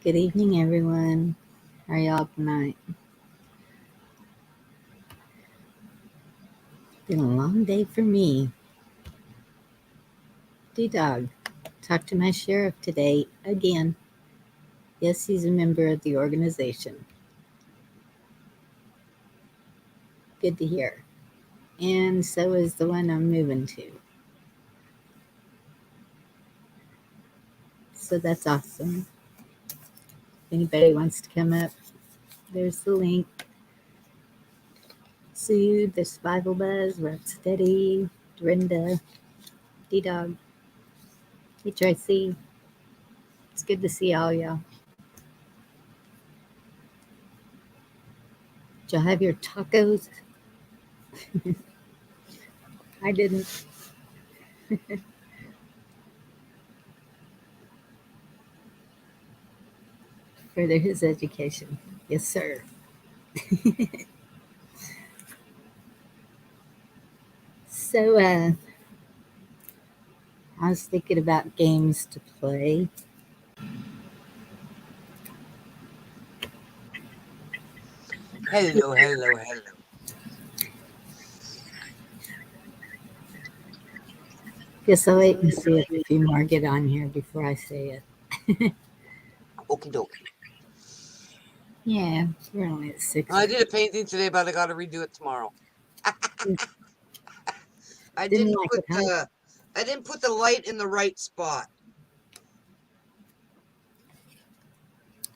Good evening, everyone. How are y'all tonight? Been a long day for me. D-Dog, talked to my sheriff today again. Yes, he's a member of the organization. Good to hear. And so is the one I'm moving to. So that's awesome. If anybody wants to come up, there's the link. Sue, the Survival Buzz, Rocksteady, Dorinda, D-Dog. Hey, Tracy. It's good to see all y'all. Did y'all have your tacos? I didn't. Further his education. Yes, sir. So, I was thinking about games to play. Hello, hello, hello. Guess I'll wait and see if a few more get on here before I say it. Okie dokie. Yeah, we're only at 6. I did a painting today, but I got to redo it tomorrow. I Didn't didn't like put it, huh? the light in the right spot.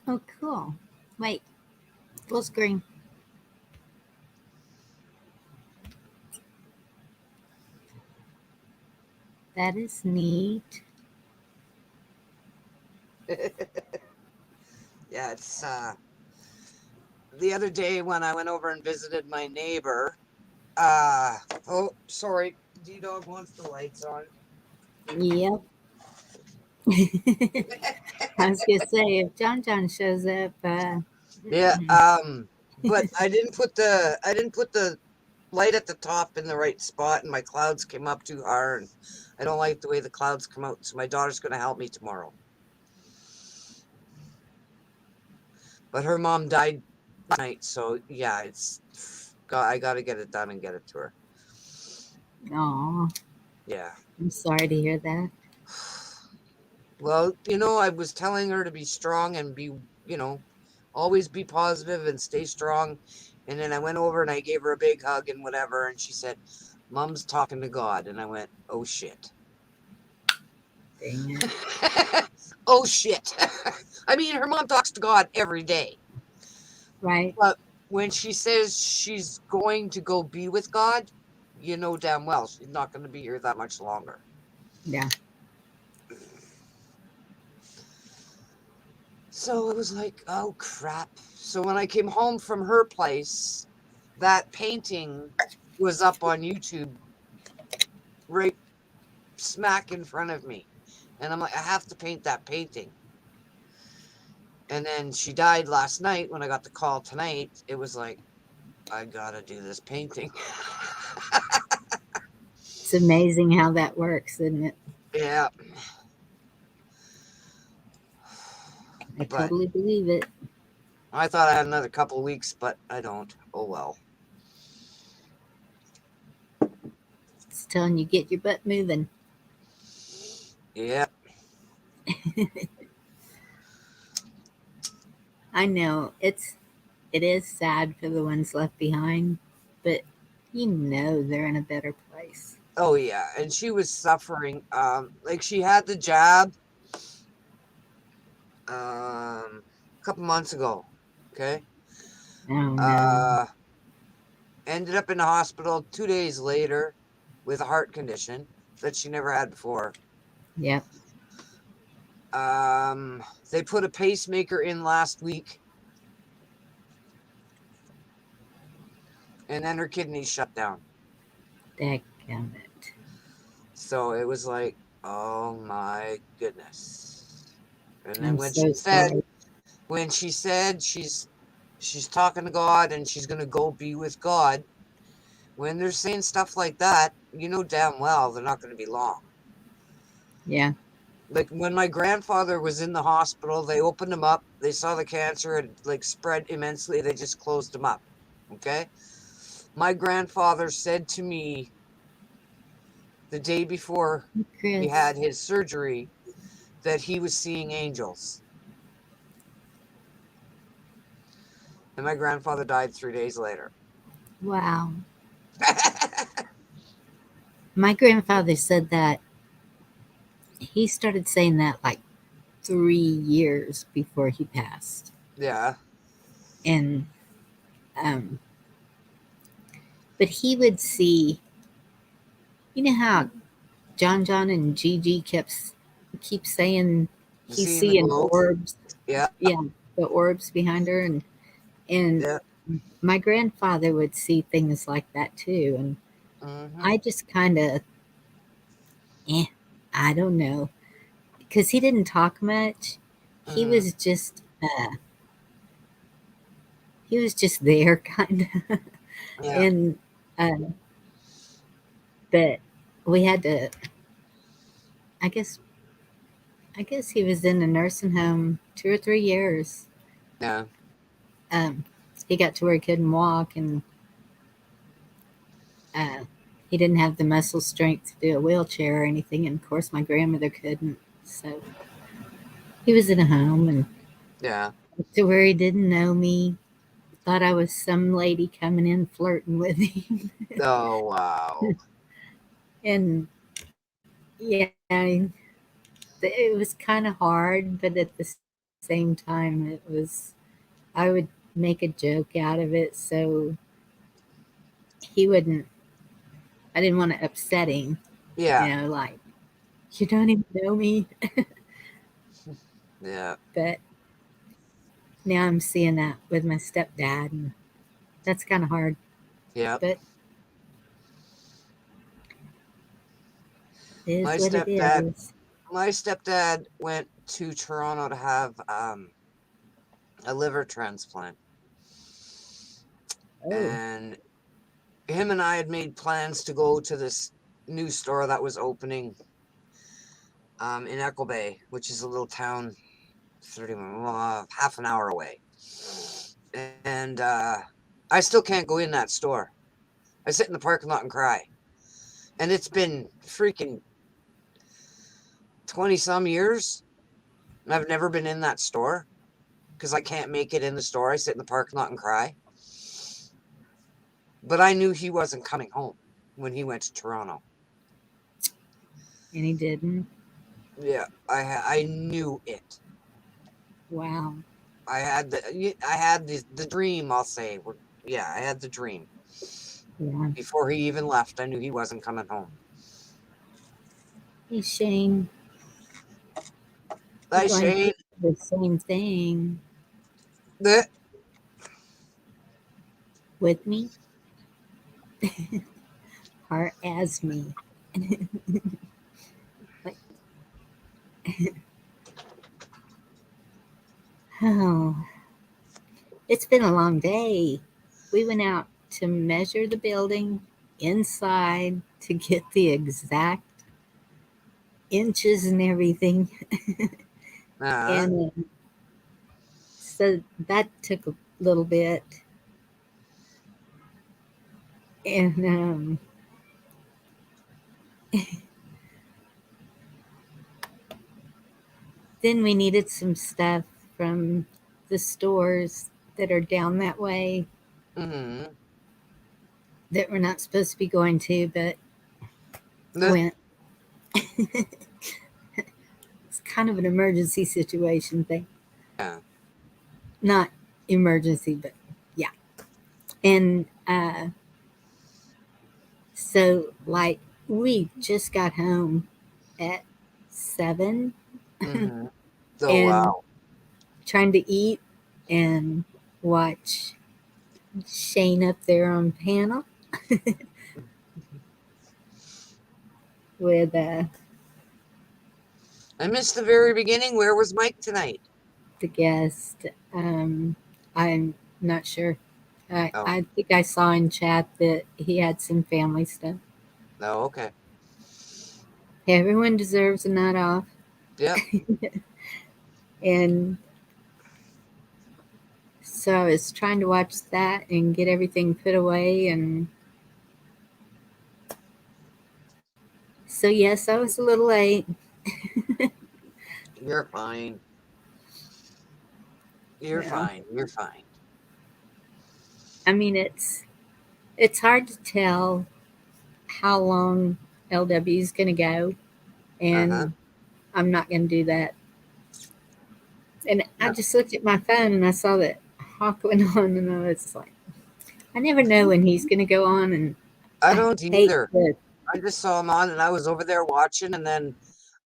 Oh, cool. Wait, full screen. That is neat. Yeah, it's the other day when I went over and visited my neighbor. Oh, sorry, D-Dog wants the lights on. Yep. I was gonna say if John shows up, Yeah, but I didn't put the light at the top in the right spot, and my clouds came up too hard. And I don't like the way the clouds come out, so my daughter's going to help me tomorrow. But her mom died tonight, so yeah, I got to get it done and get it to her. aw, Yeah. I'm sorry to hear that. Well, I was telling her to be strong and be, always be positive and stay strong. And then I went over and I gave her a big hug and whatever. And she said, Mom's talking to God. And I went, oh, shit. Dang it. Oh, shit. I mean, her mom talks to God every day. Right. But when she says she's going to go be with God, you know damn well she's not going to be here that much longer. Yeah. So it was like, oh crap. So when I came home from her place, that painting was up on YouTube right smack in front of me. And I'm like, I have to paint that painting. And then she died last night. When I got the call tonight, it was like, I gotta do this painting. It's amazing how that works, isn't it? Yeah. I But totally believe it. I thought I had another couple of weeks, but I don't. Oh well. It's telling you get your butt moving. Yeah. I know it is sad for the ones left behind, but they're in a better place. Oh yeah. And she was suffering. Like she had the jab a couple months ago. Okay. Oh no. Uh Ended up in the hospital 2 days later with a heart condition that she never had before. Yep. They put a pacemaker in last week, and then her kidneys shut down. Dadgummit. So it was like, oh my goodness. And then I'm so sorry. when she said she's talking to God and she's gonna go be with God, when they're saying stuff like that, you know damn well they're not gonna be long. Yeah. Like when my grandfather was in the hospital, they opened him up. They saw the cancer had like spread immensely. They just closed him up. Okay. My grandfather said to me the day before he Chris. had his surgery that he was seeing angels. And my grandfather died 3 days later. Wow. My grandfather said that he started saying that like 3 years before he passed. Yeah. And um but he would see, you know how John and Gigi keep saying he's Seeing the seeing glow. orbs. Yeah. Yeah, the orbs behind her, and Yeah. my grandfather would see things like that too, and Mm-hmm. I just kind of, I don't know, because he didn't talk much. He Mm-hmm. was just he was just there, kind of, Yeah. and uh, but we had to. I guess he was in a nursing home 2 or 3 years. Yeah. Um, he got to where he couldn't walk, and uh, he didn't have the muscle strength to do a wheelchair or anything. And of course, my grandmother couldn't. So he was in a home, and Yeah. to where he didn't know me, thought I was some lady coming in flirting with him. Oh, wow. And yeah, it was kind of hard, but at the same time, I would make a joke out of it so he wouldn't, I didn't want to upset him, Yeah. like, you don't even know me. Yeah. But now I'm seeing that with my stepdad, and that's kind of hard. Yeah. But it My is what it stepdad is. my stepdad went to Toronto to have a liver transplant. Oh, And him and I had made plans to go to this new store that was opening in Echo Bay, which is a little town half an hour away. And I still can't go in that store. I sit in the parking lot and cry. And it's been freaking 20 some years. And I've never been in that store because I can't make it in the store. I sit in the parking lot and cry. But I knew he wasn't coming home when he went to Toronto. and he didn't. Yeah, I knew it. Wow. I had the dream. I'll say, yeah, I had the dream Yeah. before he even left. I knew he wasn't coming home. Hey, Shane, you're Hi, going Shane. through the same thing The with me or as me. Like, oh, it's been a long day. We went out to measure the building inside to get the exact inches and everything. uh, And so that took a little bit. And then we needed some stuff from the stores that are down that way mm-hmm. that we're not supposed to be going to, but the, went. It's kind of an emergency situation thing. yeah. Not emergency, but yeah. And so, like, we just got home at 7 Mm-hmm. Oh and wow. trying to eat and watch Shane up there on panel with I missed the very beginning. Where was Mike tonight? the guest. I'm not sure. Oh, I think I saw in chat that he had some family stuff. no. Okay. Everyone deserves a night off. Yep. And so I was trying to watch that and get everything put away. And so, yes, I was a little late. You're fine. You're Well, fine. You're fine. I mean, it's hard to tell how long LW is going to go, Uh-huh. and I'm not going to do that. And I No. just looked at my phone and I saw that Hawk went on, and I was like, I never know when he's going to go on, and I I don't hate either. that. I just saw him on and I was over there watching, and then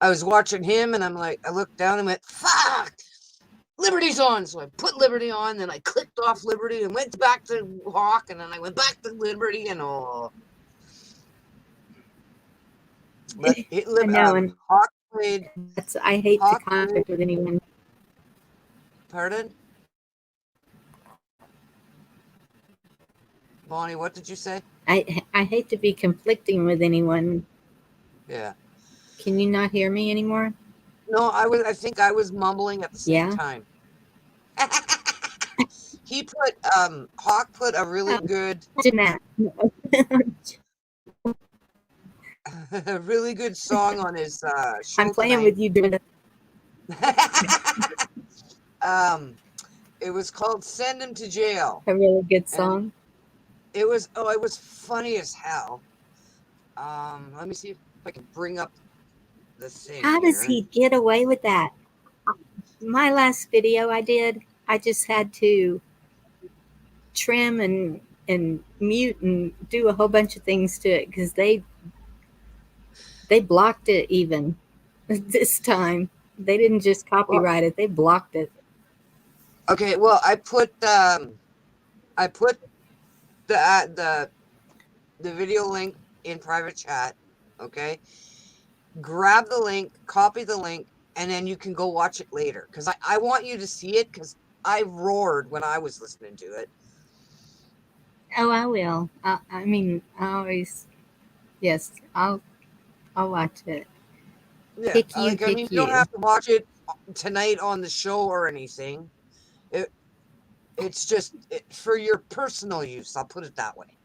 I was watching him and I'm like, I looked down and went, fuck! Liberty's on. So I put Liberty on, then I clicked off Liberty and went back to Hawk, and then I went back to Liberty, and but I know, and Hawk played. I hate to Hawk played. conflict with anyone. Pardon, Bonnie. What did you say? I hate to be conflicting with anyone. Yeah. Can you not hear me anymore? No, I think I was mumbling at the same Yeah. time. He put Hawk put a really good a really good song on his show I'm playing tonight. with you doing it. It was called "Send Him to Jail." A really good And song. it was funny as hell. Let me see if I can bring up the thing. How does he get away with that? My last video I did, I just had to trim and mute and do a whole bunch of things to it because they blocked it even this time. They didn't just copyright it; they blocked it. Okay, well, I put the video link in private chat. Okay, grab the link, copy the link, and then you can go watch it later. Because I want you to see it, because I roared when I was listening to it. Oh, I will. I mean, I always, yes, I'll watch it. Yeah, Pick you, I mean, you don't have to watch it tonight on the show or anything. It's just for your personal use. I'll put it that way.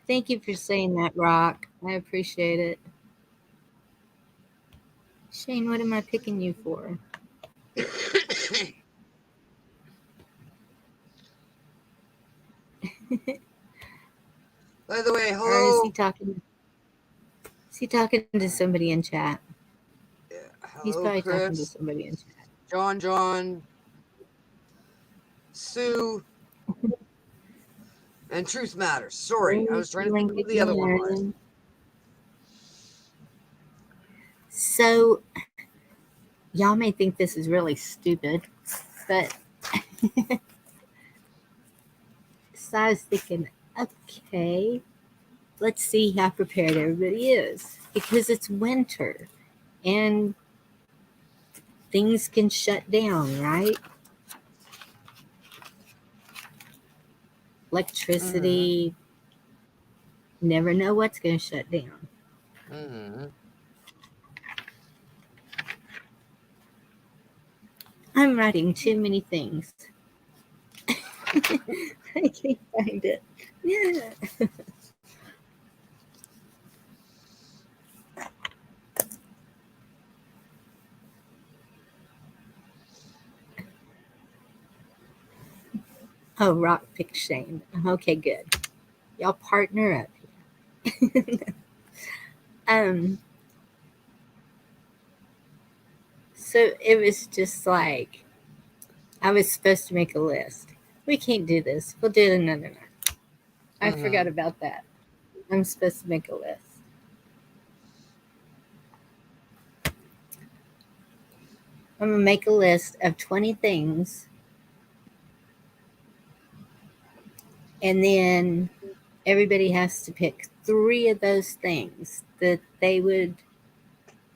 Thank you for saying that, Rock. I appreciate it. Shane, what am I picking you for? By the way, Or hello. is he talking? Is he talking to somebody in chat? Yeah, hello, He's probably Chris, talking to somebody in chat. John, Sue, and Truth Matters. Sorry, I was trying to think who the other one was. So, y'all may think this is really stupid, but so I was thinking, okay, let's see how prepared everybody is because it's winter and things can shut down, right? Electricity, never know what's going to shut down. I'm writing too many things. I can't find it. Yeah. Oh, Rock picked Shane. Okay, good. Y'all partner up here. So it was just like I was supposed to make a list. We can't do this. We'll do it another night. I forgot about that. I'm supposed to make a list. I'm gonna make a list of 20 things, and then everybody has to pick 3 of those things that they would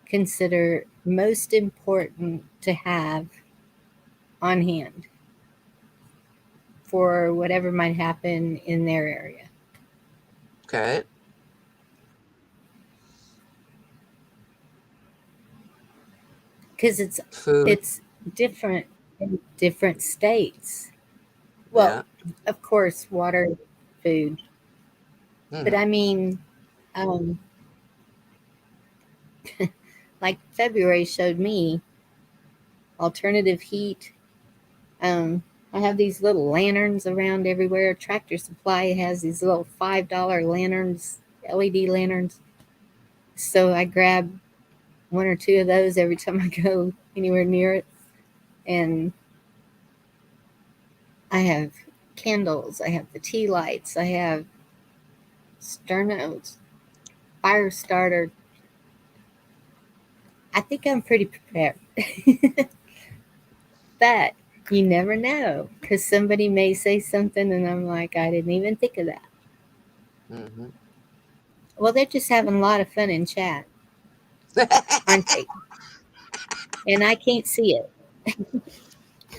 consider most important to have on hand for whatever might happen in their area. Okay. because it's Food. different in different states. Yeah. Well, of course, water, food, but Hmm. I mean, um, like February showed me alternative heat. Um, I have these little lanterns around everywhere. Tractor Supply has these little $5 lanterns, LED lanterns. So I grab one or two of those every time I go anywhere near it. And I have candles. I have the tea lights. I have sternos, fire starter. I think I'm pretty prepared. But you never know because somebody may say something and I'm like, I didn't even think of that. Hmm. Well, they're just having a lot of fun in chat, aren't they? And I can't see it.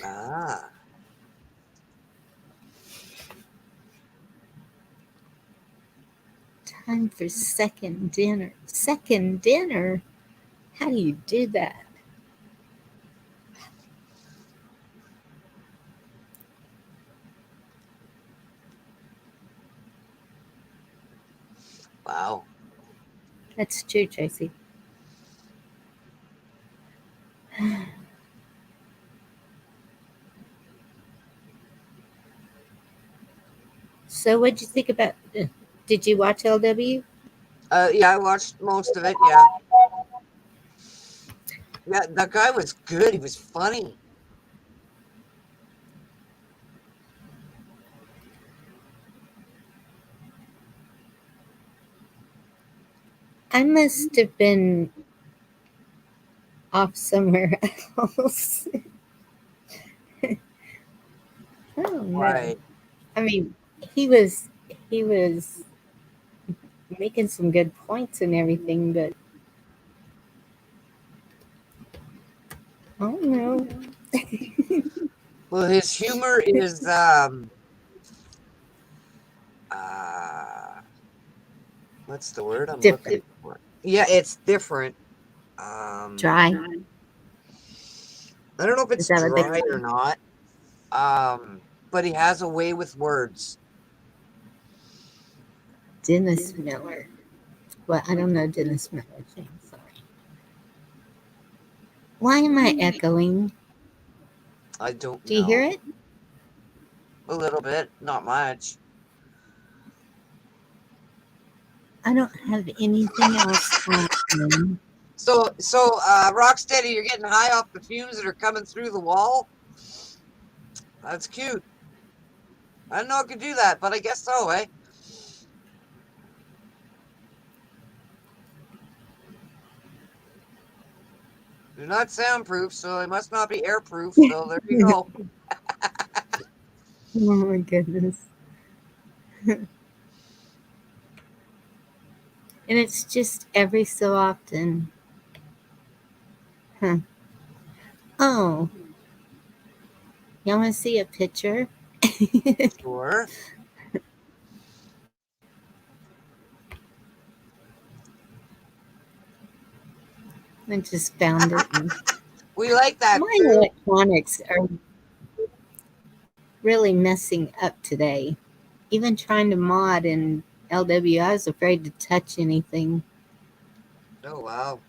Ah. Time for second dinner. Second dinner? How do you do that? Wow. That's true, Tracy. So, what'd you think about? Did you watch LW? Yeah, I watched most of it. Yeah. Yeah, that guy was good. He was funny. I must have been off somewhere else. I don't know. Right. I mean, he was making some good points and everything, but I don't know. Well, his humor is uh what's the word I'm looking Different, for? Yeah, it's different. Um dry. I don't know if Is it's that what they dry call or it? not. But he has a way with words. Dennis Miller. Well, I don't know Dennis Miller. James, sorry. Why am I echoing? I don't Do you hear know. it? A little bit, not much. I don't have anything else on. So Rocksteady, you're getting high off the fumes that are coming through the wall. That's cute. I didn't know I could do that, but I guess so, eh? They're not soundproof, so they must not be airproof. So there you go. Oh my goodness. And it's just every so often. Huh. Oh, y'all want to see a picture? Sure. I just found it. And We like that, my Sue. electronics are really messing up today. Even trying to mod in LW, I was afraid to touch anything. Oh wow.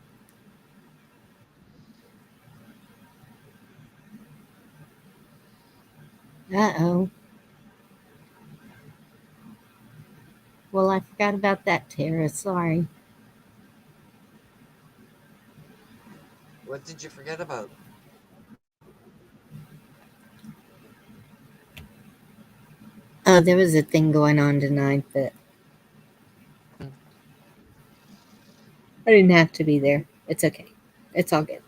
Uh-oh. Well, I forgot about that, Tara. Sorry. What did you forget about? Oh, there was a thing going on tonight, but Hmm. I didn't have to be there. It's okay. It's all good.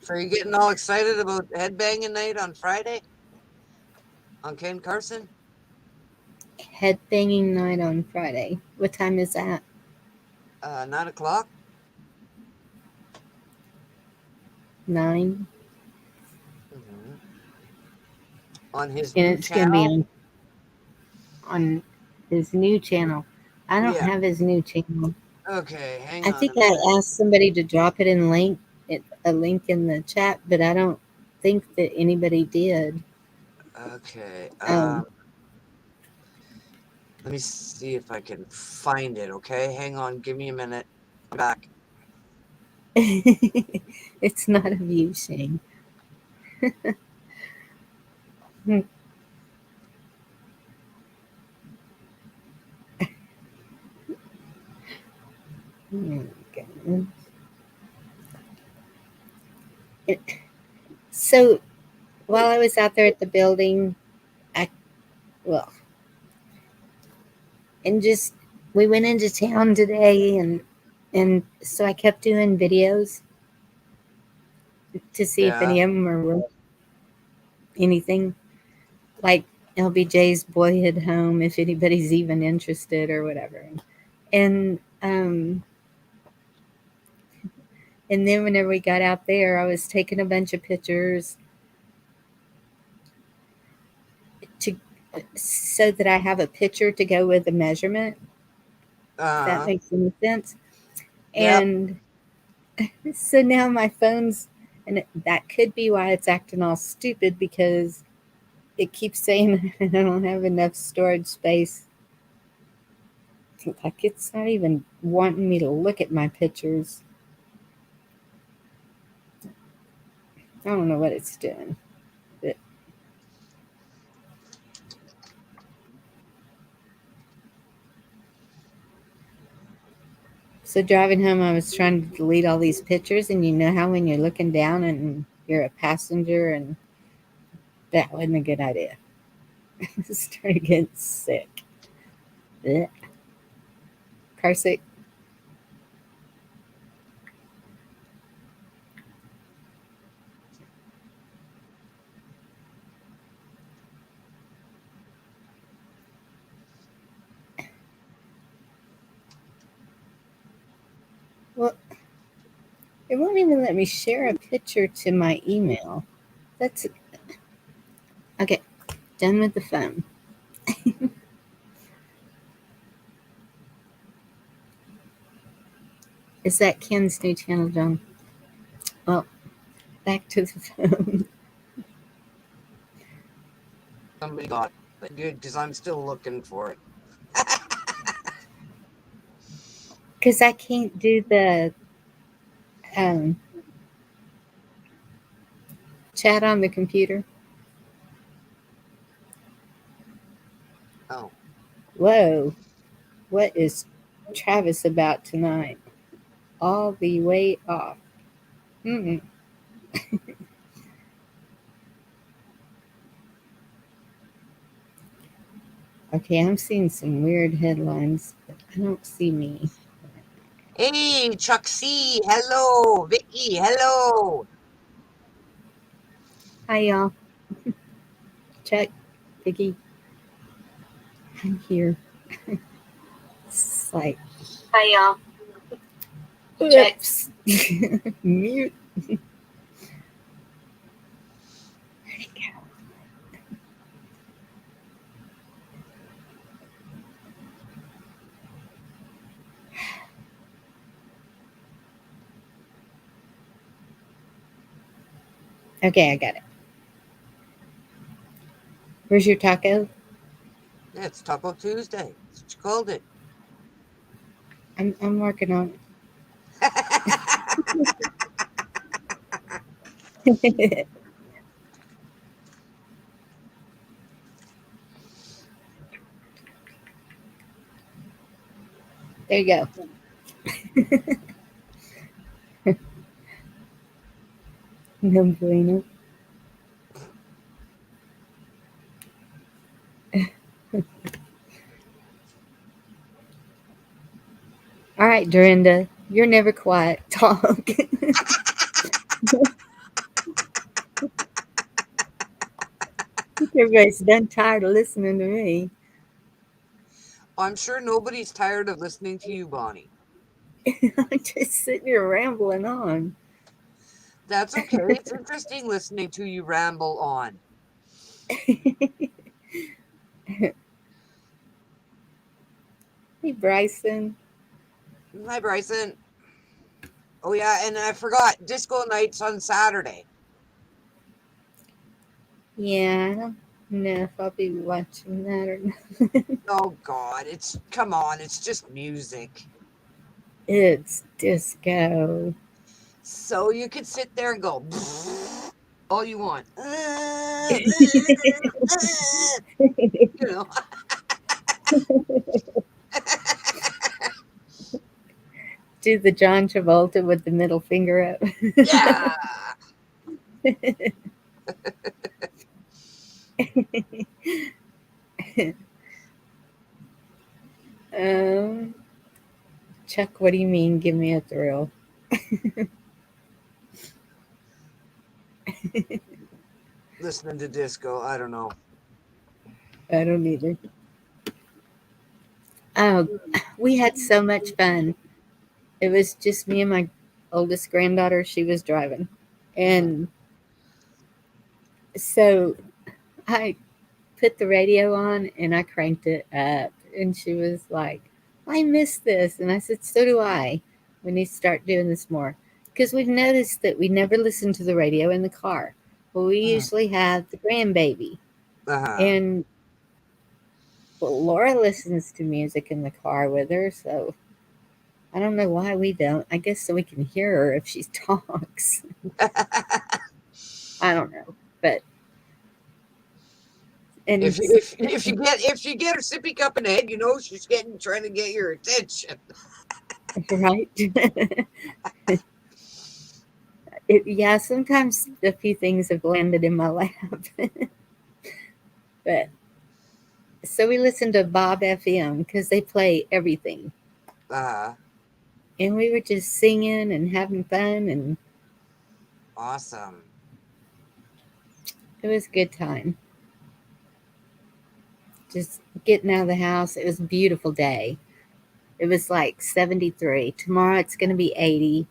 So are you getting all excited about headbanging night on Friday on Ken Carson? Headbanging night on Friday. What time is that? 9 o'clock. 9. Hmm. On his And new it's going to be channel. on his new channel. I don't Yeah. have his new channel. Okay, hang I on think a I minute. asked somebody to drop it in the link. a link in the chat, but I don't think that anybody did. Okay. Um, Let me see if I can find it. Okay, hang on. Give me a minute. I'm back. it's not of you, Shane. Okay. So while I was out there at the building, I well, and just we went into town today, and so I kept doing videos to see if Yeah. any of them were anything like LBJ's Boyhood Home, if anybody's even interested or whatever. And and then whenever we got out there, I was taking a bunch of pictures to so that I have a picture to go with the measurement. If that Uh. makes any sense. Yep. And so now my phone's, and that could be why it's acting all stupid because it keeps saying I don't have enough storage space. Like it's not even wanting me to look at my pictures. I don't know what it's doing. But so driving home, I was trying to delete all these pictures, and you know how when you're looking down and you're a passenger, and that wasn't a good idea. I started getting sick. Blech. Car sick. Well, it won't even let me share a picture to my email. That's okay. Done with the phone. Is that Ken's new channel, John? Well, back to the phone. Somebody got it. Good, because I'm still looking for it. Because I can't do the um, chat on the computer. Oh. Whoa. What is Travis about tonight? All the way off. Mm-mm. Okay, I'm seeing some weird headlines, but I don't see me. Hey, Chuck C. Hello. Vicky. Hello. Hi, y'all. Chuck, Vicky, I'm here. It's like, Hi, y'all. oops. Mute. Where'd it go? Okay, I got it. Where's your taco? Yeah, it's Taco Tuesday. That's what you called it. I'm working on it. There you go. No bueno. All right, Dorinda, you're never quiet. Talk. Everybody's done tired of listening to me. I'm sure nobody's tired of listening to you, Bonnie. I'm just sitting here rambling on. That's okay. It's interesting listening to you ramble on. Hey, Bryson. Hi, Bryson. Oh yeah, and I forgot disco nights on Saturday. Yeah, I don't know if I'll be watching that or not. Oh God, come on, it's just music. It's disco. So you could sit there and go all you want. You know. Do the John Travolta with the middle finger up. Yeah. um, Chuck, what do you mean? Give me a thrill. Listening to disco, I don't know. I don't either. Oh, we had so much fun. It was just me and my oldest granddaughter. She was driving. And so I put the radio on and I cranked it up. And she was like, I miss this. And I said, so do I. We need to start doing this more. Because we've noticed that we never listen to the radio in the car. Well, we usually have the grandbaby. Uh-huh. And well, Laura listens to music in the car with her. So I don't know why we don't. I guess so we can hear her if she talks. I don't know. But, and if you get her sippy cup in the head, you know she's trying to get your attention. right? Yeah, sometimes a few things have landed in my lap. But so we listen to Bob FM because they play everything. Uh-huh. And we were just singing and having fun, and Awesome. it was a good time. Just getting out of the house. It was a beautiful day. It was like 73. Tomorrow it's going to be 80.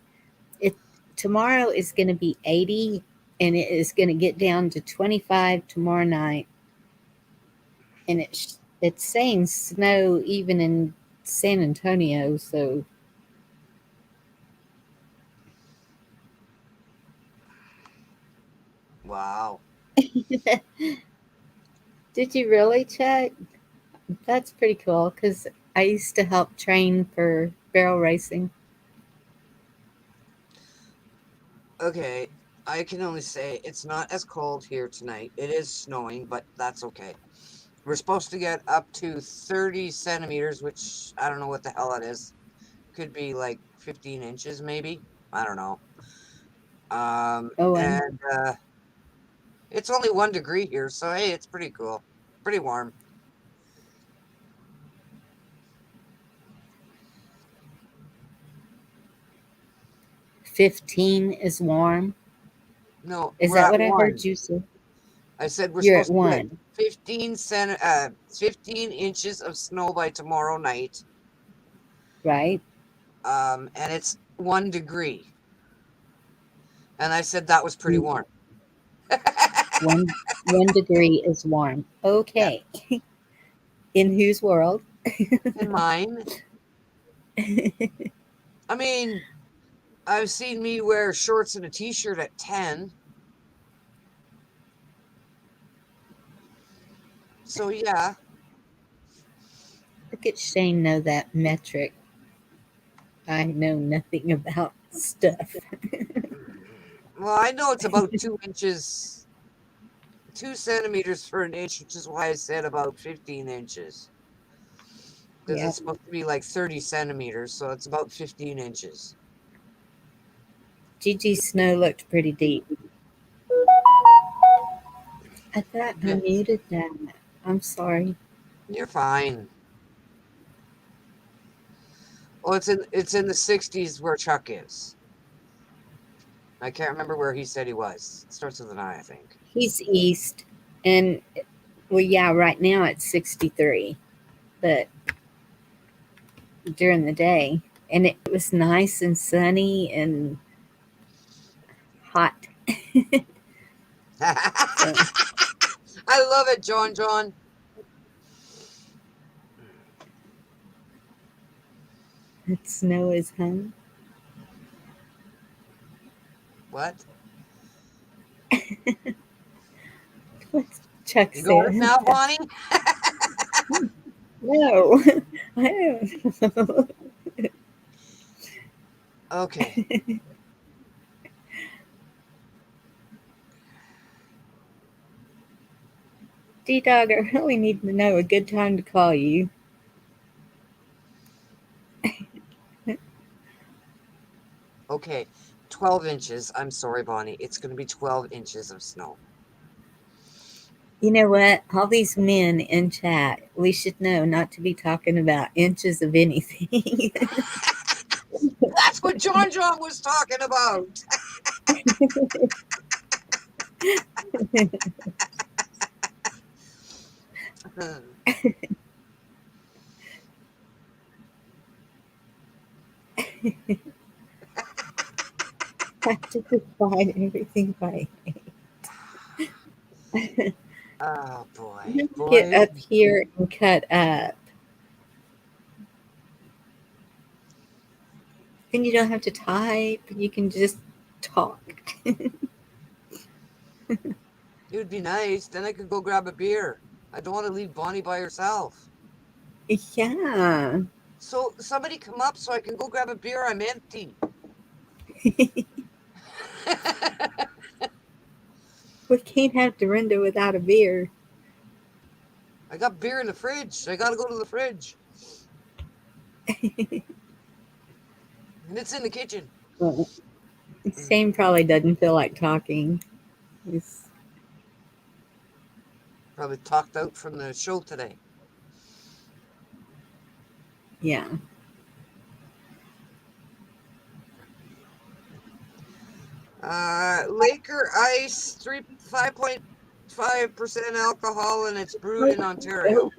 It Tomorrow is going to be 80 and it is going to get down to 25 tomorrow night. And it's saying snow even in San Antonio, so Wow. did you really, Chuck? That's pretty cool because I used to help train for barrel racing. Okay. I can only say it's not as cold here tonight. It is snowing, but that's okay. We're supposed to get up to 30 centimeters, which I don't know what the hell it is. Could be like 15 inches, maybe. I don't know. Oh, and And it's only 1 degree here, so hey, it's pretty cool. Pretty warm. 15 is warm. No, Is we're that at what I heard one. you say? I said we're You're at supposed to get 1, 15 inches of snow by tomorrow night. right? And it's 1 degree. And I said that was pretty Mm, warm. 1 degree is warm. Yeah. Okay. In whose world? In mine, I mean, I've seen me wear shorts and a t-shirt at 10. So yeah. Look at Shane know that metric. I know nothing about stuff. Well, I know it's about 2 inches, 2 centimeters for an inch, which is why I said about 15 inches. Because Yeah. it's supposed to be like 30 centimeters, so it's about 15 inches. Gigi's snow looked pretty deep. I thought I Yeah, muted that. I'm sorry. you're fine. Well, it's in the 60s where Chuck is. I can't remember where he said he was. It starts with an I think. He's east. And, well, yeah, right now it's 63. But during the day, and it was nice and sunny and hot. So I love it, John. John. that snow is hung. What? What's Chuck You got it said? now, Bonnie? No, I don't know. Okay. D-Dog, I really need to know a good time to call you. Okay. 12 inches. I'm sorry, Bonnie. It's going to be 12 inches of snow. You know what? All these men in chat, we should know not to be talking about inches of anything. That's what John was talking about. Have to define everything by Oh, boy. get up Boy. here and cut up. Then you don't have to type. You can just talk. It would be nice. Then I could go grab a beer. I don't want to leave Bonnie by herself. Yeah. So somebody come up so I can go grab a beer. I'm empty. We can't have Dorinda without a beer. I got beer in the fridge. I got to go to the fridge. And it's in the kitchen. Shane probably doesn't feel like talking. He's, Probably talked out from the show today. yeah. Laker Ice, 5.5% alcohol, and it's brewed in Ontario.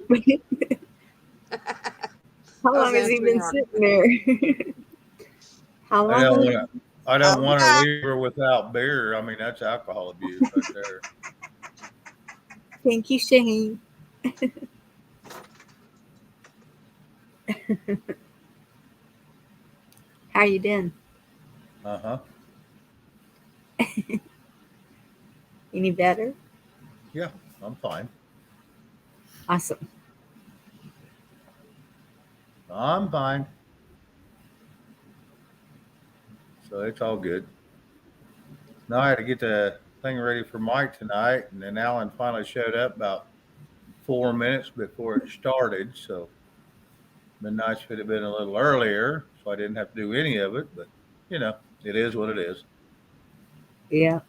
How long has he been sitting there? How long? I don't want to leave her without beer. I mean, that's alcohol abuse right there. Thank you, Shane. How you doing? Uh-huh. Any better? Yeah, I'm fine. Awesome. I'm fine. So it's all good. Now I had to get the thing ready for Mike tonight, and then Alan finally showed up about 4 minutes before it started. So it'd been nice if it had been a little earlier, so I didn't have to do any of it. But you know, it is what it is. Yeah.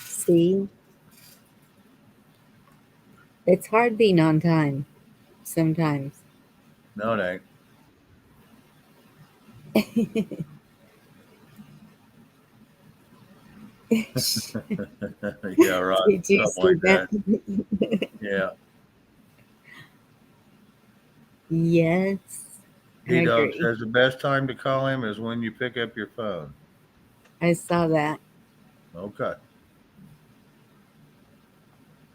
See, it's hard being on time sometimes. No, it ain't. Yeah, right. Did you Something see like that? Yeah. Yes. I D-Dog agree. says the best time to call him is when you pick up your phone. I saw that. Okay.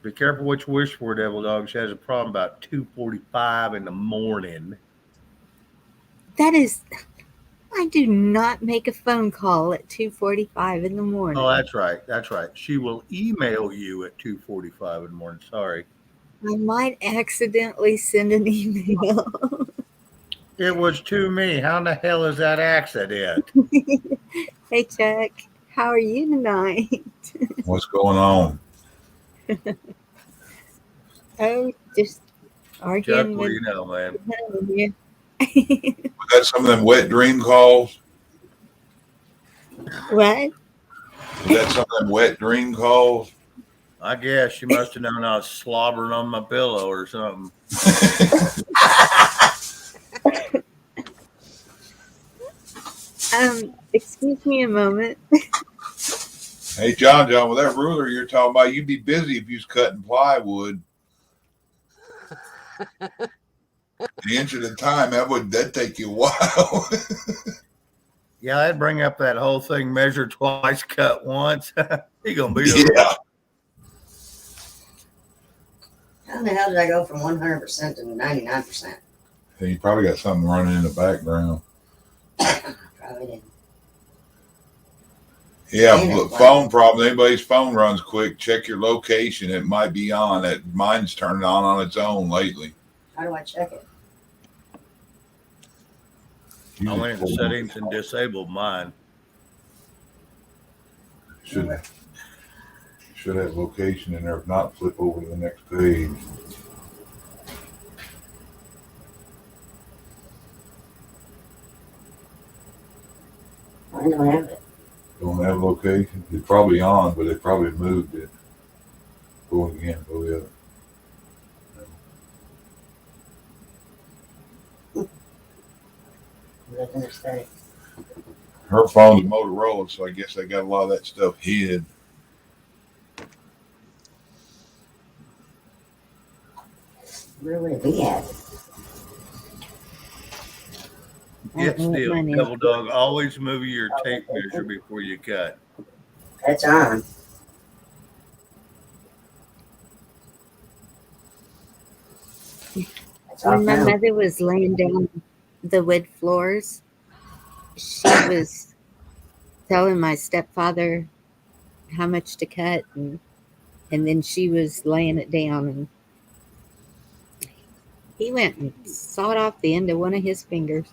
Be careful what you wish for, Devil Dog. She has a problem about 2:45 in the morning. That is, I do not make a phone call at 2:45 in the morning. Oh, that's right. That's right. She will email you at 2:45 in the morning. Sorry. I might accidentally send an email. It was to me. How in the hell is that accident? Hey, Chuck, how are you tonight? What's going on? Oh, just Chuck, arguing what do with you know, man? you. Was that some of them wet dream calls? What? Was that some of them wet dream calls? I guess she must have known I was slobbering on my pillow or something. Excuse me a moment. Hey, John, with that ruler you're talking about, you'd be busy if you was cutting plywood. The inch at a time, that'd take you a while. Yeah, I'd bring up that whole thing, measure twice, cut once. He gonna be Yeah. How the hell did I go from 100% to 99%? Hey, you probably got something running in the background. Probably didn't. Yeah, Ain't it but funny? phone problem. Anybody's phone runs quick. Check your location. It might be on. Mine's turned on its own lately. How do I check it? I went into settings and disabled mine. Should have location in there. If not, flip over to the next page. I don't have it. Don't have location. It's probably on, but they probably moved it. Go again. Go the other. What does it say? Her phone's Motorola, so I guess they got a lot of that stuff hid. Where would it be at? I Get don't know what still, mine is. double dog. Always move your tape measure before you cut. It's on. It's off When my now. mother was laying down the wood floors, she was telling my stepfather how much to cut, and then she was laying it down, and he went and sawed off the end of one of his fingers.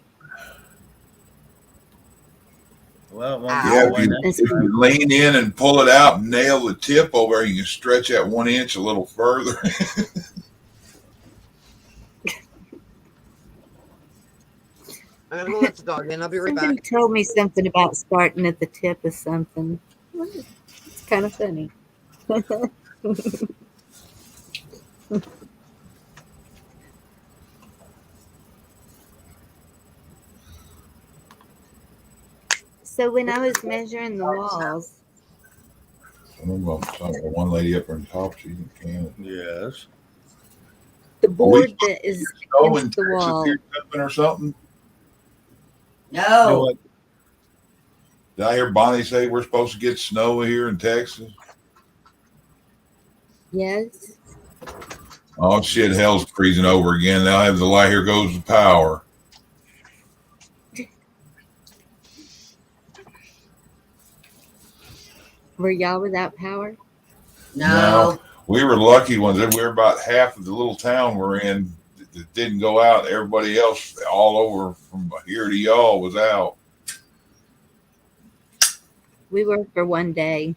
Well, it won't Ow. go Yeah, away next if time. you lean in and pull it out and nail the tip over, you can stretch that 1 inch a little further. I'm gonna go let the dog in. I'll be right Somebody back. told me something about starting at the tip of something. It's kind of funny. So when I was measuring the walls, One lady up there in top, she's in Canada. Yes. the board that is Snow in against the Texas wall, here coming or something? Do No. what? Did I hear Bonnie say we're supposed to get snow here in Texas? yes, Oh shit, hell's freezing over again. They'll have the light. Here goes the power. were y'all without power? No. We were lucky ones. We were about half of the little town we're in that didn't go out. Everybody else all over from here to y'all was out. We were for one day,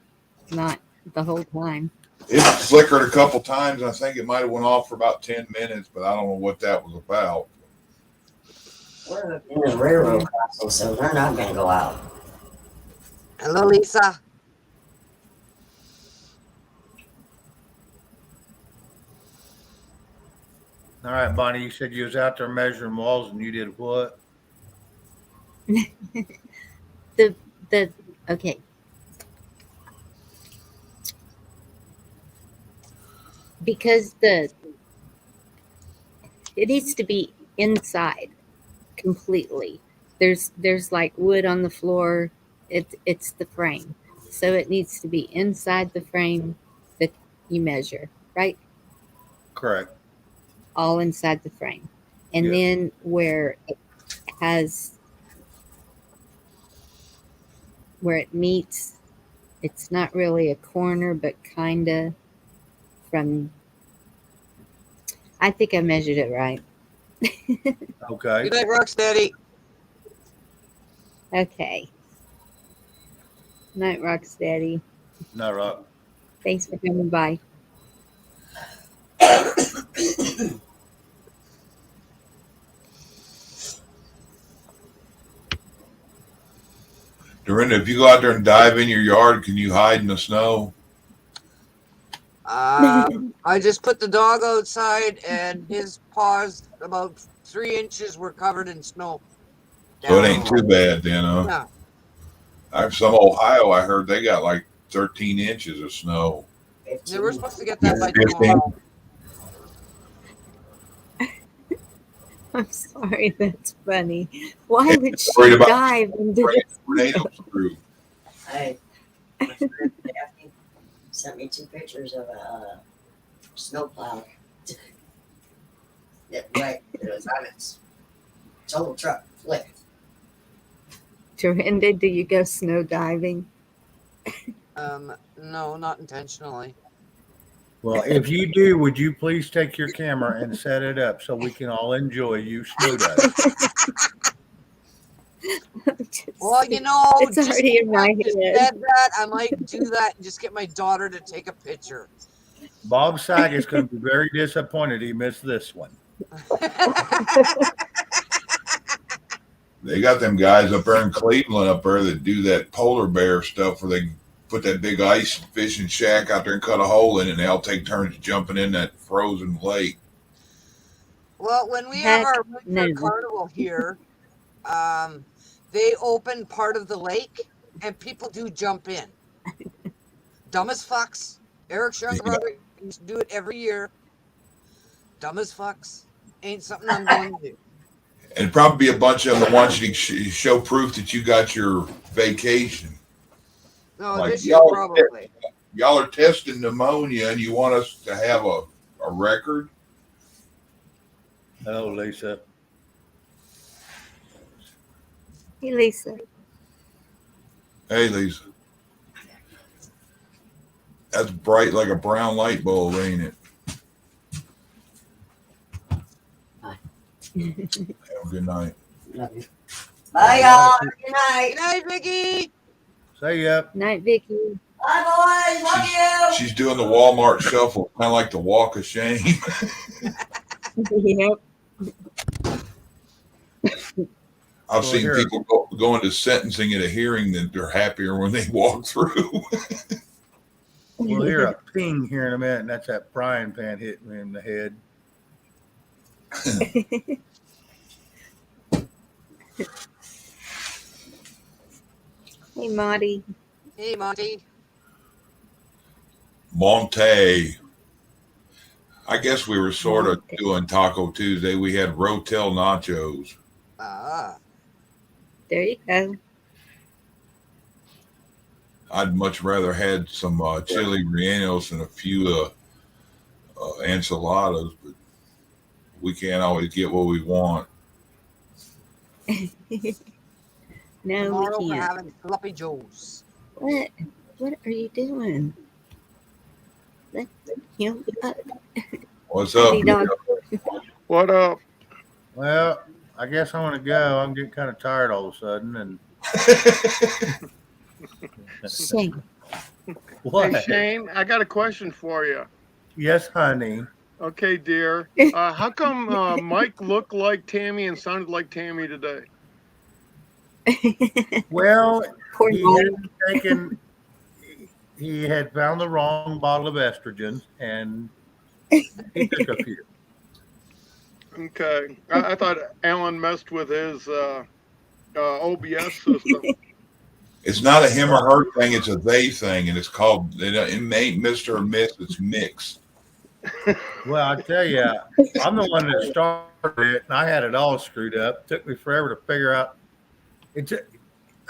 not the whole time. It flickered a couple times. I think it might have went off for about 10 minutes, but I don't know what that was about. We're in a railroad crossing, so they're not going to go out. Hello, Lisa. All right, Bonnie, you said you was out there measuring walls and you did what? The okay. Because it needs to be inside completely. There's like wood on the floor. It's the frame. So it needs to be inside the frame that you measure, right? Correct. All inside the frame. And Yeah. then where it meets, it's not really a corner, but kinda from, I think I measured it right. Okay. Good night, Rocksteady. Okay. Night, Rocksteady. No, right. Thanks for coming by. Dorinda, if you go out there and dive in your yard, can you hide in the snow? I just put the dog outside, and his paws, about 3 inches, were covered in snow. So it ain't too bad then, huh? No. I'm some Ohio. I heard they got like 13 inches of snow. They were supposed to get that by 15. tomorrow. I'm sorry, that's funny. Why would she Worried about dive into this? Tornadoes through. Hey, my friend Daphne sent me 2 pictures of a snowplow. It was on its total truck flipped. Dorinda, do you go snow diving? No, not intentionally. Well, if you do, would you please take your camera and set it up so we can all enjoy you snow diving? Well, you know, It's just already in my because you head. said that, I might do that and just get my daughter to take a picture. Bob Saget's going to be very disappointed he missed this one. They got them guys up there in Cleveland up there that do that polar bear stuff where they put that big ice fishing shack out there and cut a hole in it, and they all take turns jumping in that frozen lake. Well, when we have Heck our winter no. carnival here, they open part of the lake and people do jump in. Dumb as fucks. Eric's young brother used to do it every year. Dumb as fucks. Ain't something I'm going to do. And it'd probably be a bunch of them that want you to show proof that you got your vacation. No, Like, this year probably. Y'all are testing pneumonia and you want us to have a record? Oh, Lisa. Hey, Lisa. Hey, Lisa. That's bright like a brown light bulb, ain't it? Have a good night. Love you. Bye, y'all. Good night. Good night, Vicky. Say yep. Night, Vicky. Bye, boys. Love you. She's doing the Walmart shuffle, kind of like the walk of shame. Yep. I've Well, seen here- people go into sentencing at a hearing that they're happier when they walk through. We'll hear a ping here in a minute, and that's that frying pan hitting me in the head. Hey, Marty. Hey, Monty. Monte. I guess we were sort of doing Taco Tuesday. We had Rotel nachos. There you go. I'd much rather had some chili rellenos and a few enchiladas, but we can't always get what we want. No, Tomorrow we we're can't. having floppy joes. What? What are you doing? Let him up. What's up? Hey, dog. What up? Well, I guess I'm going to go. I'm getting kind of tired all of a sudden. And Shame. what? Hey, Shane, I got a question for you. Yes, honey. Okay, dear. How come Mike looked like Tammy and sounded like Tammy today? Well, Poor he Mike. had taken. He had found the wrong bottle of estrogens, and he took a few. Okay. I thought Alan messed with his OBS system. It's not a him or her thing; it's a they thing, and it's called. It ain't Mr. or Miss. It's mix. Well, I tell you, I'm the one that started it, and I had it all screwed up. It took me forever to figure out.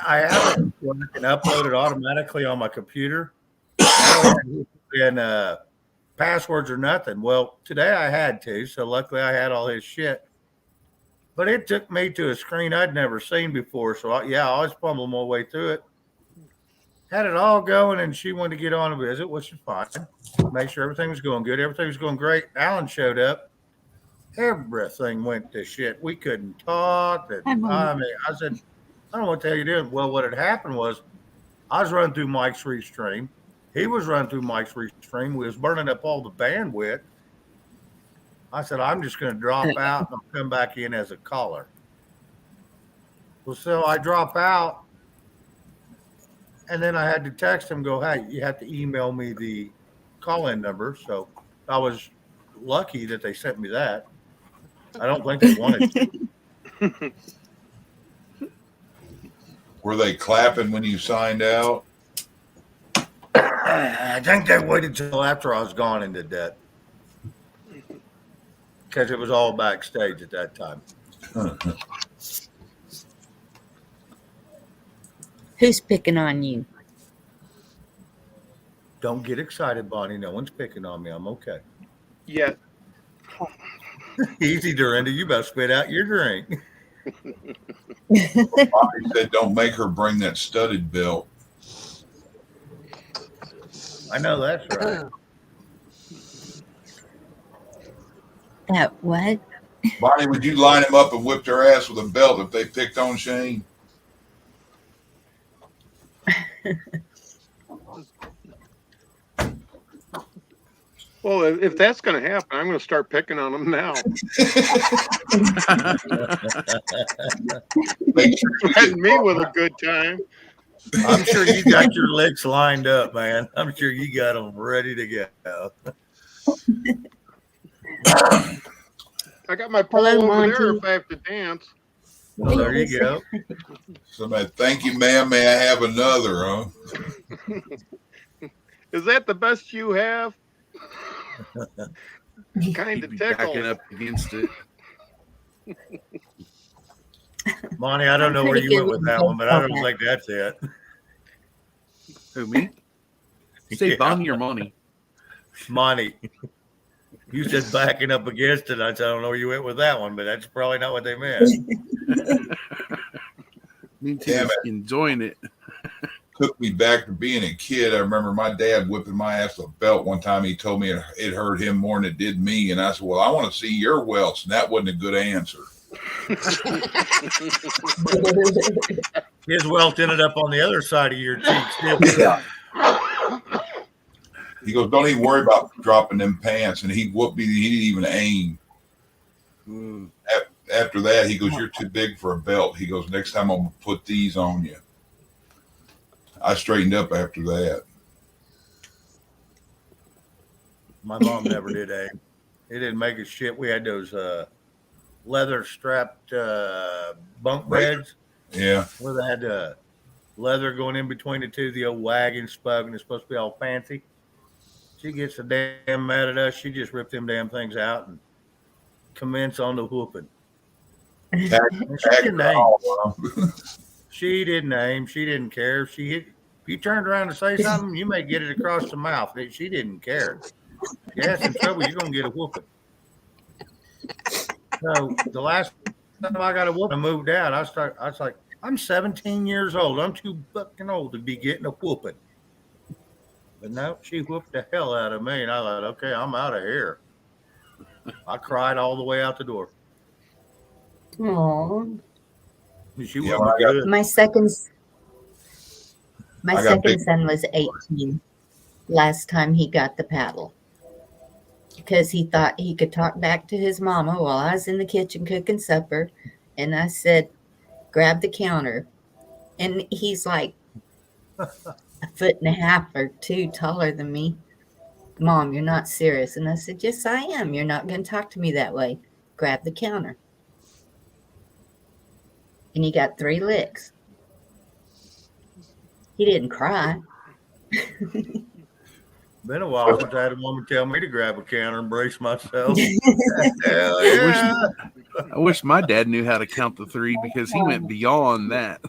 I have it where I can upload it automatically on my computer, and passwords or nothing. Well, today I had to, so luckily I had all his shit. But it took me to a screen I'd never seen before, so I was fumbling my way through it. Had it all going, and she wanted to get on a visit, which is fine. Make sure everything was going good. Everything was going great. Alan showed up. Everything went to shit. We couldn't talk. And, I said, I don't know what the hell you're doing. Well, what had happened was I was running through Mike's restream. He was running through Mike's restream. We was burning up all the bandwidth. I said, I'm just going to drop out and I'll come back in as a caller. Well, so I drop out. And then I had to text him, go, hey, you have to email me the call-in number. So I was lucky that they sent me that. I don't think they wanted to. Were they clapping when you signed out? I think they waited till after I was gone into debt. Because it was all backstage at that time. Who's picking on you? Don't get excited, Bonnie. No one's picking on me. I'm okay. Yeah. Easy, Dorinda. You better spit out your drink. Bobby said, "Don't make her bring that studded belt." I know that's right. That what? Bonnie, would you line them up and whip their ass with a belt if they picked on Shane? Well, if that's going to happen, I'm going to start picking on them now. Threaten me with a good time. I'm sure you got your licks lined up, man. I'm sure you got them ready to go. I got my pole Hello, over there Monty. if I have to dance. Well, there you go. Somebody, thank you, ma'am. May I have another, huh? Is that the best you have? Kind He'd of be backing tickle. up against it. Monty, I don't know where you went with that one, but I don't think that's it. Who, me? Say Yeah. Bonnie or Monty? Monty. You said backing up against it. I don't know where you went with that one, but that's probably not what they meant. Me too. Damn it. Enjoying it. Took me back to being a kid. I remember my dad whipping my ass with a belt one time. He told me it hurt him more than it did me. And I said, well, I want to see your welts. And that wasn't a good answer. His welt ended up on the other side of your cheeks, didn't it? Yeah. He goes, don't even worry about dropping them pants. And he whooped me. He didn't even aim. Mm. After that, he goes, you're too big for a belt. He goes, next time I'm going to put these on you. I straightened up after that. My mom never did aim. It didn't make us shit. We had those leather strapped bunk beds Yeah. where they had leather going in between the two, the old wagon spug, and it's supposed to be all fancy. She gets so damn mad at us, she just ripped them damn things out and commence on the whooping. And she didn't aim. She didn't aim. She didn't care. If she hit, if you turned around to say something, you may get it across the mouth. She didn't care. If you had some trouble, you're gonna get a whooping. So the last time I got a whooping, I moved out. I was like, I'm 17 years old. I'm too fucking old to be getting a whooping. But no, she whooped the hell out of me, and I thought, okay, I'm out of here. I cried all the way out the door. Aw. She Yeah, wasn't good. My second I got big- son was 18 last time he got the paddle because he thought he could talk back to his mama while I was in the kitchen cooking supper. And I said, grab the counter. And he's like a 1.5 or 2 feet taller than me. Mom, you're not serious. And I said, yes, I am. You're not going to talk to me that way. Grab the counter. And he got 3 licks. He didn't cry. Been a while since I had a woman tell me to grab a counter and brace myself. Hell yeah. I wish my dad knew how to count to 3 because he went beyond that.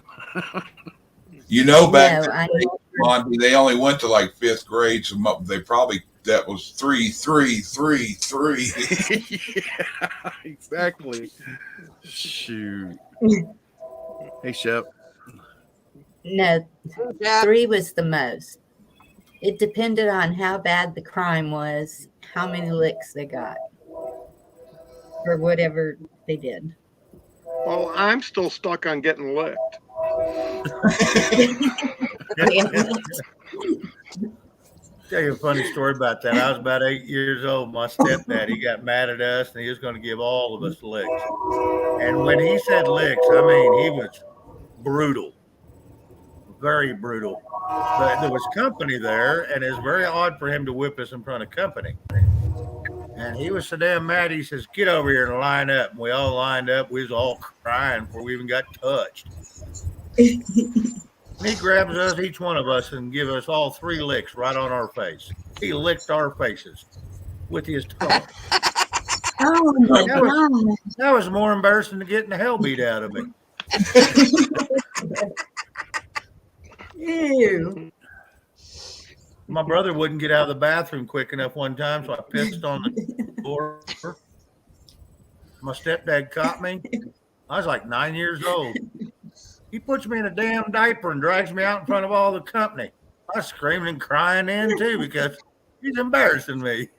You know, back No, I then, Monty, they only went to like 5th grade. So they probably, that was 3, 3, 3, 3. Yeah, exactly. Shoot. Hey, Shep. No, Yeah. 3 was the most. It depended on how bad the crime was, how many licks they got, or whatever they did. Well, I'm still stuck on getting licked. Tell you a funny story about that. I was about 8 years old. My stepdad, he got mad at us and he was going to give all of us licks. And when he said licks, I mean, he was brutal, very brutal. But there was company there, and it was very odd for him to whip us in front of company. And he was so damn mad, he says, get over here and line up. And we all lined up. We was all crying before we even got touched. He grabs us, each one of us, and give us all 3 licks right on our face. He licked our faces with his tongue. Oh my That was- God. That was more embarrassing than getting the hell beat out of me. Ew. My brother wouldn't get out of the bathroom quick enough one time, so I pissed on the floor. My stepdad caught me. I was like 9 years old. He puts me in a damn diaper and drags me out in front of all the company. I was screaming and crying then too because he's embarrassing me.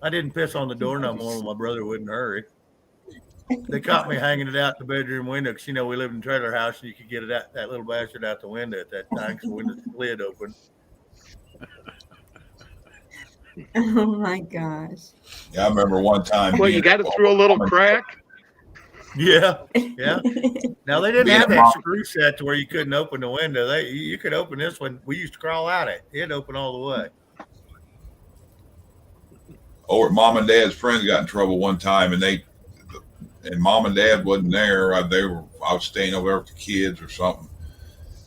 I didn't piss on the door no more when my brother wouldn't hurry. They caught me hanging it out the bedroom window because, we lived in a trailer house and you could get it out, that little bastard out the window at that time because the window slid open. Oh my gosh. Yeah, I remember one time. Well, you got it through a little crack. Yeah. Now they didn't Me have and that Mom- screw set to where you couldn't open the window. You could open this one. We used to crawl out it. It'd open all the way. Mom and Dad's friends got in trouble one time, and Mom and Dad wasn't there. I was staying over there with the kids or something.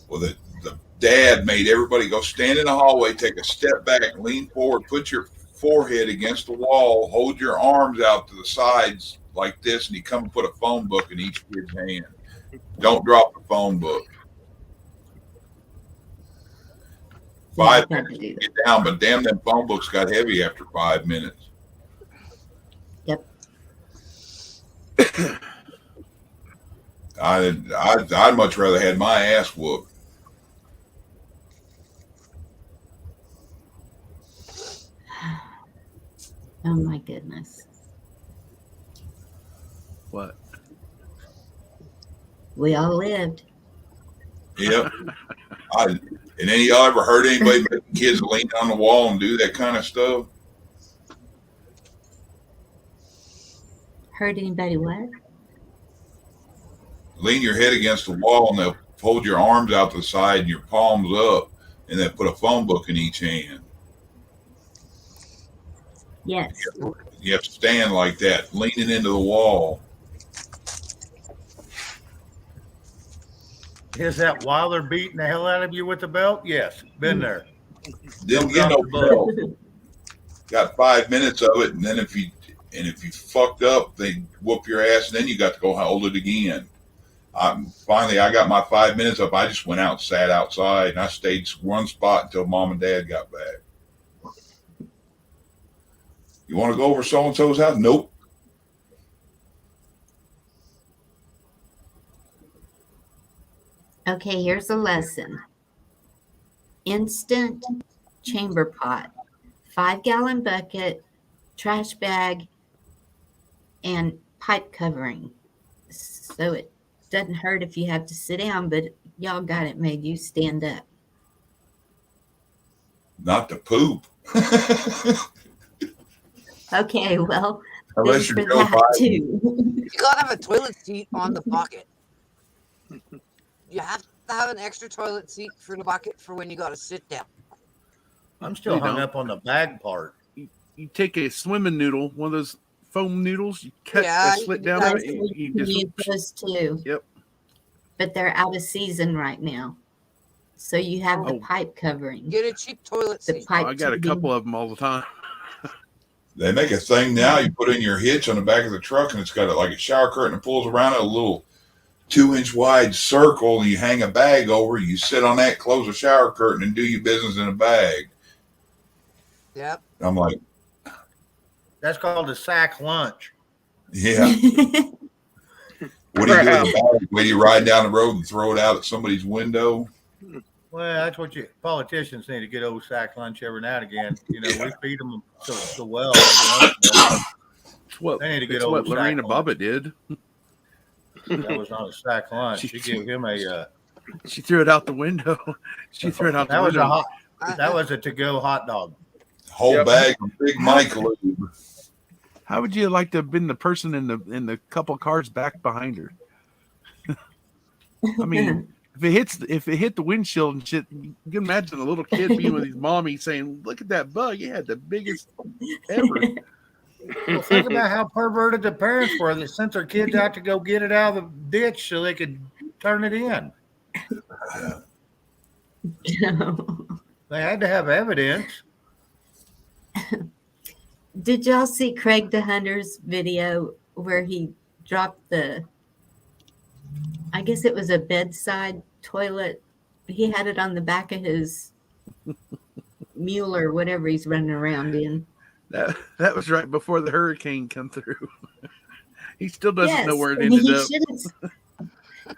Well, the dad made everybody go stand in the hallway, take a step back, lean forward, put your forehead against the wall, hold your arms out to the sides like this, and he come and put a phone book in each kid's hand. Don't drop the phone book. 5 minutes to get down, but damn, them phone books got heavy after 5 minutes. Yep. I'd much rather had my ass whooped. Oh my goodness. What? We all lived. Yep. And then y'all ever heard anybody making kids lean on the wall and do that kind of stuff? Heard anybody what? Lean your head against the wall and they'll hold your arms out to the side and your palms up, and then put a phone book in each hand. Yes. You have to stand like that, leaning into the wall. Is that while they're beating the hell out of you with the belt? Yes. Been there. Didn't get no belt. Got 5 minutes of it, and then if you fucked up, they whoop your ass, and then you got to go hold it again. Finally, I got my 5 minutes up. I just went out and sat outside, and I stayed one spot until Mom and Dad got back. You want to go over so-and-so's house? Nope. Okay, here's a lesson. Instant chamber pot, 5-gallon bucket, trash bag, and pipe covering. So it doesn't hurt if you have to sit down, but y'all got it made. You stand up. Not to poop. Okay, well, Unless thanks you're for Joe that Biden. too. You gotta have a toilet seat on the bucket. You have to have an extra toilet seat for the bucket for when you gotta sit down. I'm still You hung don't. up on the bag part. You take a swimming noodle, one of those foam noodles, you cut Yeah, a slit you down guys it, you You just use those too. Yep. But they're out of season right now. So you have the Oh. pipe covering. Get a cheap toilet The seat. pipe I got a tubing. couple of them all the time. They make a thing now. You put in your hitch on the back of the truck, and it's got like a shower curtain that pulls around a little 2-inch wide circle, and you hang a bag over. You sit on that, close the shower curtain, and do your business in a bag. Yep. I'm like, That's called a sack lunch. yeah. What do you do with the bag? Wait, you ride down the road and throw it out at somebody's window? Well, that's what politicians need to get old sack lunch every now and again. We feed them so well. Every once in a while. It's what, They need to get it's old what sack Lorena lunch. Bobbitt did. That was not a sack lunch. She gave him a. She threw it out the window. She threw it out the That was window. a hot. That was a to-go hot dog. Whole Yep. bag of Big Mike lube. How would you like to have been the person in the couple cars back behind her? I mean, if it hit the windshield and shit, you can imagine a little kid being with his mommy saying, "Look at that bug! It had the biggest ever." Well, think about how perverted the parents were that sent their kids out to go get it out of the ditch so they could turn it in. They had to have evidence. Did y'all see Craig the Hunter's video where he dropped I guess it was a bedside toilet. He had it on the back of his mule or whatever he's running around in. That was right before the hurricane come through. He still doesn't know where it and ended he up.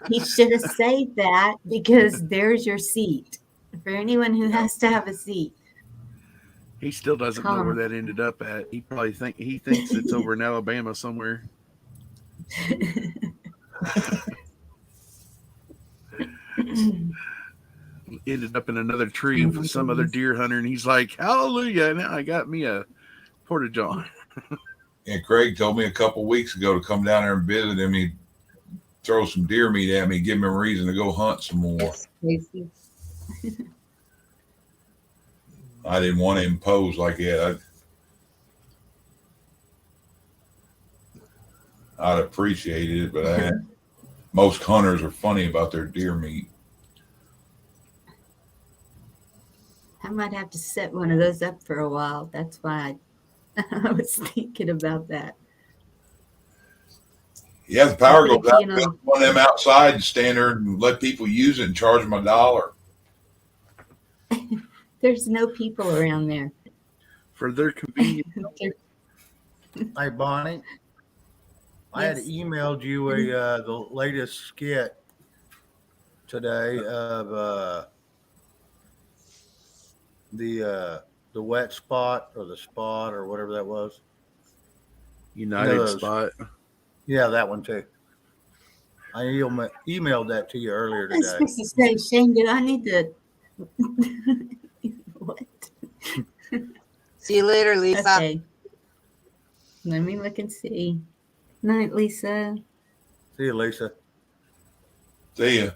He should have saved that because there's your seat. For anyone who has to have a seat. He still doesn't know where that ended up at. He probably thinks it's over in Alabama somewhere. Ended up in another tree Oh with my some other goodness. deer hunter, and he's like, "Hallelujah! Now I got me a porta john." And Craig told me a couple weeks ago to come down there and visit him. He'd throw some deer meat at me, give me a reason to go hunt some more. That's crazy. I didn't want to impose like that. I'd appreciate it, but most hunters are funny about their deer meat. I might have to set one of those up for a while. That's why I was thinking about that. Yeah, the power But goes out. you know- Build one of them outside and stand there and let people use it and charge them $1. There's no people around there. For their convenience. Hey, Bonnie. I had Yes. emailed you the latest skit today of the wet spot or the spot or whatever that was. United Those. Spot. Yeah, that one too. I emailed that to you earlier I was today. supposed to say, Shane, did I need to? What? See you later, Lisa. Okay. Let me look and see. Night, Lisa. See you, Lisa. See ya.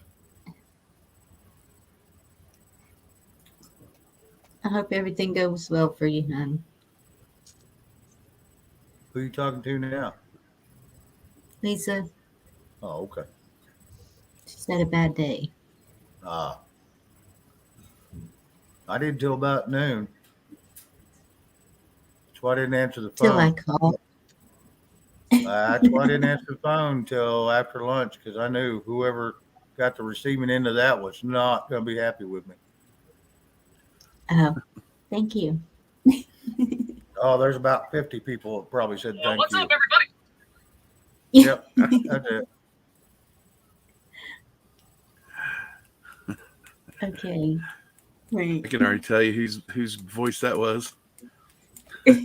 I hope everything goes well for you, hon. Who are you talking to now? Lisa, Oh, okay. she's had a bad day. I did till about noon. That's why I didn't answer the Till I phone. call. That's why I didn't answer the phone till after lunch because I knew whoever got the receiving end of that was not going to be happy with me. Oh, thank you. Oh, there's about 50 people that probably said thank What's you. up, everybody? Yep, that's it. Okay. Right. I can already tell you whose voice that was. We're out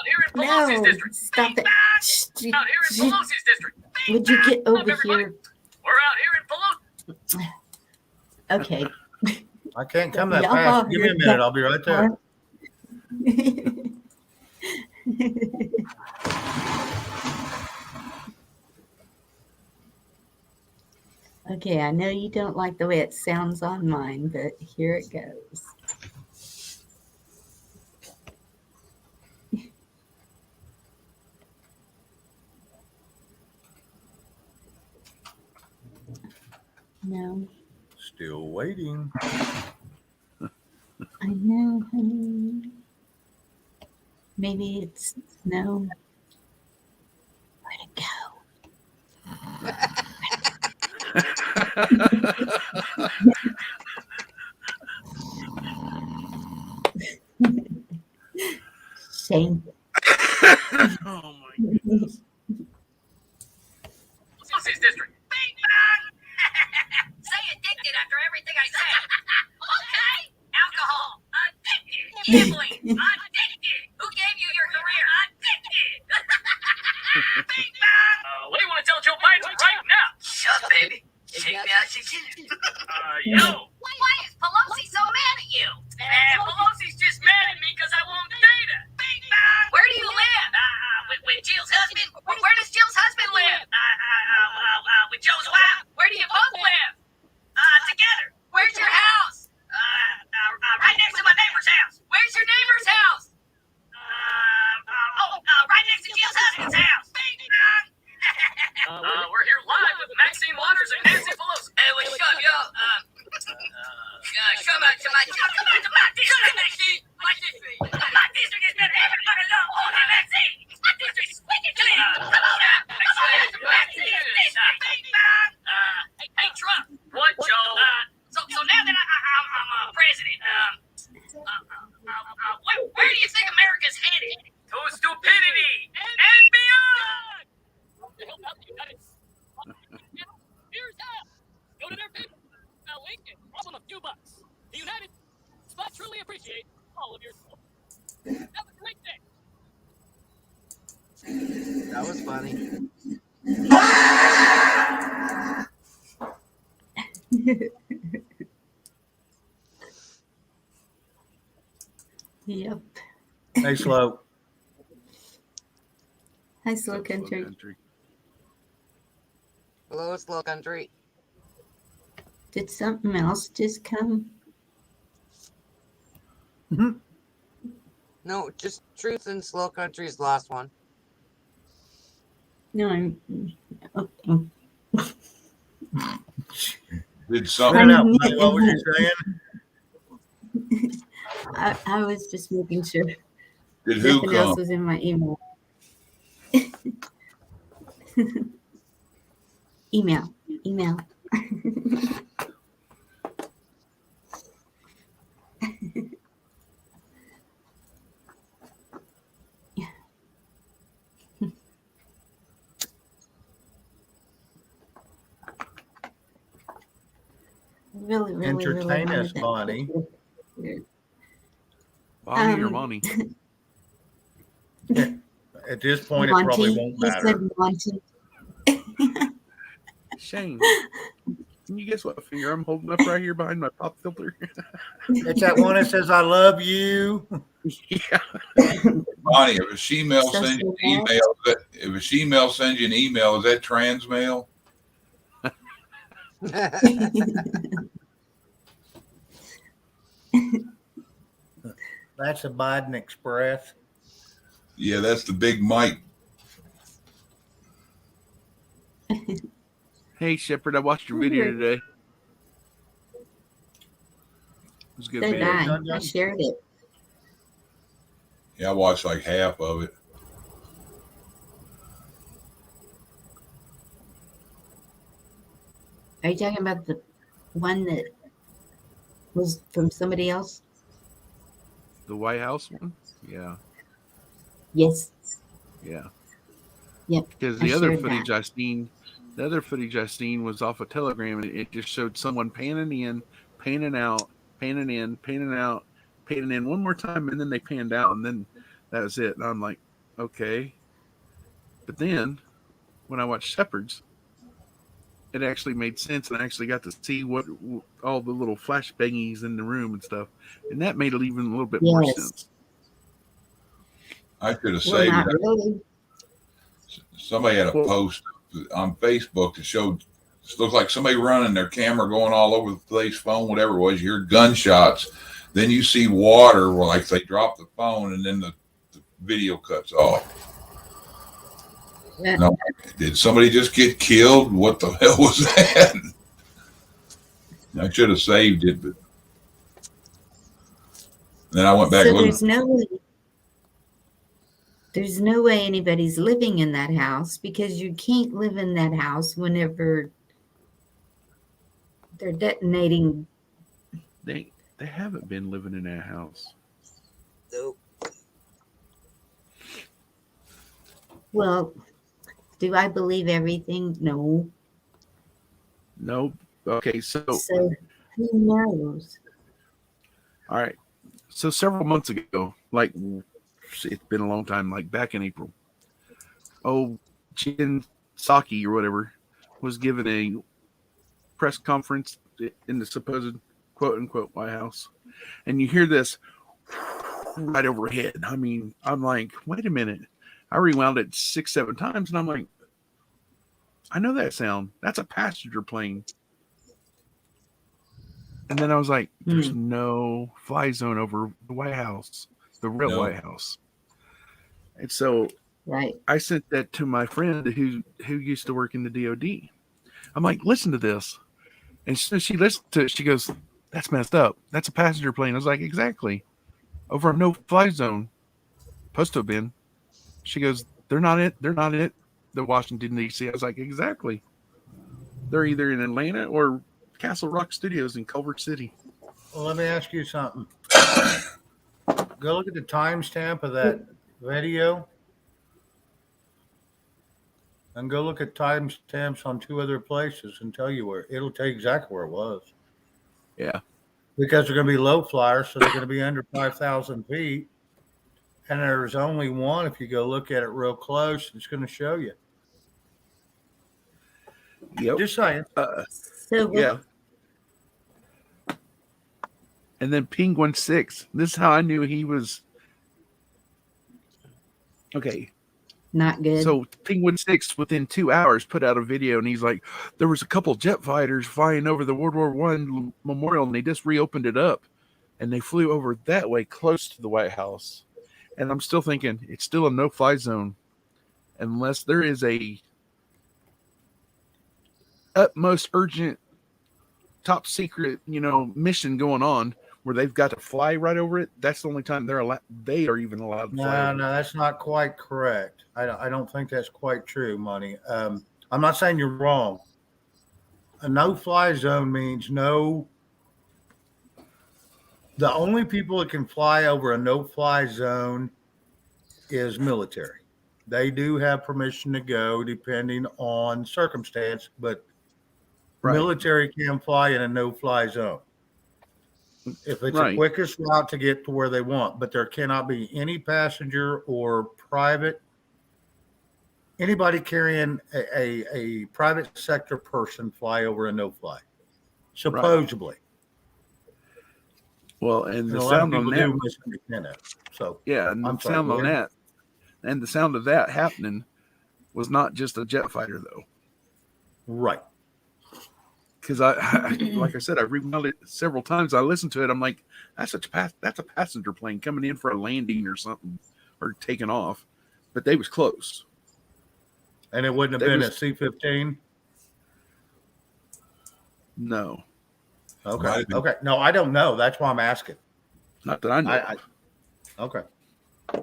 here in Pelosi's No, district. stop it. Shh, Out here in Pelosi's district. would you get over everybody. here? We're out here in Pelosi. Okay. I can't come that Y'all fast. are Give me a here. minute. I'll be right there. Okay, I know you don't like the way it sounds on mine, but here it goes. No, Still waiting. I know, honey. Maybe it's no. Where'd it go? Shane. Oh my goodness. Pelosi's district. Bing bang! Say addicted after everything I said. Okay. Alcohol. Addicted. Gambling. Addicted. Who gave you your career? Addicted. Bing bang! What do you want to tell Joe Biden right now? Shut up, baby. Shake me out, shake it. Yo. Why is Pelosi so mad at you? Pelosi's just mad at me because I won't date her. Bing bang! Where do you live? With Jill's husband? Where does Jill's husband live? With Joe's wife? Where do you both live? Together. Where's your house? Right next to my neighbor's house. Where's your neighbor's house? Right next to Jill's husband's house. Bing bang! We're here live with Maxine Waters and Nancy Pelosi. Hey, what's up, yo? Come on, district, Maxine. My district is better. Everybody love holding Maxine. My district is wicked clean. Come on up. Maxine district. Bing bang. Hey, Trump. What, Joe? So now that I'm president, where do you think America's headed? To stupidity and beyond. To help out the United States. Here's how. Go to their people. Lincoln, drop them a few bucks. The United appreciate all of your support. Have a great day. That was funny. Yep. Hey, Slow. Hi, Slow Country. Hello, Slow Country. Did something else just come? No, just Truth and Slow Country's the last one. No, I'm. Okay. Did Spit something? it out, buddy. What was you saying? I was just making sure Did who nothing else come? was in my email. Email. Really Entertain wanted us, that Bonnie. picture. Bonnie or Um, Monty? At this point, it probably Monty, won't he matter. said Monty. Shane, can you guess what finger I'm holding up right here behind my pop filter? It's that one that says, I love you. Yeah. Bonnie, if a she-mail So sends you an small. email, if a she-mail sends you an email, is that trans mail? That's a Biden Express. Yeah, that's the big Mike. Hey, Shepard, I watched your video today. It was a good So did video. I shared it. Yeah, I watched like half of it. Are you talking about the one that was from somebody else? The White House one? Yeah. Yes. Yeah. Yep. Because I the other shared footage that. I seen was off a Telegram, and it just showed someone panning in, panning out, panning in, panning out, panning in one more time, and then they panned out, and then that was it. And I'm like, okay. But then when I watched Shepard's, it actually made sense, and I actually got to see what all the little flash bangies in the room and stuff, and that made it even a little bit more Yes. sense. I should have Well, saved not it. really. Somebody had a Well- post on Facebook that showed it looked like somebody running their camera going all over the place, phone, whatever it was. You hear gunshots, then you see water, like they drop the phone, and then the video cuts off. Yeah. No, did somebody just get killed? What the hell was that? I should have saved it, but then I went back So and looked. there's no way anybody's living in that house, because you can't live in that house whenever they're detonating. They haven't been living in that house. Nope. Well, do I believe everything? No. No. Okay, so So who knows? all right. So several months ago, like it's been a long time, like back in April, Jen Psaki or whatever was given a press conference in the supposed quote unquote White House. And you hear this right overhead. I mean, I'm like, wait a minute. I rewound it 6-7 times and I'm like, I know that sound. That's a passenger plane. And then I was like, there's no fly zone over the White House, the real No. White House. And so Right. I sent that to my friend who used to work in the DOD. I'm like, listen to this. And so she listened to it. She goes, that's messed up. That's a passenger plane. I was like, exactly. Over a no fly zone. Supposed to have been. She goes, they're not it. They're not it. The Washington, D.C. I was like, exactly. They're either in Atlanta or Castle Rock Studios in Culver City. Well, let me ask you something. Go look at the timestamp of that video. And go look at timestamps on 2 other places and tell you where. It'll tell you exactly where it was. Yeah. because they're going to be low flyers, so they're going to be under 5,000 feet. And there's only one, if you go look at it real close, it's going to show you. Yep. Just saying. So what, Yeah. And then Penguin 6. This is how I knew he was. Okay. not good. So Penguin 6 within 2 hours put out a video, and he's like, there was a couple jet fighters flying over the World War I memorial, and they just reopened it up, and they flew over that way close to the White House. And I'm still thinking it's still a no-fly zone unless there is a utmost urgent, top secret, mission going on where they've got to fly right over it. That's the only time they are even allowed to fly. No, that's not quite correct. I don't think that's quite true, Money. I'm not saying you're wrong. A no-fly zone means no. The only people that can fly over a no-fly zone is military. They do have permission to go depending on circumstance, but Right. military can fly in a no-fly zone if it's the Right. quickest route to get to where they want. But there cannot be any passenger or anybody carrying a private sector person fly over a no-fly, supposedly. Well, and And the a lot of sound on people that, do misunderstand that. So yeah, and I'm the sorry, sound go on ahead. that, and the sound of that happening was not just a jet fighter, though. right. Because like I said, I rewound it several times. I listened to it. I'm like, that's a passenger plane coming in for a landing or something, or taking off. But they was close. And it wouldn't have That been was- a C-15? No, Might Okay. have been. Okay. No, I don't know. That's why I'm asking. not that I know. Okay.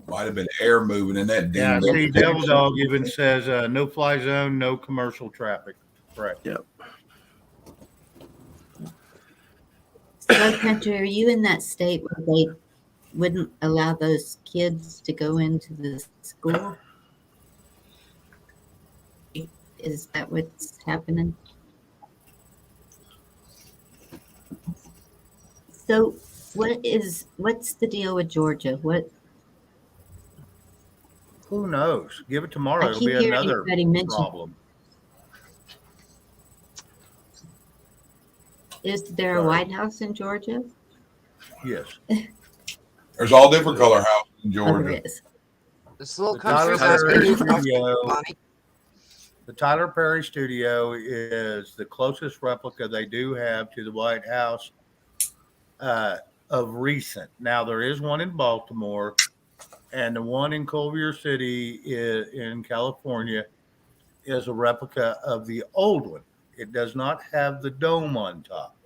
Might have been air moving in that Yeah, ding. see, Devil Dog even says no fly zone, no commercial traffic. Correct. Yep. So, Country, are you in that state where they wouldn't allow those kids to go into the school? Is that what's happening? So, what's the deal with Georgia? Who knows? Give it tomorrow. I It'll keep be hearing another everybody mention. problem. Is there a Sorry. White House in Georgia? Yes. There's all different color houses in Oh, there Georgia. is. This little The Tyler country's asking Perry you for studio. money. The Tyler Perry studio is the closest replica they do have to the White House of recent. Now, there is one in Baltimore, and the one in Culver City in California is a replica of the old one. It does not have the dome on top.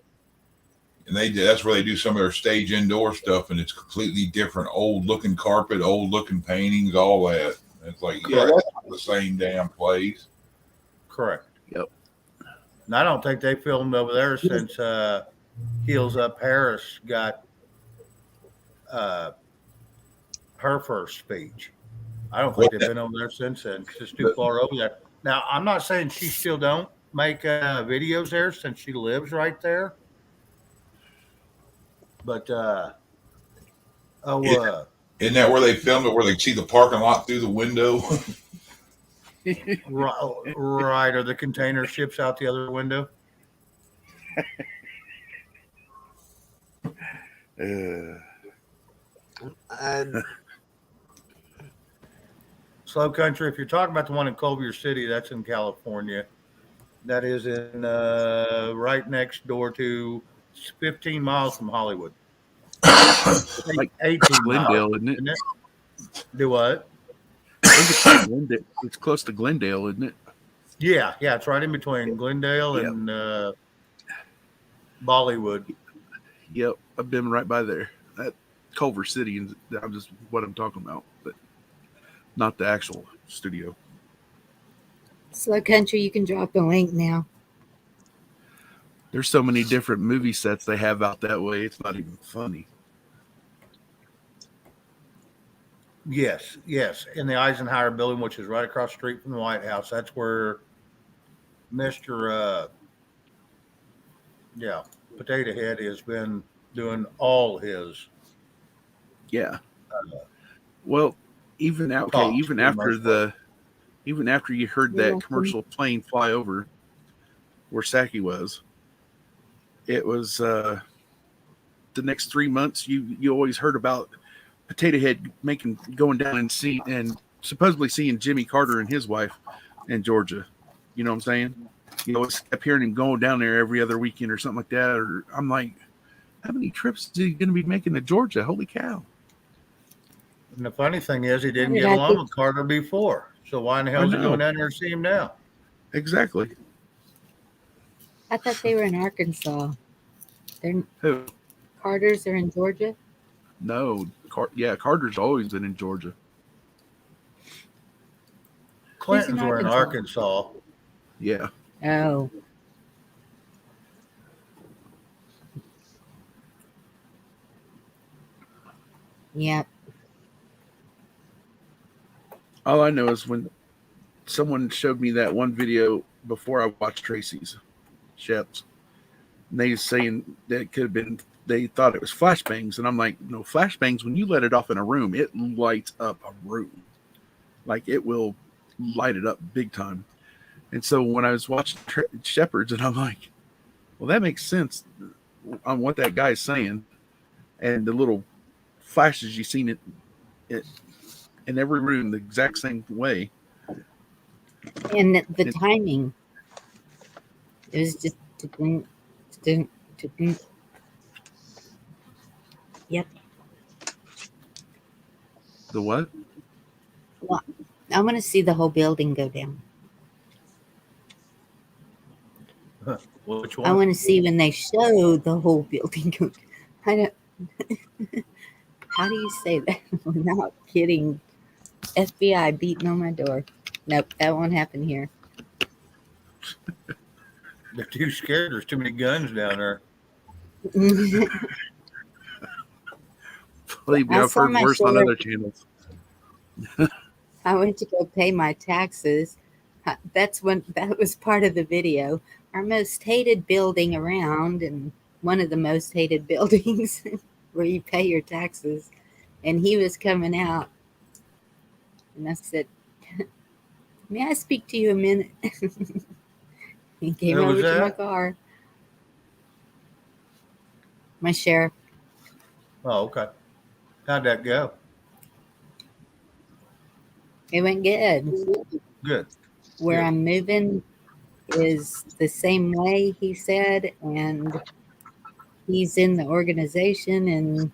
And that's where they do some of their stage indoor stuff, and it's completely different. Old looking carpet, old looking paintings, all that. It's like, yeah, that's not the same damn place. Correct. Yep. And I don't think they filmed over there since Heels Up Harris got her first speech. I don't think they've been over there since then because it's too far over there. Now, I'm not saying she still don't make videos there since she lives right there. But, Isn't that where they filmed it, where they see the parking lot through the window? right, or the container ships out the other window. Slow Country, if you're talking about the one in Culver City, that's in California. That is in right next door to 15 miles from Hollywood. Like 18 Glendale, miles, isn't it? isn't it? Do what? I think it's like Glendale. It's close to Glendale, isn't it? Yeah, it's right in between Glendale Yep. and Bollywood. Yep, I've been right by there. That Culver City, and I'm just what I'm talking about, but not the actual studio. Slow Country, you can drop the link now. There's so many different movie sets they have out that way. It's not even funny. Yes, in the Eisenhower building, which is right across the street from the White House. That's where Mr. Potato Head has been doing all his Yeah. Well, even talks. even for the after most part. even after you heard You're that welcome. commercial plane fly over where Saki was, it was the next 3 months. You always heard about Potato Head going down and supposedly seeing Jimmy Carter and his wife in Georgia. You know what I'm saying? You always kept hearing him going down there every other weekend or something like that. Or I'm like, how many trips is he going to be making to Georgia? Holy cow! And the funny thing is, he didn't did get I along think- with Carter before. So why in the hell is he know. going down there to see him now? Exactly. I thought they were in Arkansas. They're Who? Carters are in Georgia. No. Carter's always been in Georgia. Clintons were in Arkansas. Yeah. Oh. Yep. All I know is when someone showed me that one video before I watched Tracy's Sheps, and they was saying that it could have been, they thought it was flashbangs. And I'm like, no, flashbangs, when you let it off in a room, it lights up a room. Like it will light it up big time. And so when I was watching Shepherds, and I'm like, well, that makes sense on what that guy's saying. And the little flashes you seen it in every room the exact same way. And the timing. It was just Yep. The what? I want to see the whole building go down. Which I one? want to see when they show the whole building go. I don't. How do you say that? I'm not kidding. FBI beating on my door. Nope, that won't happen here. They're too scared. There's too many guns down there. Believe me, I I've saw heard my worse on share. other channels. I went to go pay my taxes. That was part of the video. Our most hated building around, and one of the most hated buildings where you pay your taxes. And he was coming out, and I said, "May I speak to you a minute?" He came Who over was to my that? car. My sheriff. Oh, okay. How'd that go? It went good. Good. Where Good. I'm moving is the same way, he said, and he's in the organization, and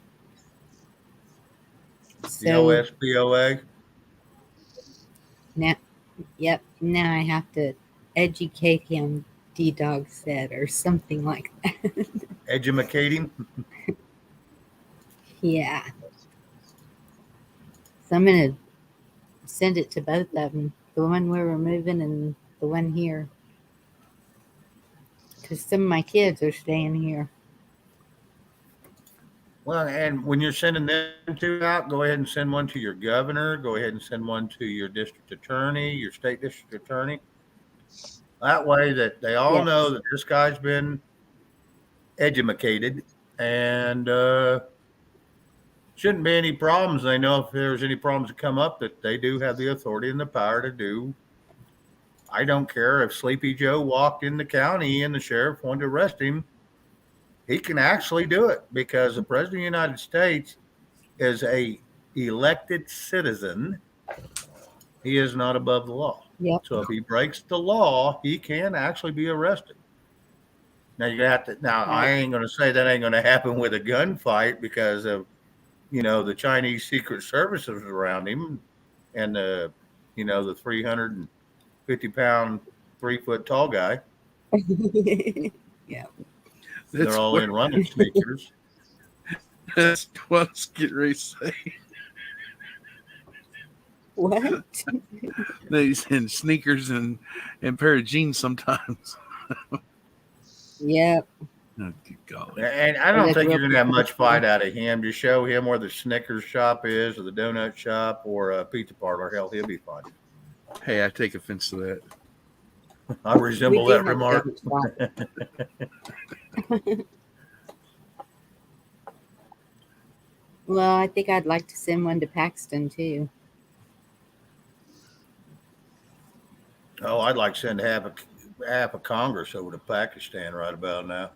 The so OSPOA. now, yep, now I have to educate him, D-Dog said, or something like that. Educating. Yeah. So I'm going to send it to both of them, the one where we're moving and the one here. Because some of my kids are staying here. Well, and when you're sending them two out, go ahead and send one to your governor. Go ahead and send one to your district attorney, your state district attorney. That way that they all Yes. know that this guy's been educated and shouldn't be any problems. They know if there's any problems that come up that they do have the authority and the power to do. I don't care if Sleepy Joe walked in the county and the sheriff wanted to arrest him. He can actually do it because the president of the United States is a elected citizen. He is not above the law. Yep. So if he breaks the law, he can actually be arrested. Now you have to. Now I ain't going to say that ain't going to happen with a gunfight because of, the Chinese Secret Services around him, and the 350-pound, 3-foot tall guy. Yeah. They're all in running sneakers. That's what I was getting ready to say. What? They's in sneakers and pair of jeans sometimes. Yep. Oh, good golly. And I don't Like think real you're going to have people. much fight out of him. Just show him where the Snickers shop is, or the donut shop, or a pizza parlor. Hell, he'll be fine. Hey, I take offense to that. I resemble We do that have remark. good spot. Well, I think I'd like to send one to Paxton too. Oh, I'd like to send half of Congress over to Pakistan right about now.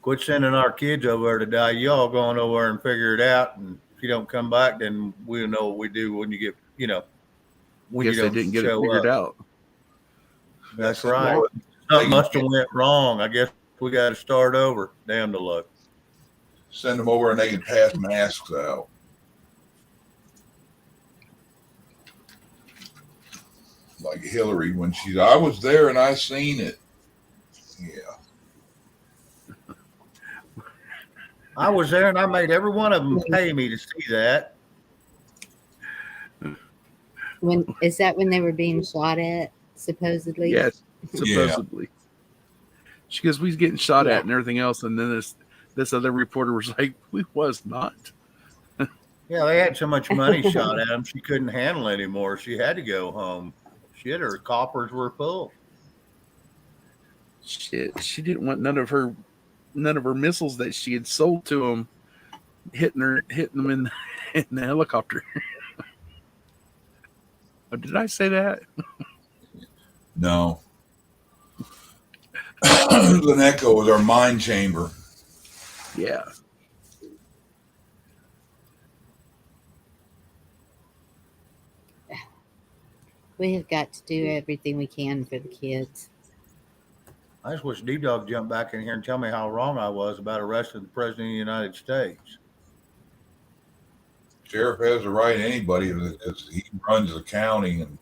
Quit sending our kids over there to die. Y'all going over there and figure it out. And if you don't come back, then we'll know what we do when you get, when Guess you they don't didn't get it show figured up. out. That's right. Something must have went wrong. I guess we got to start over. Damn the luck. Send them over and they can pass masks out. Like Hillary when I was there and I seen it. Yeah. I was there and I made every one of them pay me to see that. When is that when they were being shot at, supposedly? Yes, supposedly. She goes, we was getting shot at and everything else, and then this other reporter was like, we was not. Yeah, they had so much money shot at them, she couldn't handle it anymore. She had to go home. Shit, her coffers were full. Shit, she didn't want none of her missiles that she had sold to them hitting them in the helicopter. Oh, did I say that? No. The echo was our mind chamber. Yeah. We have got to do everything we can for the kids. I just wish D-Dog jumped back in here and tell me how wrong I was about arresting the President of the United States. Sheriff has the right to anybody because he runs the county, and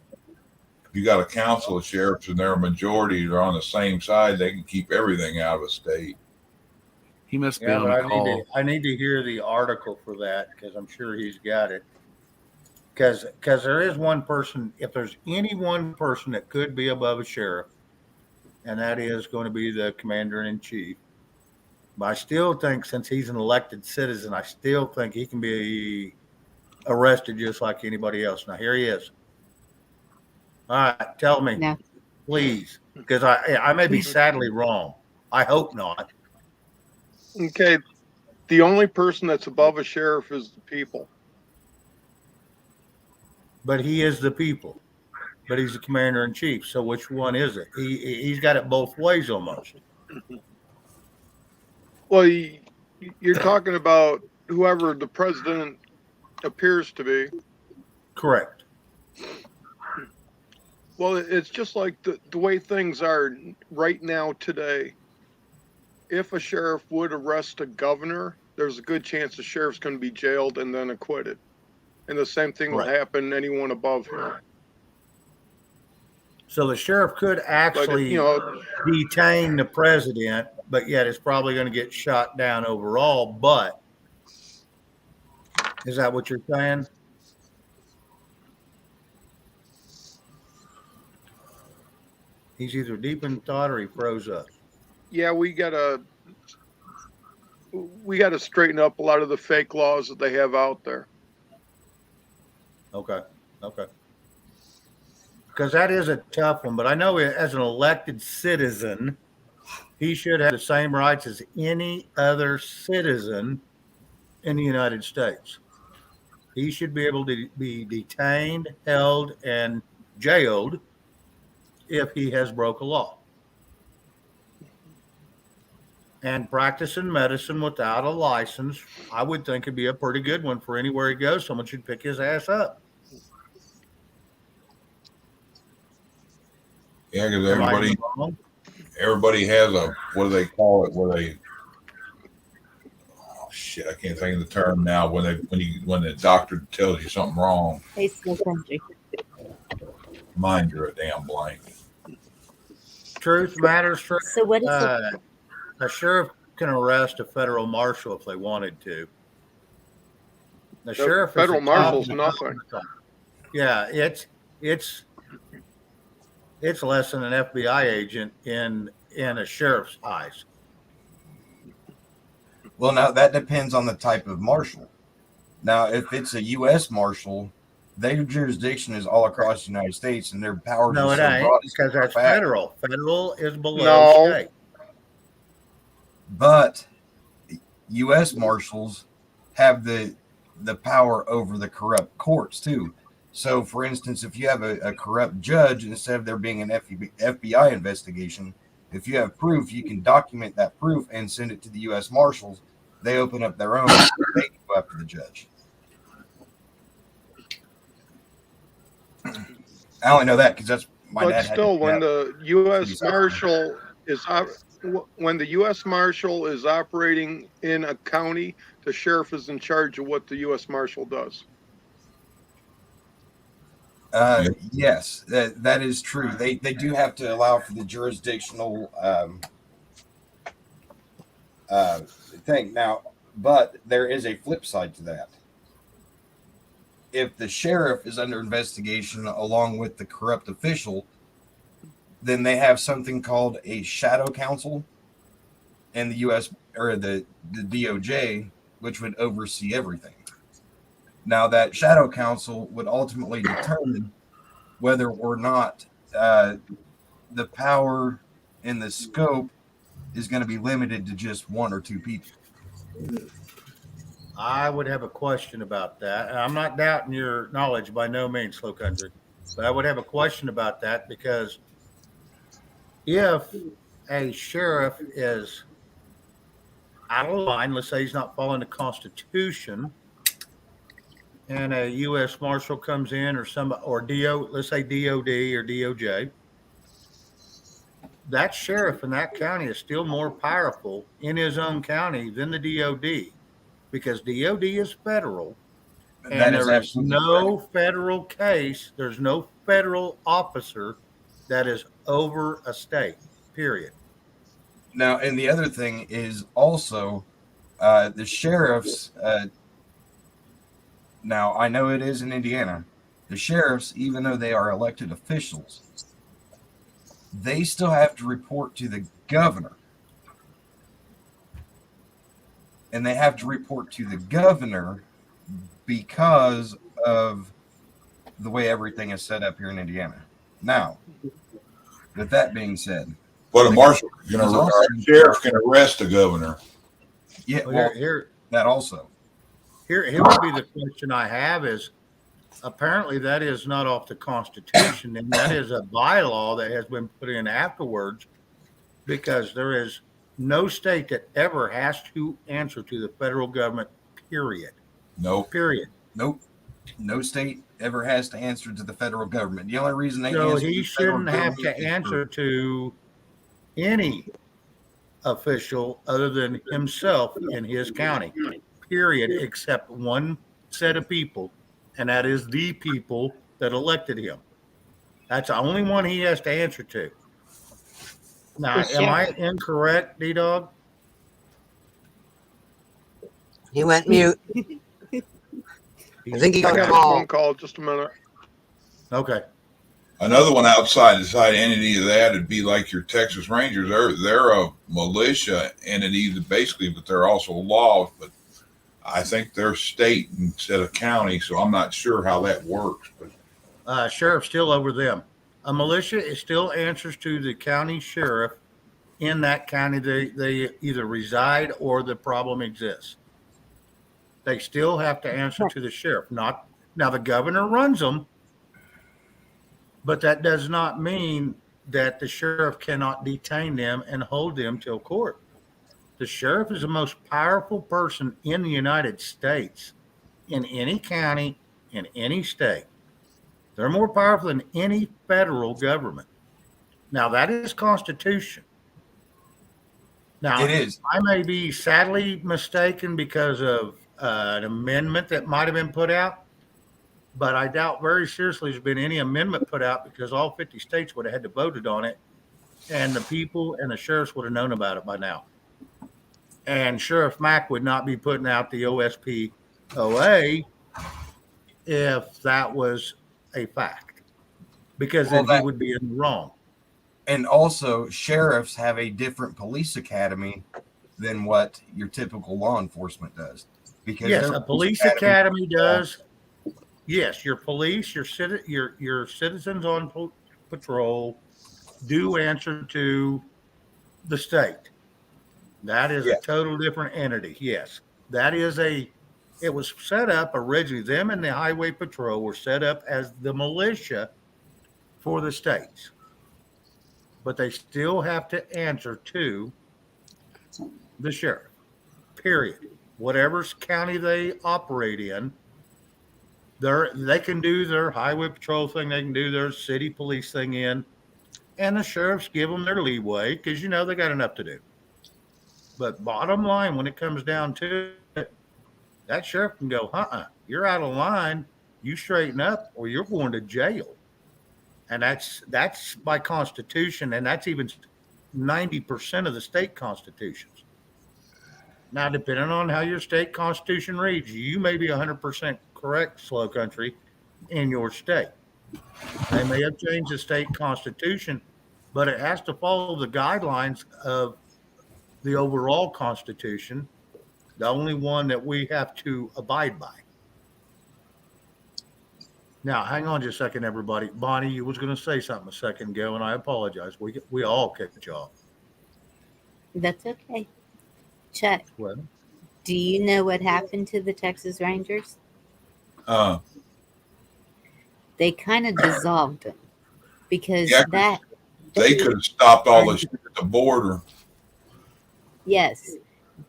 if you got a council of sheriffs and they're a majority, they're on the same side, they can keep everything out of a state. He must be Yeah, on but a call. I need to hear the article for that because I'm sure he's got it. Because there is one person, if there's any one person that could be above a sheriff, and that is going to be the commander-in-chief. But I still think since he's an elected citizen, I still think he can be arrested just like anybody else. Now, here he is. All right, tell me, No. please, because I may be sadly wrong. I hope not. Okay. The only person that's above a sheriff is the people. But he is the people. But he's the commander-in-chief. So which one is it? He's got it both ways almost. Well, you're talking about whoever the president appears to be. Correct. Well, it's just like the way things are right now today. If a sheriff would arrest a governor, there's a good chance the sheriff's going to be jailed and then acquitted. And the same thing will happen to anyone above him. So the sheriff could actually detain the president, but yet it's probably going to get shot down overall. But is that what you're saying? He's either deep in thought or he froze up. Yeah, we gotta straighten up a lot of the fake laws that they have out there. Okay. Because that is a tough one, but I know as an elected citizen, he should have the same rights as any other citizen in the United States. He should be able to be detained, held, and jailed if he has broke a law. And practicing medicine without a license, I would think it'd be a pretty good one for anywhere he goes. Someone should pick his ass up. Yeah, because everybody has a, what do they call it? Oh shit, I can't think of the term now. When the doctor tells you something wrong, Hey, Snow Country. mind you're a damn blank. Truth matters. So what is it? A sheriff can arrest a federal marshal if they wanted to. The sheriff, federal marshal's nothing. Yeah, it's less than an FBI agent in a sheriff's eyes. Well, now that depends on the type of marshal. Now, if it's a U.S. marshal, their jurisdiction is all across the United States, and their powers. No, are it so ain't broad, because that's fat. federal. Federal is below state. But U.S. Marshals have the power over the corrupt courts too. So, for instance, if you have a corrupt judge, instead of there being an FBI investigation, if you have proof, you can document that proof and send it to the U.S. Marshals. They open up their own. They can go after the judge. I only know that because that's my But dad. Had still, to when have- the U.S. Marshal is when the U.S. Marshal is operating in a county, the sheriff is in charge of what the U.S. Marshal does. Yes, that is true. They do have to allow for the jurisdictional thing now, but there is a flip side to that. If the sheriff is under investigation along with the corrupt official, then they have something called a shadow counsel in the U.S. or the DOJ, which would oversee everything. Now, that shadow counsel would ultimately determine whether or not the power and the scope is going to be limited to just one or two people. I would have a question about that. I'm not doubting your knowledge by no means, Slow Country, but I would have a question about that because if a sheriff is out of line, let's say he's not following the Constitution, and a U.S. Marshal comes in or let's say DOD or DOJ, that sheriff in that county is still more powerful in his own county than the DOD because DOD is federal. And there is no federal case, there's no federal officer that is over a state, period. Now, and the other thing is also the sheriffs. Now, I know it is in Indiana. The sheriffs, even though they are elected officials, they still have to report to the governor. And they have to report to the governor because of the way everything is set up here in Indiana. Now, with that being said, But a marshal, a sheriff can arrest a governor. yeah, Well, here that also. Here would be the question I have is apparently that is not off the Constitution, and that is a bylaw that has been put in afterwards because there is no state that ever has to answer to the federal government, period. No. Period. Nope. No state ever has to answer to the federal government. The only reason they So answer he to the federal shouldn't have government to is answer to any official other than himself in his county, period, except one set of people, and that is the people that elected him. That's the only one he has to answer to. Now, am I incorrect, D-Dog? He went mute. I think he I got a got a call. phone call. Just a minute. Okay. Another one outside entity of that would be like your Texas Rangers. They're a militia entity basically, but they're also laws. But I think they're state instead of county, so I'm not sure how that works. But Sheriff's still over them. A militia is still answers to the county sheriff in that county they either reside or the problem exists. They still have to answer to the sheriff. Now the governor runs them, but that does not mean that the sheriff cannot detain them and hold them till court. The sheriff is the most powerful person in the United States, in any county, in any state. They're more powerful than any federal government. Now, that is Constitution. Now, It is. I may be sadly mistaken because of an amendment that might have been put out, but I doubt very seriously there's been any amendment put out because all 50 states would have had to voted on it, and the people and the sheriffs would have known about it by now. And Sheriff Mack would not be putting out the OSPOA if that was a fact, because then he would be in the wrong. And also, sheriffs have a different police academy than what your typical law enforcement does. Because Yes, their a police academy does. Yes, your police, your citizens on patrol do answer to the state. That is Yeah. a total different entity. Yes. That is it was set up originally. Them and the Highway Patrol were set up as the militia for the states, but they still have to answer to the sheriff, period. Whatever county they operate in, they can do their highway patrol thing, they can do their city police thing and the sheriffs give them their leeway because they got enough to do. But bottom line, when it comes down to it, that sheriff can go, you're out of line, you straighten up, or you're going to jail. And that's by constitution, and that's even 90% of the state constitutions. Now, depending on how your state constitution reads, you may be 100% correct, Slow Country, in your state. They may have changed the state constitution, but it has to follow the guidelines of the overall constitution, the only one that we have to abide by. Now, hang on just a second, everybody. Bonnie, you was going to say something a second ago, and I apologize. We all catch you off. That's okay. Chuck, Well, do you know what happened to the Texas Rangers? They kind of dissolved them because Yeah, they could have stopped all this at the border. Yes,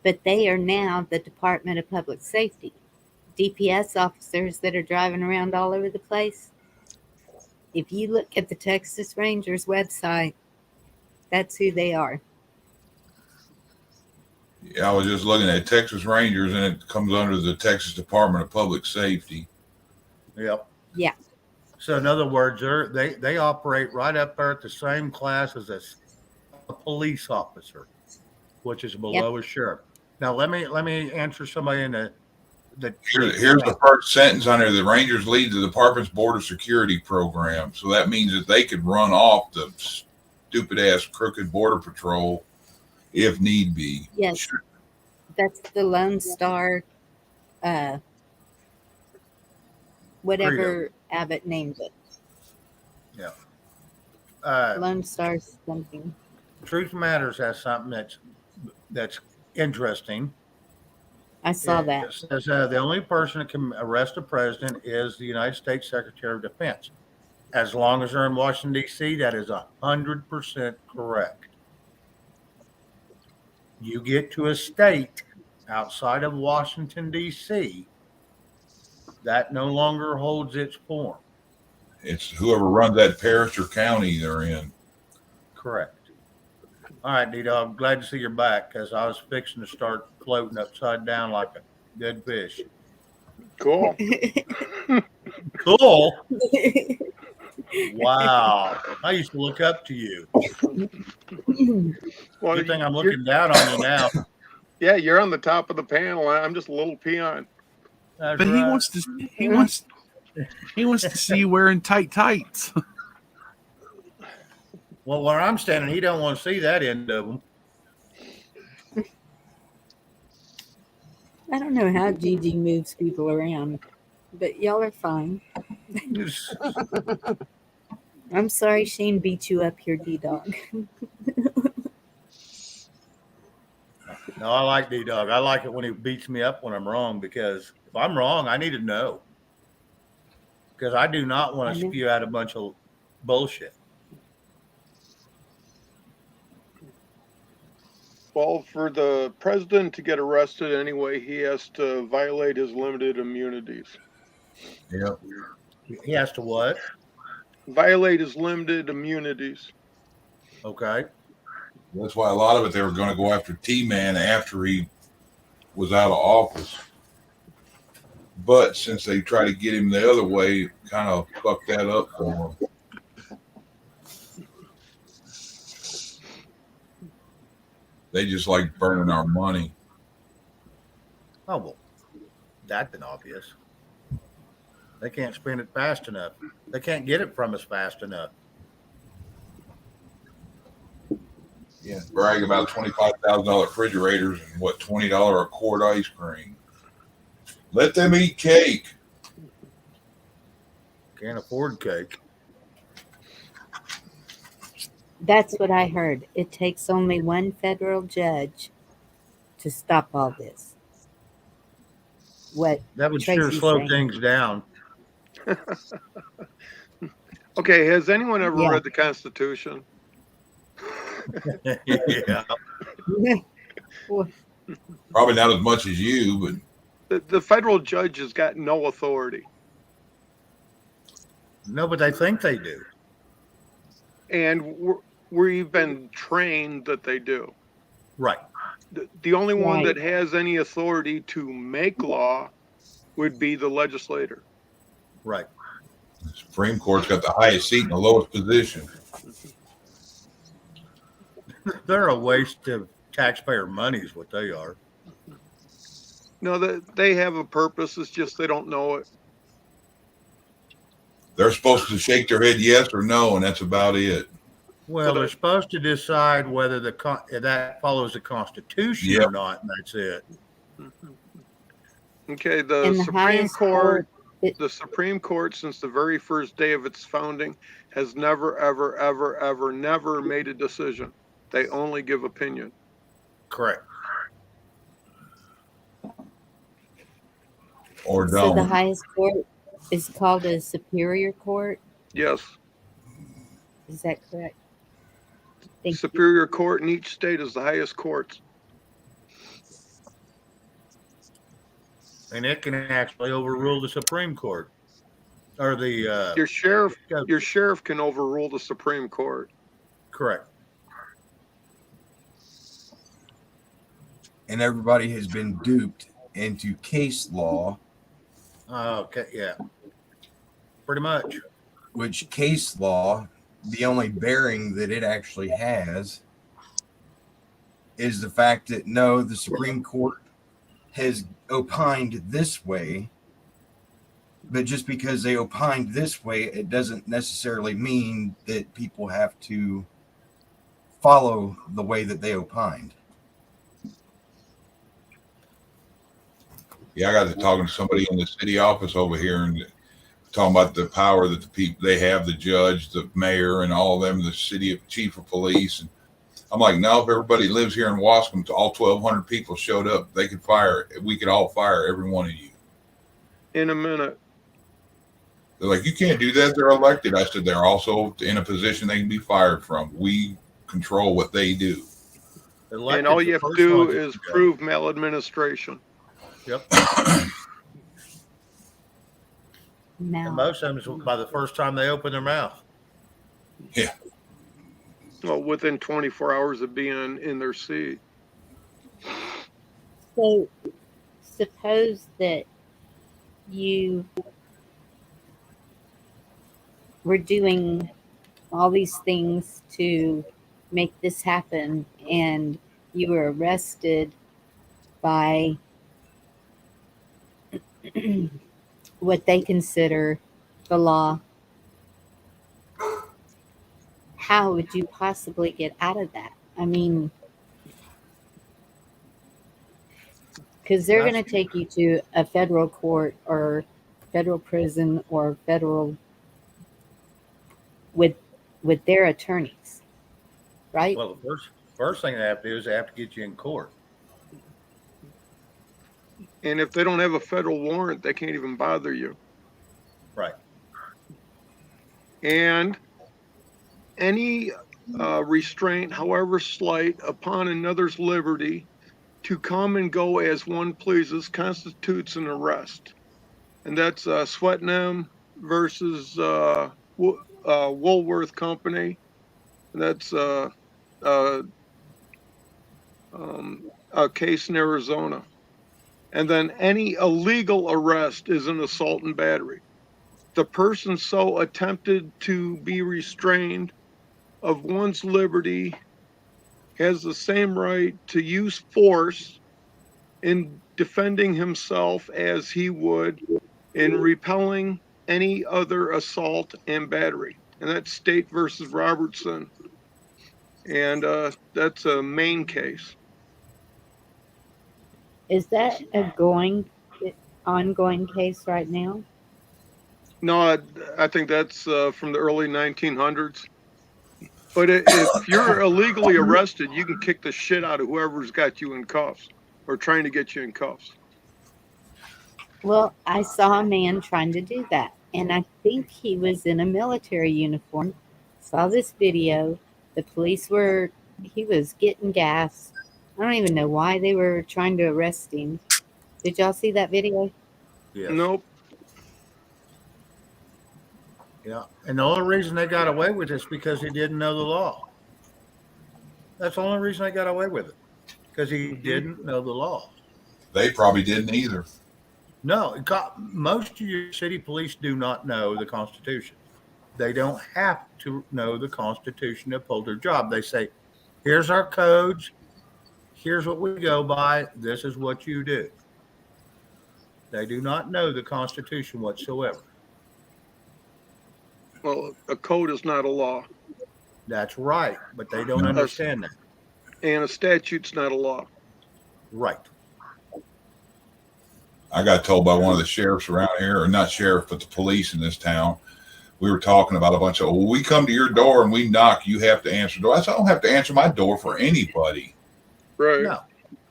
but they are now the Department of Public Safety. DPS officers that are driving around all over the place. If you look at the Texas Rangers website, that's who they are. Yeah, I was just looking at Texas Rangers, and it comes under the Texas Department of Public Safety. yep. Yeah. So in other words, they operate right up there at the same class as a police officer, which is below a sheriff. Now let me answer somebody in the Here's the first sentence under the Rangers lead the department's border security program. So that means that they could run off the stupid ass crooked border patrol if need be. Yes. That's the Lone Star, whatever Abbott named it. Yeah. Lone Star something. Truth Matters has something that's interesting. I saw It that. says the only person that can arrest a president is the United States Secretary of Defense. As long as they're in Washington, D.C., that is 100% correct. You get to a state outside of Washington, D.C., that no longer holds its form. It's whoever runs that parish or county they're in. Correct. All right, D-Dog, glad to see you're back because I was fixing to start floating upside down like a dead fish. Cool. Cool. Wow. I used to look up to you. Well, Good thing I'm you're- looking down on you now. Yeah, you're on the top of the panel. I'm just a little peon. That's But right. he wants to see you wearing tight tights. Well, where I'm standing, he don't want to see that end of them. I don't know how Gigi moves people around, but y'all are fine. I'm sorry Shane beat you up here, D-Dog. No, I like D-Dog. I like it when he beats me up when I'm wrong because if I'm wrong, I need to know. Because I do not want to spew out a bunch of bullshit. Well, for the president to get arrested anyway, he has to violate his limited immunities. Yeah. He has to what? Violate his limited immunities. Okay. That's why a lot of it they were going to go after T-Man after he was out of office. But since they tried to get him the other way, kind of fucked that up for him. They just like burning our money. Oh, well, that's an obvious. They can't spend it fast enough. They can't get it from us fast enough. Yeah, brag about $25,000 refrigerators and what $20 a quart ice cream. Let them eat cake. Can't afford cake. That's what I heard. It takes only one federal judge to stop all this. What That would sure Tracy's slow saying. things down. Okay, has anyone ever Yeah. read the Constitution? Yeah. Probably not as much as you, but The federal judge has got no authority. No, but they think they do. And we've been trained that they do. Right. The only one Right. that has any authority to make law would be the legislator. Right. the Supreme Court's got the highest seat and the lowest position. They're a waste of taxpayer money is what they are. No, they have a purpose. It's just they don't know it. They're supposed to shake their head yes or no, and that's about it. Well, they're supposed to decide whether that follows the Constitution Yep. or not, and that's it. Okay, the And the Supreme highest Court, court- the Supreme Court, since the very first day of its founding, has never, ever, ever, ever, never made a decision. They only give opinion. Correct. Or So the don't. highest court is called a superior court. Yes, Is that correct? Thank you. Superior Court in each state is the highest courts. And it can actually overrule the Supreme Court or the Your sheriff, judge. your sheriff can overrule the Supreme Court. Correct. And everybody has been duped into case law, Okay. Yeah. Pretty much. which case law, the only bearing that it actually has is the fact that no, the Supreme Court has opined this way, but just because they opined this way, it doesn't necessarily mean that people have to follow the way that they opined. Yeah, I got to talking to somebody in the city office over here and talking about the power that the people they have, the judge, the mayor, and all of them, the city chief of police. And I'm like, no, if everybody lives here in Wascom, all 1,200 people showed up, they could fire. We could all fire every one of you. In a minute. They're like, you can't do that. They're elected. I said, they're also in a position they can be fired from. We control what they do. And all you have to do is prove maladministration. Yep. And Now, most of them is by the first time they open their mouth. Well, within 24 hours of being in their seat. so suppose that you were doing all these things to make this happen and you were arrested by what they consider the law. How would you possibly get out of that? I mean, because they're going to take you to a federal court or federal prison or federal with their attorneys, right? Well, the first thing they have to do is they have to get you in court. And if they don't have a federal warrant, they can't even bother you. Right. And any restraint, however slight, upon another's liberty to come and go as one pleases constitutes an arrest. And that's Swetnam versus Woolworth Company. And that's a case in Arizona. And then any illegal arrest is an assault and battery. The person so attempted to be restrained of one's liberty has the same right to use force in defending himself as he would in repelling any other assault and battery. And that's State versus Robertson. And that's a Maine case. Is that a ongoing case right now? No, I think that's from the early 1900s. But if you're illegally arrested, you can kick the shit out of whoever's got you in cuffs. or trying to get you in cuffs. Well, I saw a man trying to do that, and I think he was in a military uniform. Saw this video. The police were, he was getting gas. I don't even know why they were trying to arrest him. Did y'all see that video? Yes. Nope. Yeah. And the only reason they got away with this because he didn't know the law. That's the only reason they got away with it. Because he didn't know the law. They probably didn't either. No, most of your city police do not know the Constitution. They don't have to know the Constitution to uphold their job. They say, here's our codes. Here's what we go by. This is what you do. They do not know the Constitution whatsoever. Well, a code is not a law, That's right, but they don't understand that. and a statute's not a law. Right. I got told by one of the sheriffs around here, or not sheriff, but the police in this town. We were talking about a bunch of, well, we come to your door and we knock, you have to answer the door. I said, I don't have to answer my door for anybody. Right. No,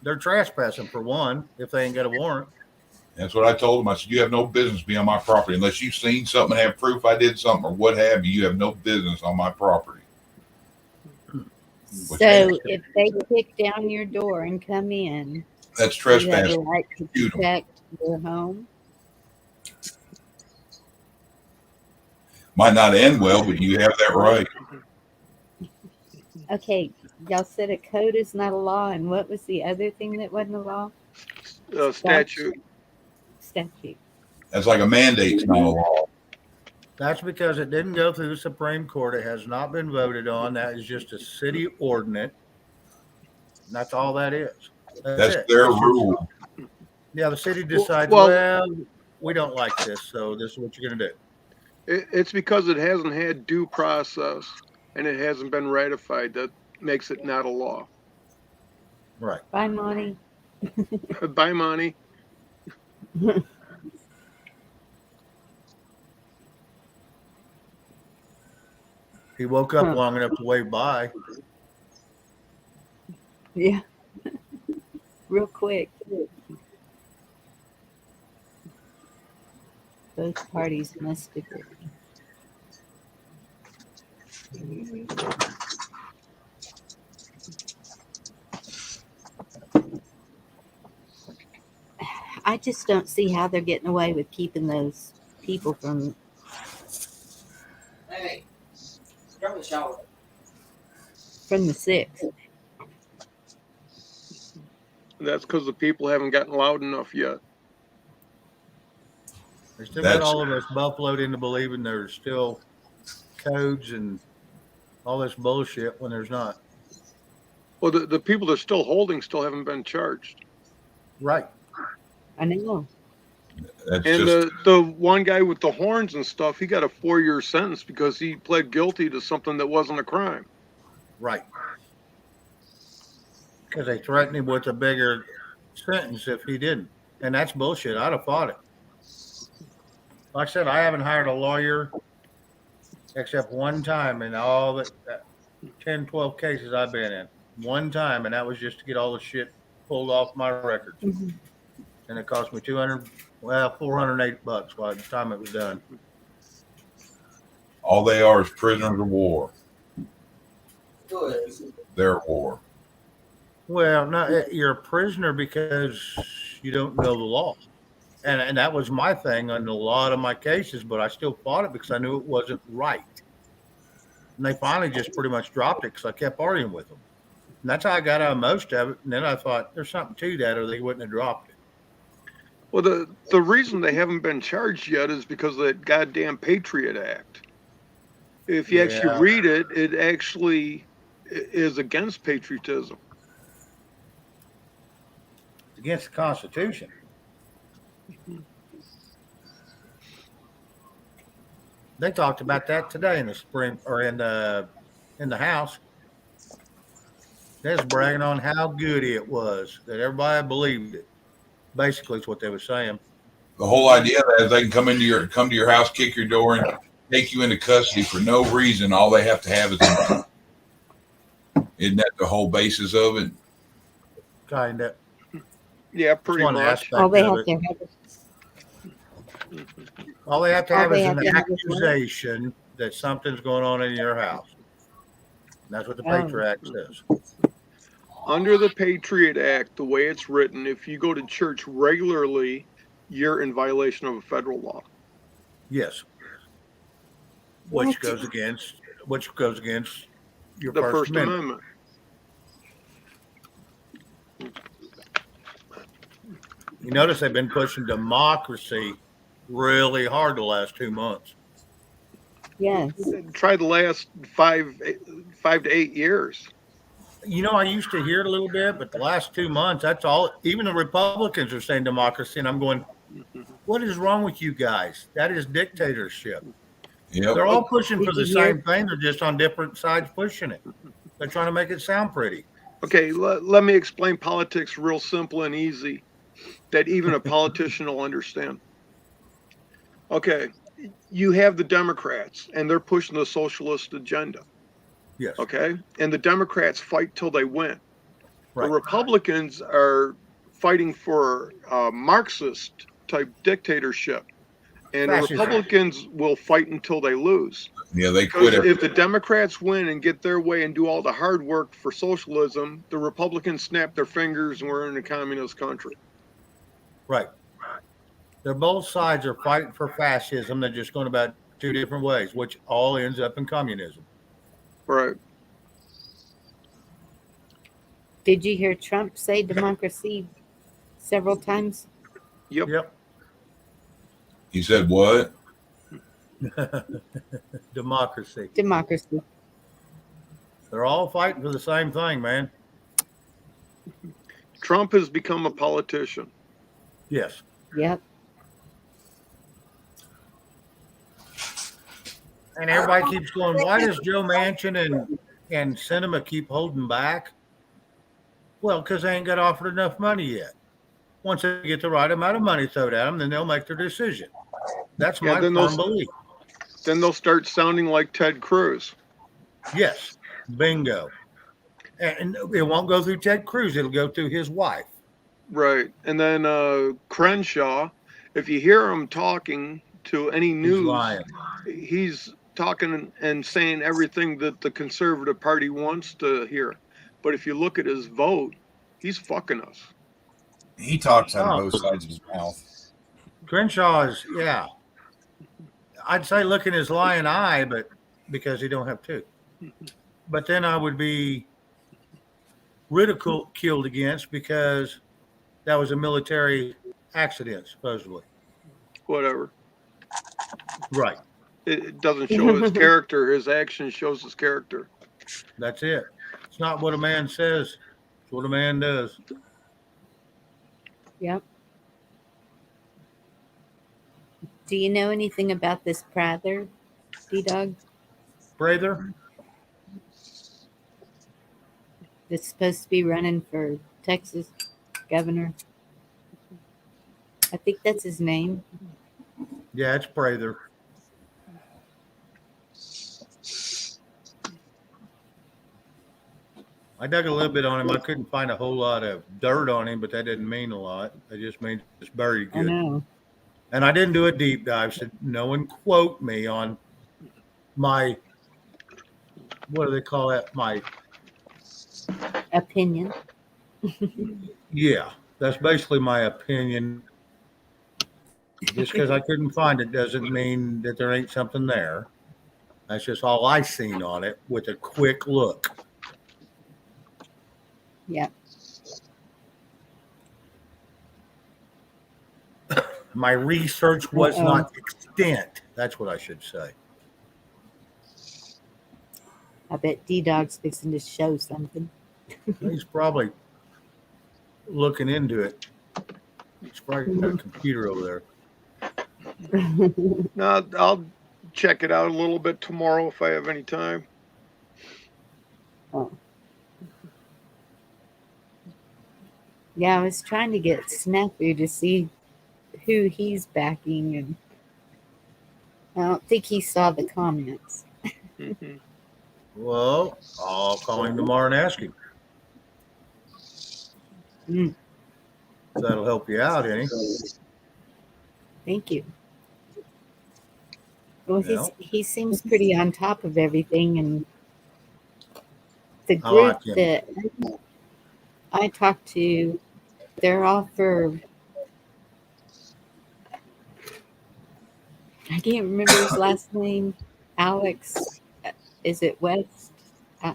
they're trespassing for one if they ain't got a warrant. That's what I told them. I said, you have no business being on my property unless you've seen something and have proof I did something or what have you. You have no business on my property. So if they kick down your door and come in, That's you have trespassing. the right to Shoot 'em. protect your home. Might not end well, but you have that right. Okay, y'all said a code is not a law, and what was the other thing that wasn't a law? Statute. Statute. That's like a mandate, it's not a law. That's because it didn't go through the Supreme Court. It has not been voted on. That is just a city ordinance. And that's all that is. That's it. their rule. Yeah, the city decides, Well- well, we don't like this, so this is what you're going to do. It's because it hasn't had due process and it hasn't been ratified that makes it not a law. Right. Bye, Monty. Bye, Monty. He woke up long enough to wave bye. Yeah. Real quick. Both parties must agree. I just don't see how they're getting away with keeping those people from Hey, grab a shower. the six. That's because the people haven't gotten loud enough yet. They still got That's- all of us buffaloed into believing there's still codes and all this bullshit when there's not. Well, the people they're still holding still haven't been charged. Right. I know. That's And just, the one guy with the horns and stuff, he got a 4-year sentence because he pled guilty to something that wasn't a crime. Right. Because they threatened him with a bigger sentence if he didn't. And that's bullshit. I'd have fought it. Like I said, I haven't hired a lawyer except one time in all the 10, 12 cases I've been in. One time, and that was just to get all the shit pulled off my records. Mhm. And it cost me $408 by the time it was done. all they are is prisoners of war. Good. Their war. Well, no, you're a prisoner because you don't know the law. And that was my thing on a lot of my cases, but I still fought it because I knew it wasn't right. And they finally just pretty much dropped it because I kept arguing with them. And that's how I got out of most of it. And then I thought, there's something to that, or they wouldn't have dropped it. Well, the reason they haven't been charged yet is because of that goddamn Patriot Act. If you Yeah. actually read it, it actually is against patriotism. It's against the Constitution. They talked about that today in the spring or in the House. They was bragging on how good it was, that everybody believed it. Basically, is what they were saying. The whole idea of that is they can come to your house, kick your door, and take you into custody for no reason. All they have to have is a gun. Isn't that the whole basis of it? Kind of. Yeah, It's pretty one much. aspect All they of have it. to have is All they have to all have they is have an to have is what? accusation that something's going on in your house. And that's what the Oh. Patriot Act says. Under the Patriot Act, the way it's written, if you go to church regularly, you're in violation of a federal law. Yes. What? Which goes against your The First First Amendment. Amendment. You notice they've been pushing democracy really hard the last 2 months. Yes. Try the last 5 to 8 years. You know, I used to hear it a little bit, but the last 2 months, that's all. Even the Republicans are saying democracy, and I'm going, what is wrong with you guys? That is dictatorship. Yep. They're all pushing for Did the you hear- same thing. They're just on different sides pushing it. They're trying to make it sound pretty. Okay, let me explain politics real simple and easy that even a politician will understand. Okay, you have the Democrats, and they're pushing the socialist agenda. Yes. Okay, and the Democrats fight till they win. Right. The Republicans are fighting for Marxist type dictatorship, and the Fascism. Republicans will fight until they lose. Yeah, they Because quit. if the Democrats win and get their way and do all the hard work for socialism, the Republicans snap their fingers and we're in a communist country. Right. They're both sides are fighting for fascism. They're just going about 2 different ways, which all ends up in communism. Right. Did you hear Trump say democracy several times? Yep. He said what? Democracy. Democracy. They're all fighting for the same thing, man. Trump has become a politician. Yes. Yep. And everybody keeps going, why does Joe Manchin and Sinema keep holding back? Well, because they ain't got offered enough money yet. Once they get the right amount of money thrown at them, then they'll make their decision. That's Yeah, my then firm belief. Then they'll start sounding like Ted Cruz. Yes. Bingo. And it won't go through Ted Cruz. It'll go through his wife. Right. And then Crenshaw, if you hear him talking to any He's news, lying. he's talking and saying everything that the Conservative Party wants to hear. But if you look at his vote, he's fucking us. He talks out of both sides of his mouth. Crenshaw is, yeah. I'd say look in his lying eye, but because he don't have two. But then I would be ridiculed against because that was a military accident, supposedly. Whatever. Right. It doesn't show his character. His action shows his character. That's it. It's not what a man says. It's what a man does. Yep. Do you know anything about this Prather, D-Dog? Prather? That's supposed to be running for Texas governor. I think that's his name. Yeah, it's Prather. I dug a little bit on him. I couldn't find a whole lot of dirt on him, but that didn't mean a lot. It just means it's buried I good. know. And I didn't do a deep dive, so no one quote me on my, what do they call that? My, Opinion. yeah, that's basically my opinion. Just because I couldn't find it doesn't mean that there ain't something there. That's just all I seen on it with a quick look. Yep. My research was not extent. That's what I should say. I bet D-Dog's fixing to show something. He's probably looking into it. He's probably got a computer over there. No, I'll check it out a little bit tomorrow if I have any time. Oh. Yeah, I was trying to get Snafu to see who he's backing, and I don't think he saw the comments. Mhm. Well, I'll call him tomorrow and ask him. Mm. So that'll help you out, Annie. Thank you. Well, Yeah. he seems pretty on top of everything, and the I like group him. that I talked to, they're all for. I can't remember his last name. Alex, is it West? Uh,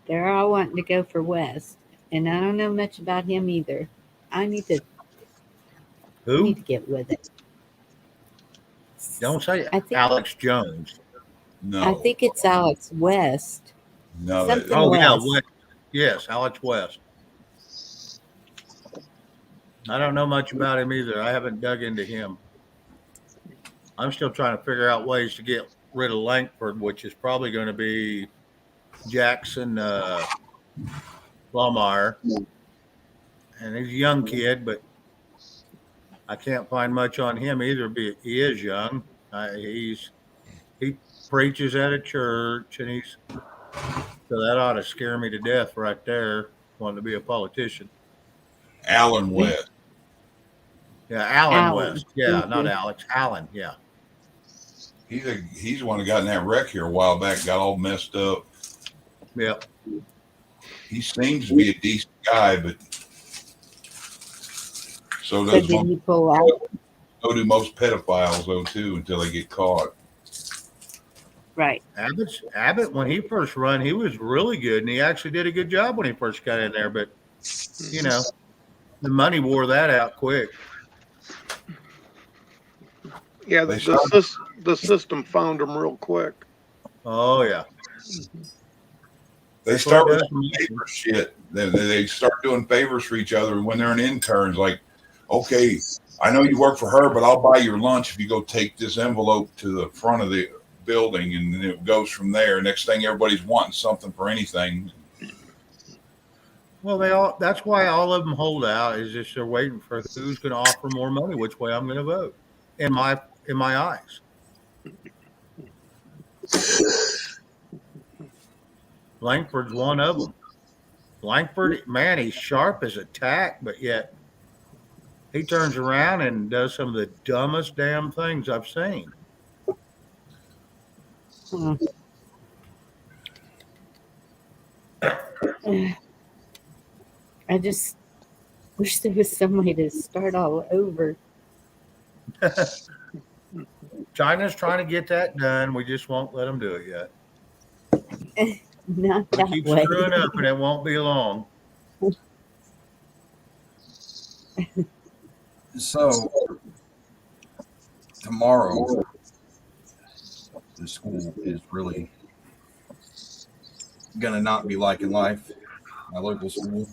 they're all wanting to go for West, and I don't know much about him either. I need to Who? get with it. Don't say I think Alex Jones. No. I think it's Alex West. No. something Oh, yeah. West. West. Yes, Alex West. I don't know much about him either. I haven't dug into him. I'm still trying to figure out ways to get rid of Langford, which is probably going to be Jackson Lawmeyer. And he's a young kid, but I can't find much on him either. He is young. He preaches at a church, and so that ought to scare me to death right there, wanting to be a politician. Alan West. Yeah, Alan Alan. West. Yeah, Thank not you. Alex. Alan. Yeah. He's the one that got in that wreck here a while back, got all messed up. Yep. He seems to be a decent guy, but so So does did he pull out? so do most pedophiles though too until they get caught. Right. Abbott, when he first run, he was really good, and he actually did a good job when he first got in there. But you know, the money wore that out quick. Yeah, They the system found him real quick. Oh yeah. They That's start what with it does. favor shit. They start doing favors for each other when they're in interns. Like, okay, I know you work for her, but I'll buy your lunch if you go take this envelope to the front of the building, and then it goes from there. Next thing, everybody's wanting something for anything. Well, that's why all of them hold out, is just they're waiting for who's going to offer more money, which way I'm going to vote. In my eyes. Langford's one of them. Langford, man, he's sharp as a tack, but yet he turns around and does some of the dumbest damn things I've seen. Hmm. I just wish there was some way to start all over. China's trying to get that done. We just won't let them do it yet. Not We that keep way. screwing up, and it won't be long. So tomorrow, the school is really gonna not be liking life. My local school,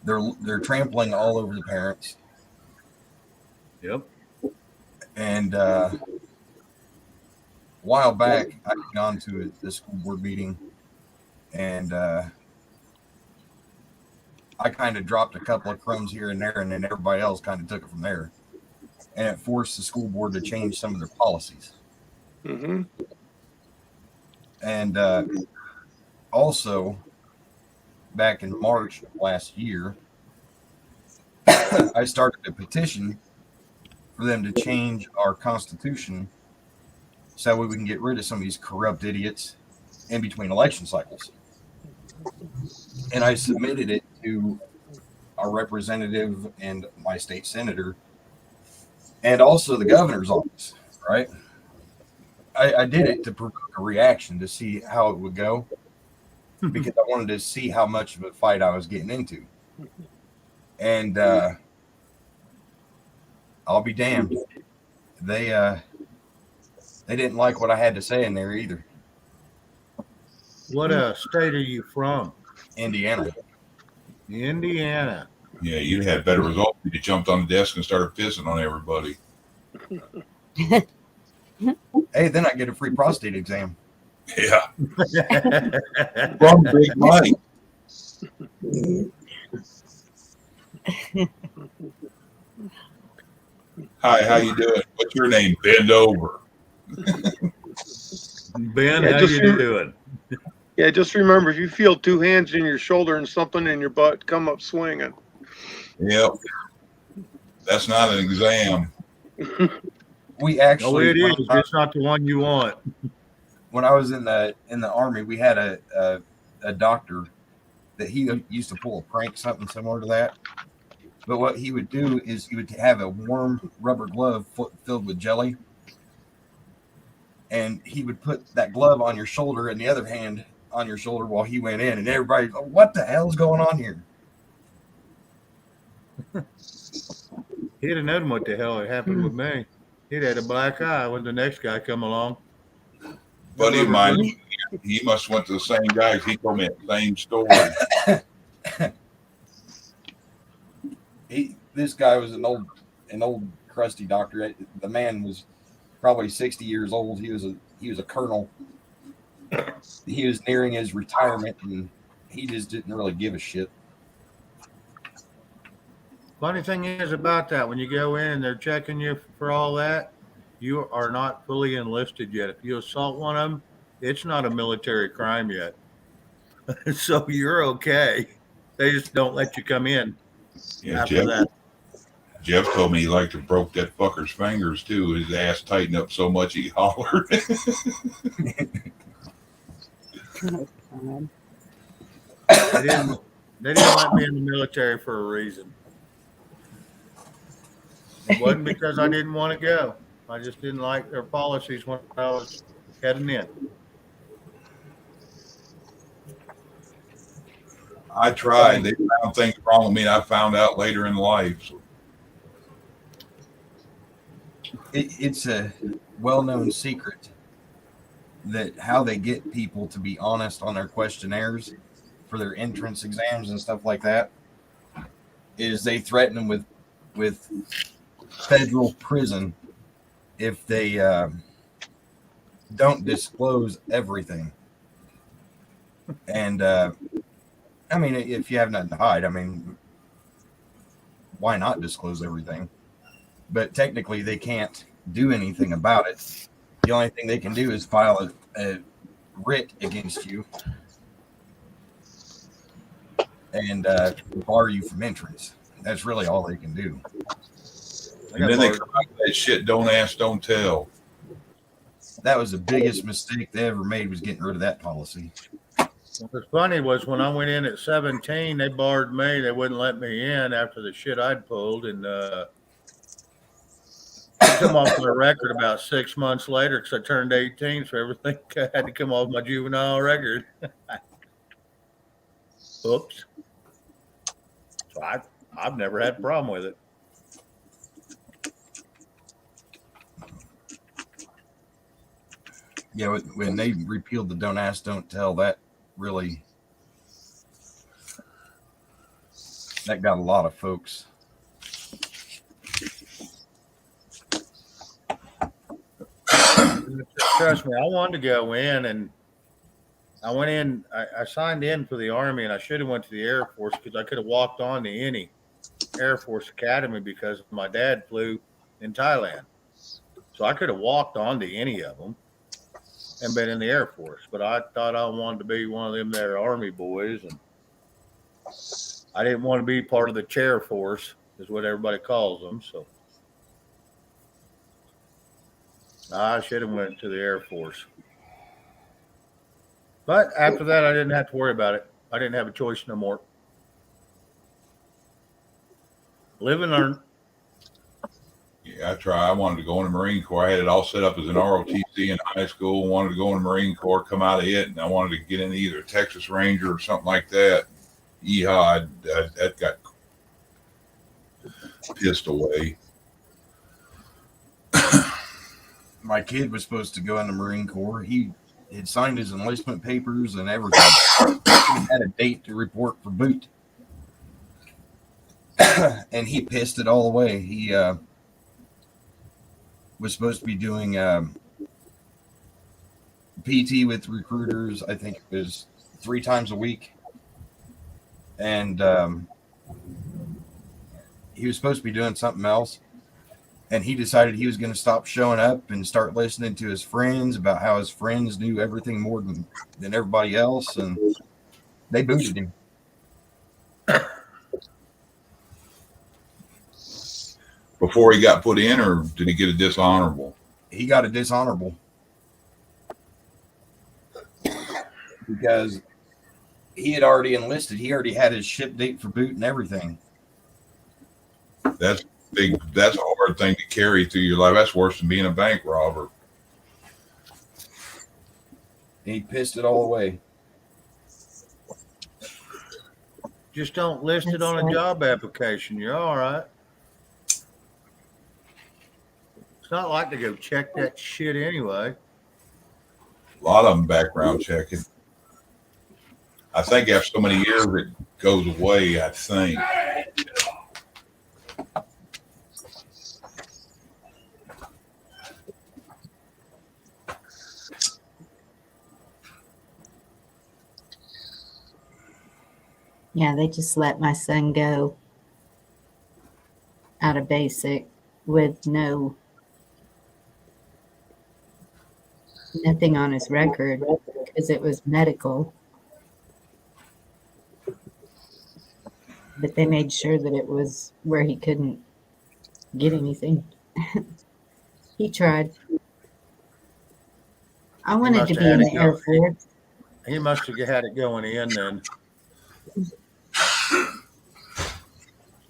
they're trampling all over the parents, Yep. and a while back I had gone to the school board meeting, and I kind of dropped a couple of crumbs here and there, and then everybody else kind of took it from there, and it forced the school board to change some of their policies. Mm-hmm. And also, back in March of last year, I started a petition for them to change our constitution so we can get rid of some of these corrupt idiots in between election cycles. And I submitted it to our representative and my state senator, and also the governor's office, right? I did it to provoke a reaction to see how it would go, because I wanted to see how much of a fight I was getting into. And I'll be damned, they didn't like what I had to say in there either. What state are you from? Indiana. Indiana. Yeah, you'd have had better results if you jumped on the desk and started pissing on everybody. Hey, then I get a free prostate exam. Yeah, from Big Mike. Hi, how you doing? What's your name? Bend over. Ben, Yeah, how just you you- doing? Yeah, just remember, if you feel two hands in your shoulder and something in your butt, come up swinging. Yep. That's not an exam. We Oh, actually, it is. It's not the one you want. when I was in the army, we had a doctor that he used to pull a prank, something similar to that. But what he would do is he would have a warm rubber glove filled with jelly, and he would put that glove on your shoulder and the other hand on your shoulder while he went in, and everybody, oh, what the hell's going on here? He'd have known what the hell had happened with me. He'd had a black eye when the next guy come along. Buddy of mine, he must have went to the same guys. He told me the same story. This guy was an old crusty doctor. The man was probably 60 years old. He was a colonel. He was nearing his retirement, and he just didn't really give a shit. Funny thing is about that, when you go in and they're checking you for all that, you are not fully enlisted yet. If you assault one of them, it's not a military crime yet. So you're okay. They just don't let you come in after that. Jeff told me he liked to broke that fucker's fingers too. His ass tightened up so much he hollered. Oh, God. They didn't let me in the military for a reason. It wasn't because I didn't want to go. I just didn't like their policies when I was heading in. I tried. They found things wrong with me, and I found out later in life. It's a well-known secret that how they get people to be honest on their questionnaires for their entrance exams and stuff like that is they threaten them with federal prison if they don't disclose everything. And I mean, if you have nothing to hide, I mean, why not disclose everything? But technically, they can't do anything about it. The only thing they can do is file a writ against you and bar you from entrance. That's really all they can do. And then they come out with that shit, don't ask, don't tell. That was the biggest mistake they ever made, was getting rid of that policy. What's funny was when I went in at 17, they barred me. They wouldn't let me in after the shit I'd pulled. And I come off my record about 6 months later because I turned 18, so everything had to come off my juvenile record. Oops. So I've never had a problem with it. Yeah, when they repealed the don't ask, don't tell, that really, that got a lot of folks. Trust me, I wanted to go in, and I went in. I signed in for the Army, and I should have went to the Air Force because I could have walked on to any Air Force Academy because my dad flew in Thailand. So I could have walked on to any of them and been in the Air Force. But I thought I wanted to be one of them there Army boys, and I didn't want to be part of the chair force, is what everybody calls them. So I should have went to the Air Force. But after that, I didn't have to worry about it. I didn't have a choice no more. Live and learn. Yeah, I tried. I wanted to go in the Marine Corps. I had it all set up as an ROTC in high school. Wanted to go in the Marine Corps, come out of it, and I wanted to get into either a Texas Ranger or something like that. Yeehaw, that got pissed away. My kid was supposed to go in the Marine Corps. He had signed his enlistment papers and everything. He had a date to report for boot. And he pissed it all away. He was supposed to be doing PT with recruiters. I think it was 3 times a week. And he was supposed to be doing something else. and he decided he was going to stop showing up and start listening to his friends about how his friends knew everything more than everybody else, and they booted him. Before he got put in, or did he get a dishonorable? He got a dishonorable because he had already enlisted. He already had his ship date for boot and everything. That's big. That's a hard thing to carry through your life. That's worse than being a bank robber. He pissed it all away. Just don't list it That's on a right. job application. You're all right. It's not like to go check that shit anyway. A lot of them background checking. I think after so many years, it goes away. I think. Yeah, they just let my son go out of basic with nothing on his record because it was medical. But they made sure that it was where he couldn't get anything. He tried. I wanted must to have be in had the it Air go. Force. He must have had it going in then.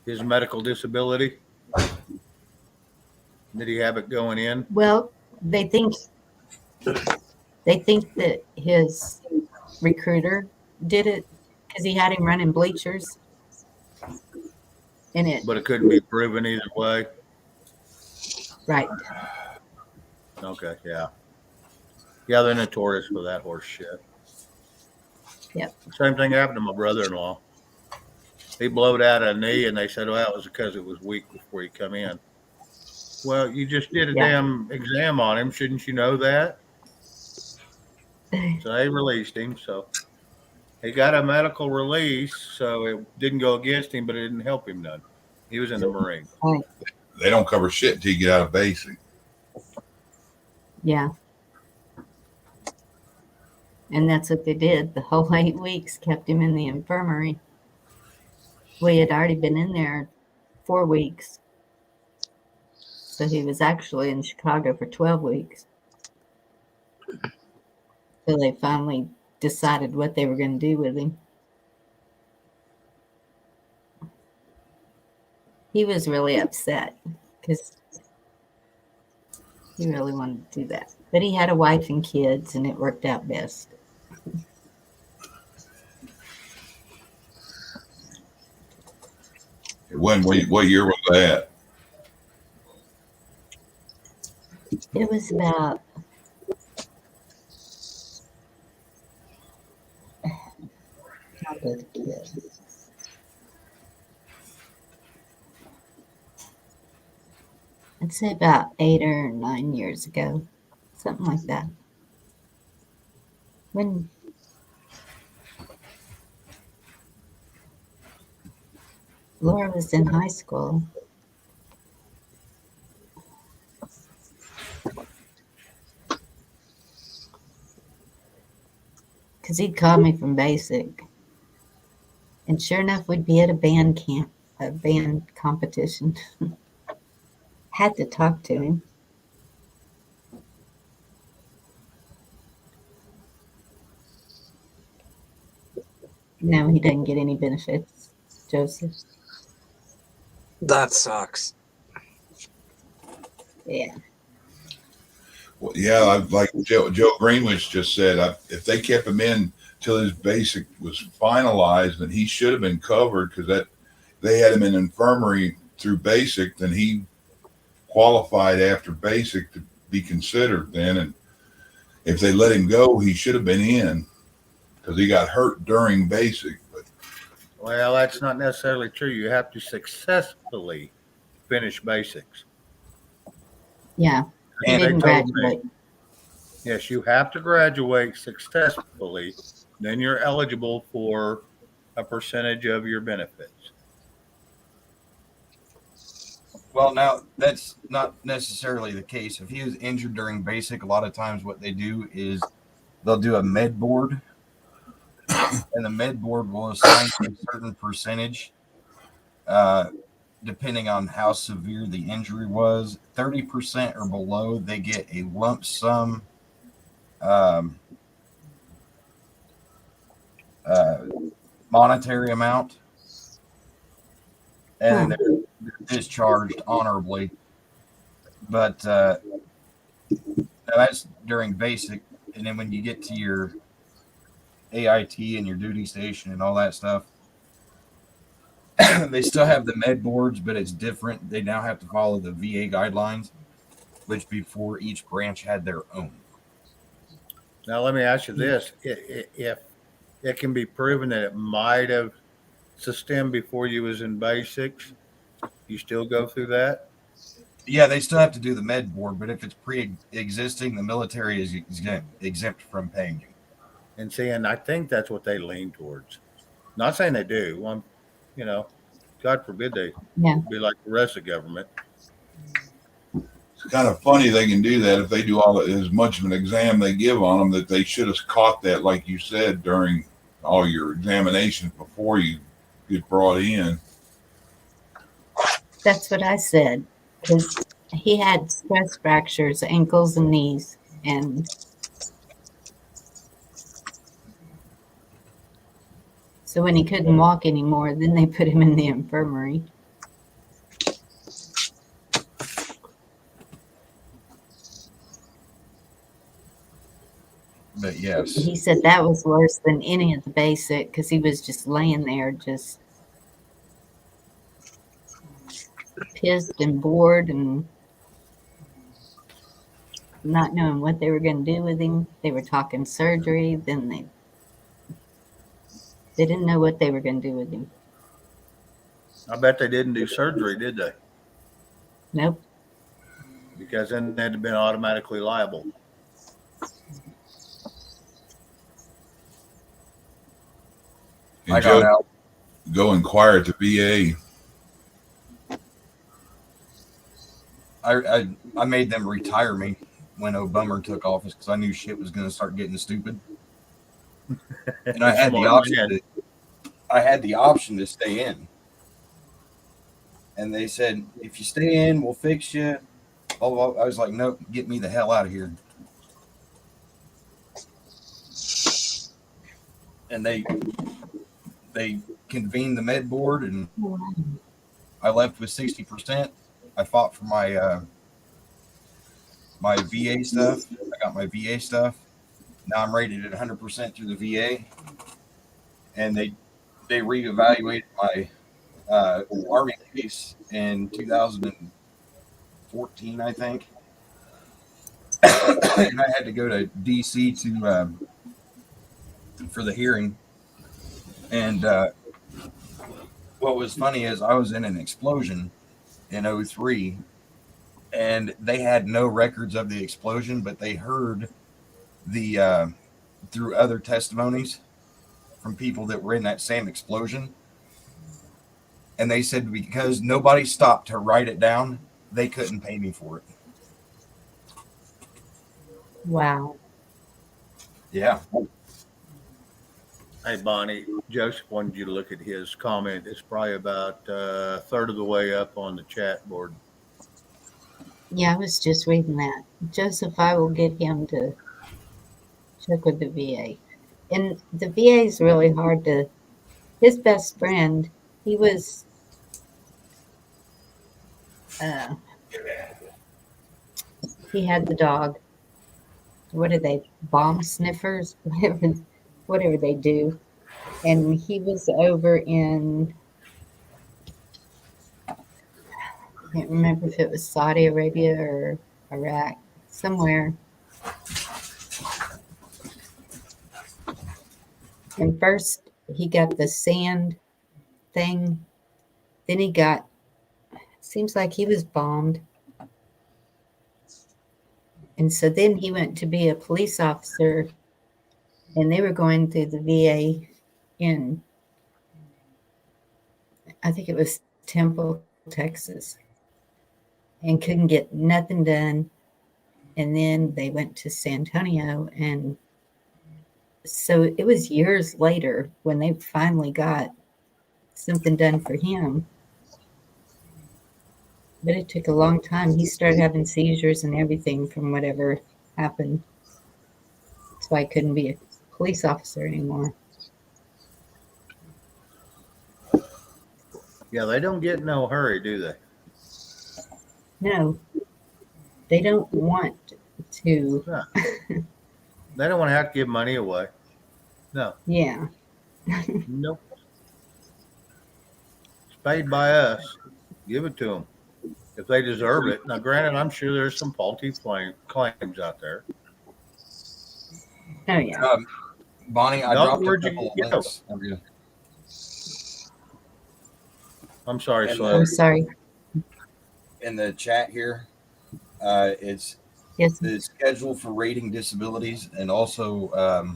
His medical disability. Did he have it going in? Well, they think that his recruiter did it because he had him running bleachers. And it But it couldn't be proven either way. right. Okay, yeah. Yeah, they're notorious for that horse shit. Yep. Same thing happened to my brother-in-law. He blowed out a knee, and they said, well, it was because it was weak before he come in. Well, you just did a Yeah. damn exam on him. Shouldn't you know that? So they released him. So he got a medical release, so it didn't go against him, but it didn't help him none. He was in the Marines. They don't cover shit until you get out of basic. Yeah. And that's what they did. The whole 8 weeks kept him in the infirmary. We had already been in there 4 weeks. So he was actually in Chicago for 12 weeks. So they finally decided what they were going to do with him. He was really upset because he really wanted to do that. But he had a wife and kids, and it worked out best. What year was that? It was about how old the kid? I'd say about 8 or 9 years ago, something like that. When Laura was in high school. Because he'd call me from basic. And sure enough, we'd be at a band camp, a band competition. Had to talk to him. No, he doesn't get any benefits, Joseph. That sucks. Yeah. Well, yeah, like Joe Greenwich just said, if they kept him in till his basic was finalized, then he should have been covered because that they had him in infirmary through basic, then he qualified after basic to be considered then. And if they let him go, he should have been in because he got hurt during basic. But Well, that's not necessarily true. You have to successfully finish basics. Yeah. He And they didn't told me, graduate. yes, you have to graduate successfully. Then you're eligible for a percentage of your benefits. Well, now that's not necessarily the case. If he was injured during basic, a lot of times what they do is they'll do a med board, and the med board will assign a certain percentage, uh, depending on how severe the injury was. 30% or below, they get a lump sum um, uh, monetary amount, and they're discharged honorably. But that's during basic, and then when you get to your AIT and your duty station and all that stuff, they still have the med boards, but it's different. They now have to follow the VA guidelines, which before each branch had their own. Now, let me ask you this. If it can be proven that it might have sustained before you was in basics, you still go through that? Yeah, they still have to do the med board, but if it's pre-existing, the military is exempt from paying you. And see, and I think that's what they lean towards. Not saying they do. Well, you know, God forbid they Yeah. be like the rest of government. It's kind of funny they can do that if they do all as much of an exam they give on them, that they should have caught that, like you said, during all your examinations before you get brought in. That's what I said. Because he had stress fractures, ankles and knees, and so when he couldn't walk anymore, then they put him in the infirmary. But yes, He said that was worse than any of the basic because he was just laying there, just pissed and bored and not knowing what they were going to do with him. They were talking surgery, then they didn't know what they were going to do with him. I bet they didn't do surgery, did they? Nope. Because then they'd have been automatically liable. And I got Joe, out. go inquire at the VA. I made them retire me when Obama took office because I knew shit was going to start getting stupid, and I had the Smart option. man. I had the option to stay in, and they said, "If you stay in, we'll fix you." Oh, I was like, "Nope, get me the hell out of here." And they convened the med board, and I left with 60%. I fought for my my VA stuff. I got my VA stuff. Now I'm rated at 100% through the VA, and they reevaluated my Army case in 2014, I think. And I had to go to DC to for the hearing. And what was funny is I was in an explosion in 2003, and they had no records of the explosion, but they heard the through other testimonies from people that were in that same explosion. And they said because nobody stopped to write it down, they couldn't pay me for it. Wow. Yeah. Hey, Bonnie, Joseph wanted you to look at his comment. It's probably about a third of the way up on the chat board. Yeah, I was just reading that. Joseph, I will get him to check with the VA. And the VA is really hard to. His best friend, he was. He had the dog. What are they? Bomb sniffers? Whatever they do. And he was over in. I can't remember if it was Saudi Arabia or Iraq, somewhere. And first he got the sand thing. Then he got, seems like he was bombed. And so then he went to be a police officer, and they were going through the VA in, I think it was Temple, Texas. and couldn't get nothing done. And then they went to San Antonio, and so it was years later when they finally got something done for him. But it took a long time. He started having seizures and everything from whatever happened. That's why I couldn't be a police officer anymore. Yeah, they don't get in no hurry, do they? No, they don't want to. No. They don't want to have to give money away. No. Yeah. Nope. It's paid by us. Give it to them if they deserve it. Now, granted, I'm sure there's some faulty claims out there. Oh, yeah. Bonnie, I No, dropped a where'd you couple of go? links for you. I'm sorry, And, Slim. I'm sorry. In the chat here. It's Yes. the schedule for rating disabilities, and also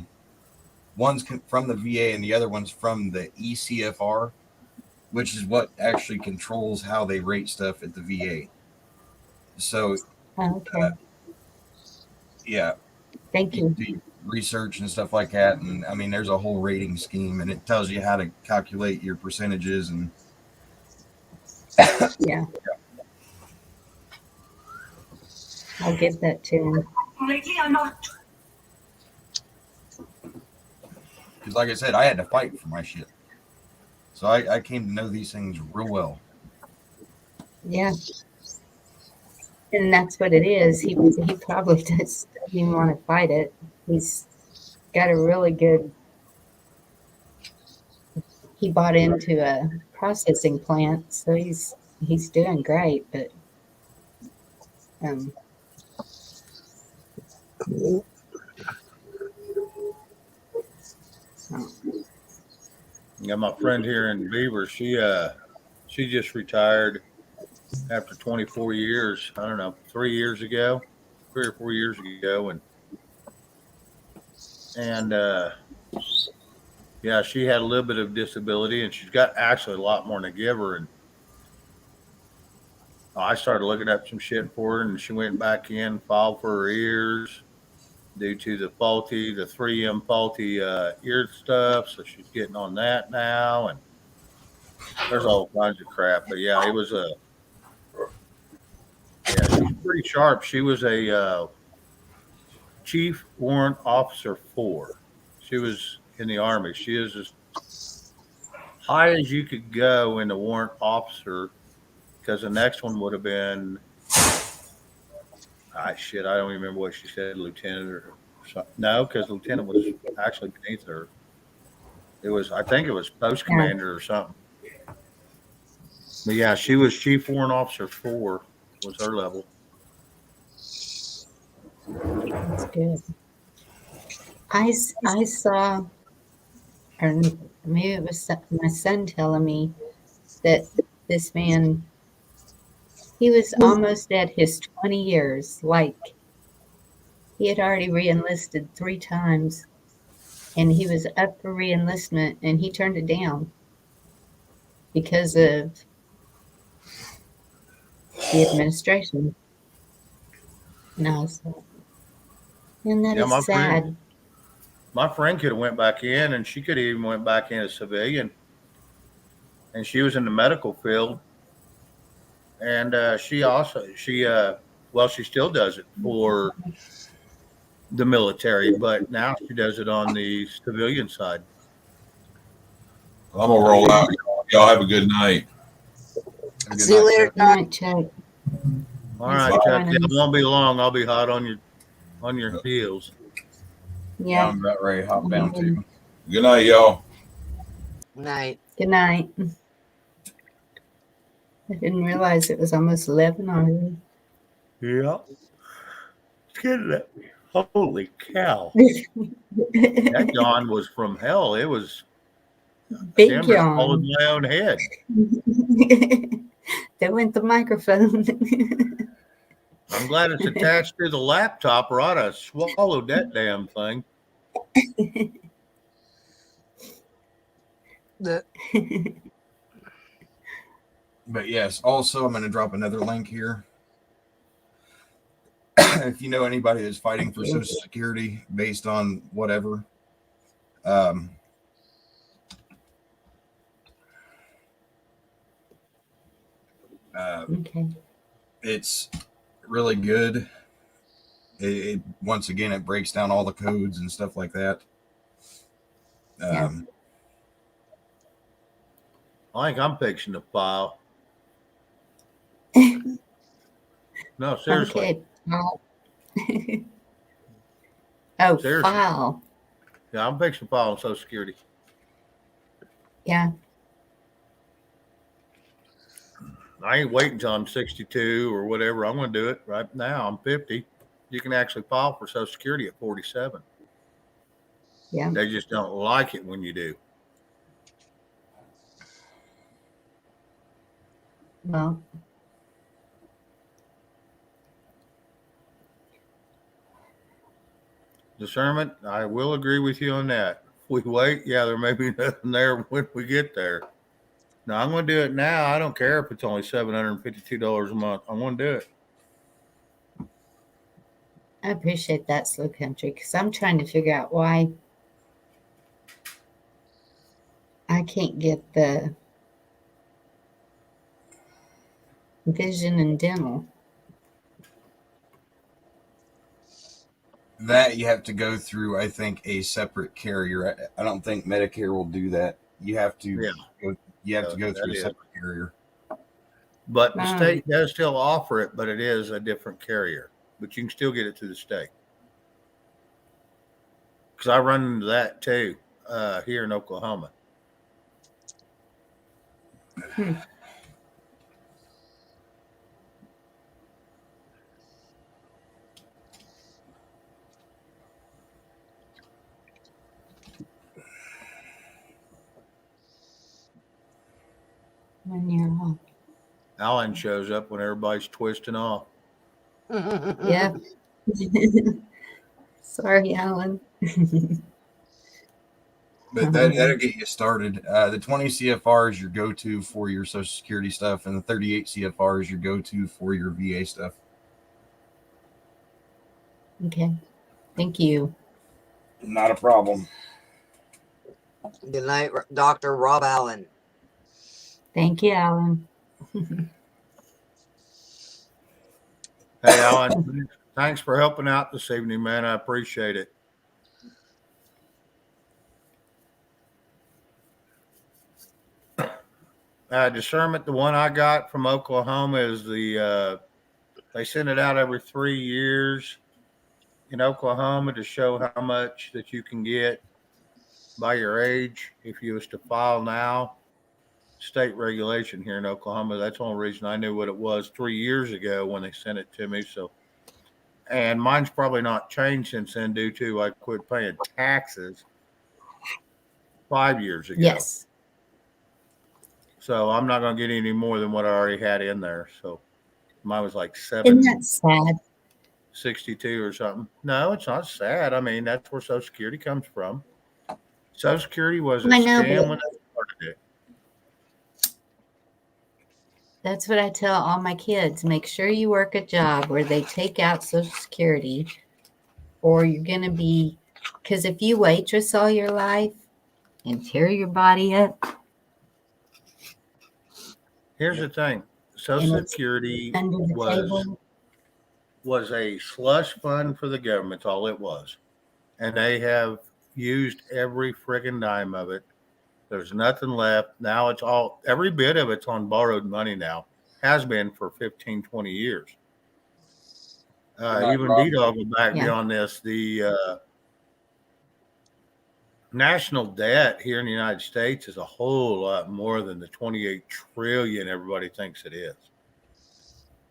one's from the VA and the other one's from the ECFR, which is what actually controls how they rate stuff at the VA. So, Oh, okay. yeah, Thank you you. do research and stuff like that. And I mean, there's a whole rating scheme, and it tells you how to calculate your percentages. And Yeah. I'll give that to him. Lately, I'm not. because, like I said, I had to fight for my shit. So I came to know these things real well. Yeah. And that's what it is. He probably doesn't even want to fight it. He's got a really good. He bought into a processing plant, so he's doing great. But Yeah, my friend here in Beaver, she just retired after 24 years. I don't know, 3 years ago, 3 or 4 years ago, and yeah, she had a little bit of disability, and she's got actually a lot more to give her. And I started looking up some shit for her, and she went back in, filed for her ears due to the 3M faulty ear stuff. So she's getting on that now, and there's all kinds of crap. But yeah, it was yeah, she's pretty sharp. She was a Chief Warrant Officer 4. She was in the Army. She is as high as you could go in the warrant officer, because the next one would have been, I don't even remember what she said, lieutenant or something. No, because lieutenant was actually beneath her. I think it was post commander or something. But yeah, she was Chief Warrant Officer 4 was her level. that's good. I saw, or maybe it was my son telling me that this man, he was almost at his 20 years. Like, he had already re-enlisted 3 times, and he was up for re-enlistment, and he turned it down because of the administration. And I was like, and that Yeah, is sad. My friend could have went back in, and she could have even went back in as civilian, and she was in the medical field. And she still does it for the military, but now she does it on the civilian side. I'm gonna roll out. Y'all have a good night. See you later, Good night, Chuck. All Thanks right, for Chuck. joining It us. won't be long. I'll be hot on your heels. Yeah. I'm about ready to hop down too. Good night, y'all. night. Good night. I didn't realize it was almost 11 already. Yeah. It's getting that. Holy cow. That yawn was from hell. It was Big damn near swallowed yawn. my own head. There went the microphone. I'm glad it's attached to the laptop, or I'd have swallowed that damn thing. But yes, also I'm going to drop another link here. if you know anybody that's fighting for Social Security based on whatever, Okay. it's really good. It once again, it breaks down all the codes and stuff like that. Yeah. I think I'm fixing to file. No, seriously. Okay. Oh, Seriously. file. Yeah, I'm fixing to file on Social Security. Yeah. I ain't waiting until I'm 62 or whatever. I'm going to do it right now. I'm 50. You can actually file for Social Security at 47. Yeah. They just don't like it when you do. Well, Discernment, I will agree with you on that. If we wait, yeah, there may be nothing there when we get there. Now, I'm going to do it now. I don't care if it's only $752 a month. I'm going to do it. I appreciate that, Slow Country, because I'm trying to figure out why I can't get the vision and dental. That you have to go through, I think, a separate carrier. I don't think Medicare will do that. You have to go through a separate carrier. But the state does still offer it, but it is a different carrier. But you can still get it through the state. Because I run into that too here in Oklahoma. When you're off. Alan shows up when everybody's twisting off. Yeah. Sorry, Alan. But that'll get you started. The 20 CFR is your go-to for your Social Security stuff, and the 38 CFR is your go-to for your VA stuff. Okay. Thank you. Not a problem. Good night, Dr. Rob Allen. Thank you, Alan. Hey, Alan, thanks for helping out this evening, man. I appreciate it. Discernment, the one I got from Oklahoma is they send it out every 3 years in Oklahoma to show how much that you can get by your age if you was to file now. State regulation here in Oklahoma. That's the only reason I knew what it was 3 years ago when they sent it to me. So, and mine's probably not changed since then due to I quit paying taxes 5 years ago. Yes. So I'm not going to get any more than what I already had in there. So mine was like Isn't that sad? 762 or something. No, it's not sad. I mean, that's where Social Security comes from. Social Security was a scam when they started it. That's what I tell all my kids. Make sure you work a job where they take out Social Security, or you're going to be, because if you waitress all your life and tear your body up. Here's the thing. Social Security was a slush fund for the government. That's all it was. And they have used every friggin' dime of it. There's nothing left. Now it's all, every bit of it's on borrowed money now. Has been for 15, 20 years. Even D-Dog will back me on this. The national debt here in the United States is a whole lot more than the 28 trillion everybody thinks it is.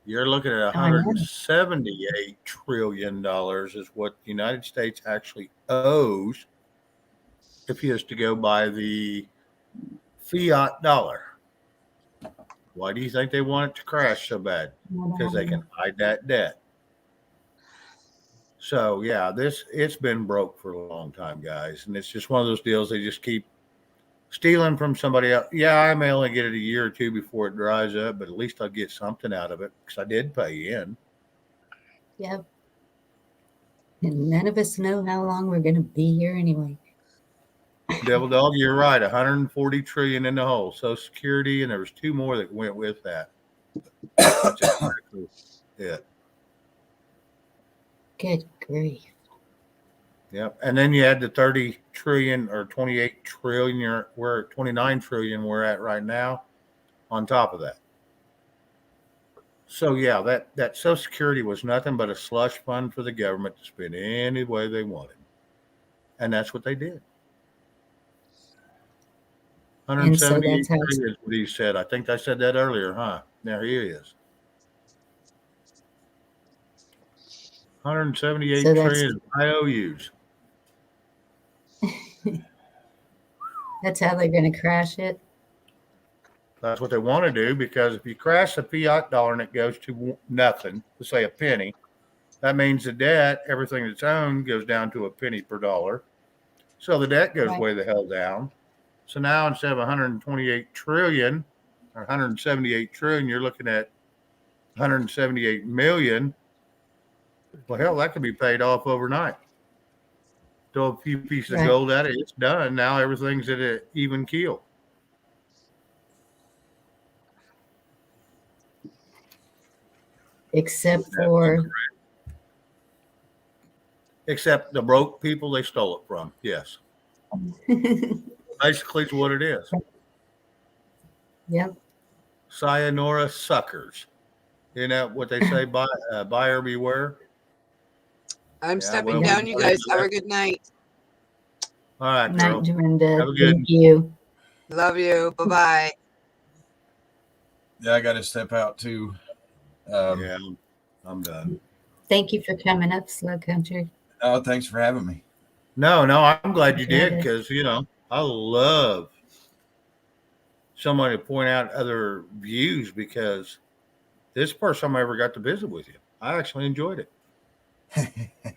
You're looking at $178 trillion is what the United States actually owes if he is to go by the fiat dollar. Why do you think they want it to crash so bad? Because they can hide that debt. So, yeah, it's been broke for a long time, guys. And it's just one of those deals they just keep stealing from somebody else. Yeah, I may only get it a year or two before it dries up, but at least I'll get something out of it because I did pay in. Yep. And none of us know how long we're going to be here anyway. Devil dog, you're right. 140 trillion in the hole. Social Security, and there was 2 more that went with that. That's exactly it. Good grief. Yep. And then you had the 30 trillion or 28 trillion, we're at 29 trillion we're at right now on top of that. So yeah, that Social Security was nothing but a slush fund for the government to spend any way they wanted. And that's what they did. And so 178 that's how it's, trillion is what he said. I think I said that earlier, huh? There he is. 178 So that's- trillion IOUs. that's how they're going to crash it. That's what they want to do, because if you crash the fiat dollar and it goes to nothing, let's say a penny, that means the debt, everything that's owned, goes down to a penny per dollar. So the debt goes Right. way the hell down. So now instead of 128 trillion or 178 trillion, you're looking at 178 million. Well, hell, that could be paid off overnight. Throw a few pieces Right. of gold at it, it's done. Now everything's at an even keel. Except for, Except the broke people they stole it from. Yes. Basically, is what it is. yep. Sayonara suckers. You know what they say, buyer beware. I'm Yeah, stepping well, down, you we- guys. Have a good night. All right, girl. Night, Dorinda. Have a good Thank you. Love you. Bye bye. Yeah, I got to step out too. Yeah, I'm done. Thank you for coming up, Slow Country. Oh, thanks for having me. No, I'm glad you did, Okay. because I love somebody to point out other views, because this first time I ever got to visit with you. I actually enjoyed it. I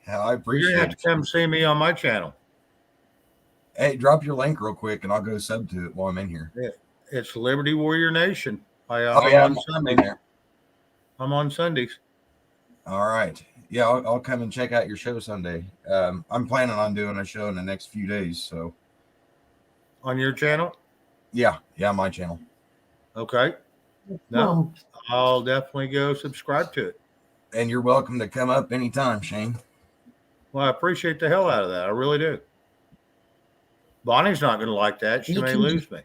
You're appreciate gonna have it. to come see me on my channel. Hey, drop your link real quick, and I'll go sub to it while I'm in here. It's Liberty Warrior Nation. I'm I'm on Sunday. in there. I'm on Sundays. All right. Yeah, I'll come and check out your show Sunday. I'm planning on doing a show in the next few days. So On your channel? yeah, my channel. Okay. No, Well, I'll definitely go subscribe to it. And you're welcome to come up anytime, Shane. Well, I appreciate the hell out of that. I really do. Bonnie's not going to like that. She You may can- lose me.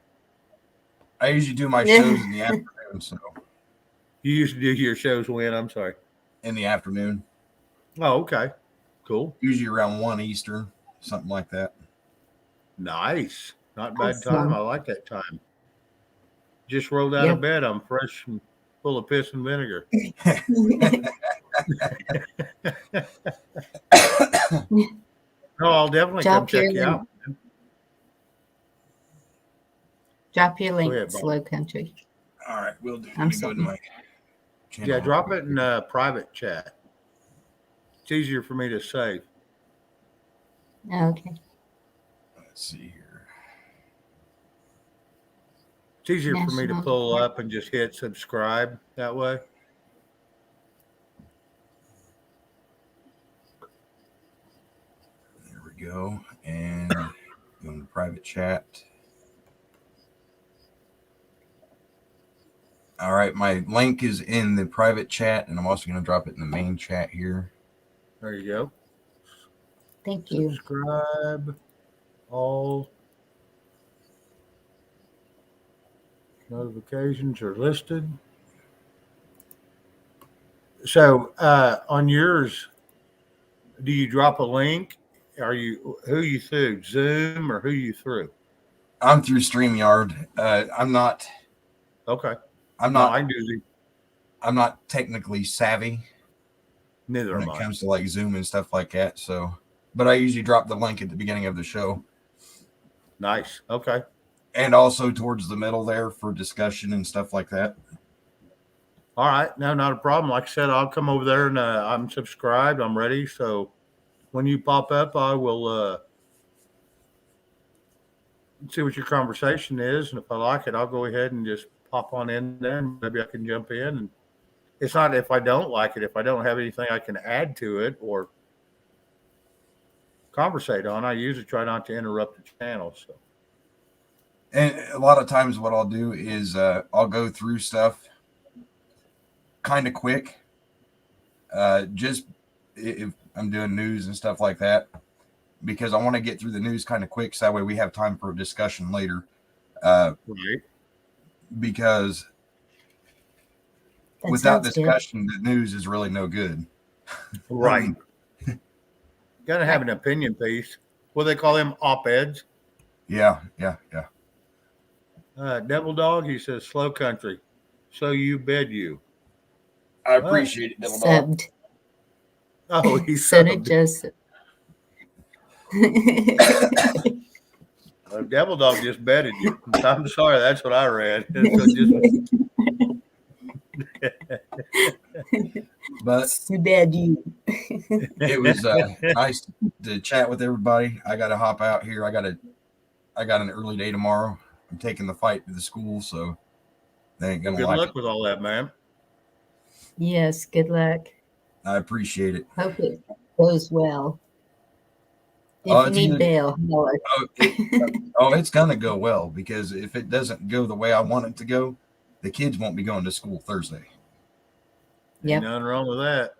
I usually do my shows in the afternoon, so You used to do your shows when? I'm sorry. in the afternoon, Oh, okay. Cool. usually around 1 Eastern, something like that. Nice. Not bad Awesome. time. I like that time. Just rolled out Yep. of bed. I'm fresh and full of piss and vinegar. No, I'll definitely come Drop your check you out. drop your link, ahead, Bob. Slow Country. All right, we'll do. I'm Let me go to sorry. my channel. Yeah, drop it in private chat. It's easier for me to save. Okay. Let's see here. It's easier for me to National pull up and just hit subscribe that way. There we go. And go into private chat. All right, my link is in the private chat, and I'm also going to drop it in the main chat here. There you go. Thank you. Subscribe. All notifications are listed. So on yours, do you drop a link? Who you through? Zoom or who you through? I'm through StreamYard. I'm not Okay. No, I can do the I'm not technically savvy neither when am it I. comes to like Zoom and stuff like that. So, but I usually drop the link at the beginning of the show Nice. Okay. and also towards the middle there for discussion and stuff like that. All right. No, not a problem. Like I said, I'll come over there and I'm subscribed. I'm ready. So when you pop up, I will see what your conversation is. And if I like it, I'll go ahead and just pop on in there and maybe I can jump in. And it's not if I don't like it, if I don't have anything I can add to it or conversate on. I usually try not to interrupt the channel. So And a lot of times what I'll do is I'll go through stuff kind of quick. Just if I'm doing news and stuff like that, because I want to get through the news kind of quick. So that way we have time for a discussion later. right. Because That without sounds good. discussion, the news is really no good. Right. Got to have an opinion piece. What do they call them? Op-eds. Yeah. Devil Dog, he says, slow country. So you bed you. I appreciate it, Devil Dog. Subbed. Oh, he So said did Joseph. Devil Dog just bedded you. I'm sorry, that's what I read. So just, But Too bad you. it was nice to chat with everybody. I got to hop out here. I got an early day tomorrow. I'm taking the fight to the school, so they ain't gonna good like luck it. with all that, man. Yes, good luck. I appreciate it. Hope it goes well. If Oh, you it's need either- bail, no. It's gonna go well, because if it doesn't go the way I want it to go, the kids won't be going to school Thursday. Yep. Ain't nothing wrong with that.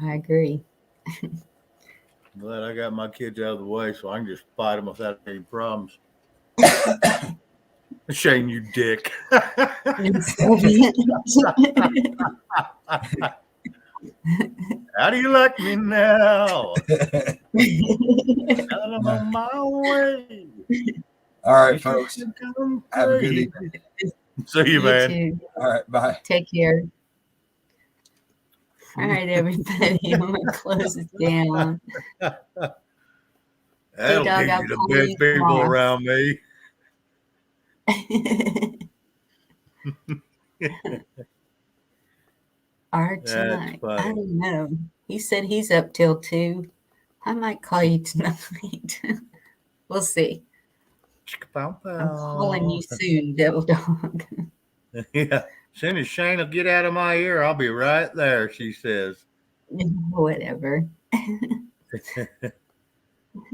I agree. Glad I got my kids out of the way so I can just fight them without any problems. Shane, you dick. How do you like me now? I'm on my way. All right, folks. Have a good evening. See you, man. too. All right, bye. Take care. All right, everybody. I'm gonna close it down. That'll Dog, give I'll you the call best you people tomorrow. around me. Or That's tonight. I funny. don't know. He said he's up till 2. I might call you tonight. We'll see. I'm calling you soon, Devil Dog. Yeah. As soon as Shane will get out of my ear, I'll be right there, she says. Whatever.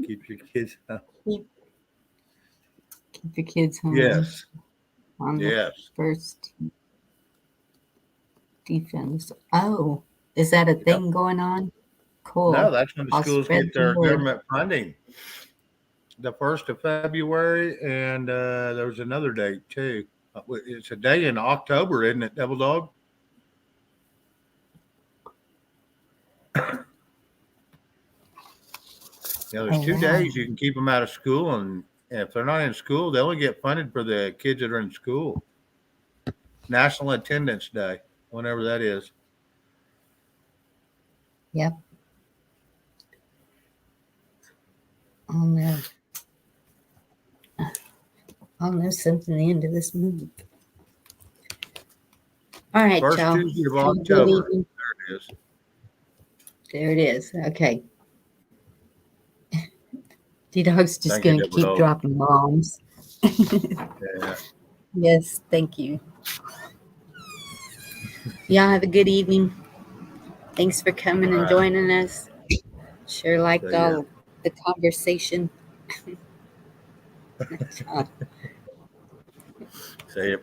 Keep your kids home. Keep the kids home. Yes. On the Yes. first defense. Oh, is that a thing going on? Cool. No, that's when the I'll schools spread get their the word. government funding. The 1st of February, and there was another date too. It's a day in October, isn't it, Devil Dog? There's Oh, 2 wow. days you can keep them out of school, and if they're not in school, they only get funded for the kids that are in school. National Attendance Day, whenever that is. Yep. I'll know something at the end of this month. All right, First y'all. Tuesday of Have a good October. evening. There it is. There it is. Okay. D-Dog's just Thank you, going to Devil keep Dog. dropping bombs. Yeah. Yes, thank you. Y'all have a good evening. Thanks for coming All and right. joining us. Sure liked See ya. all the conversation. See ya.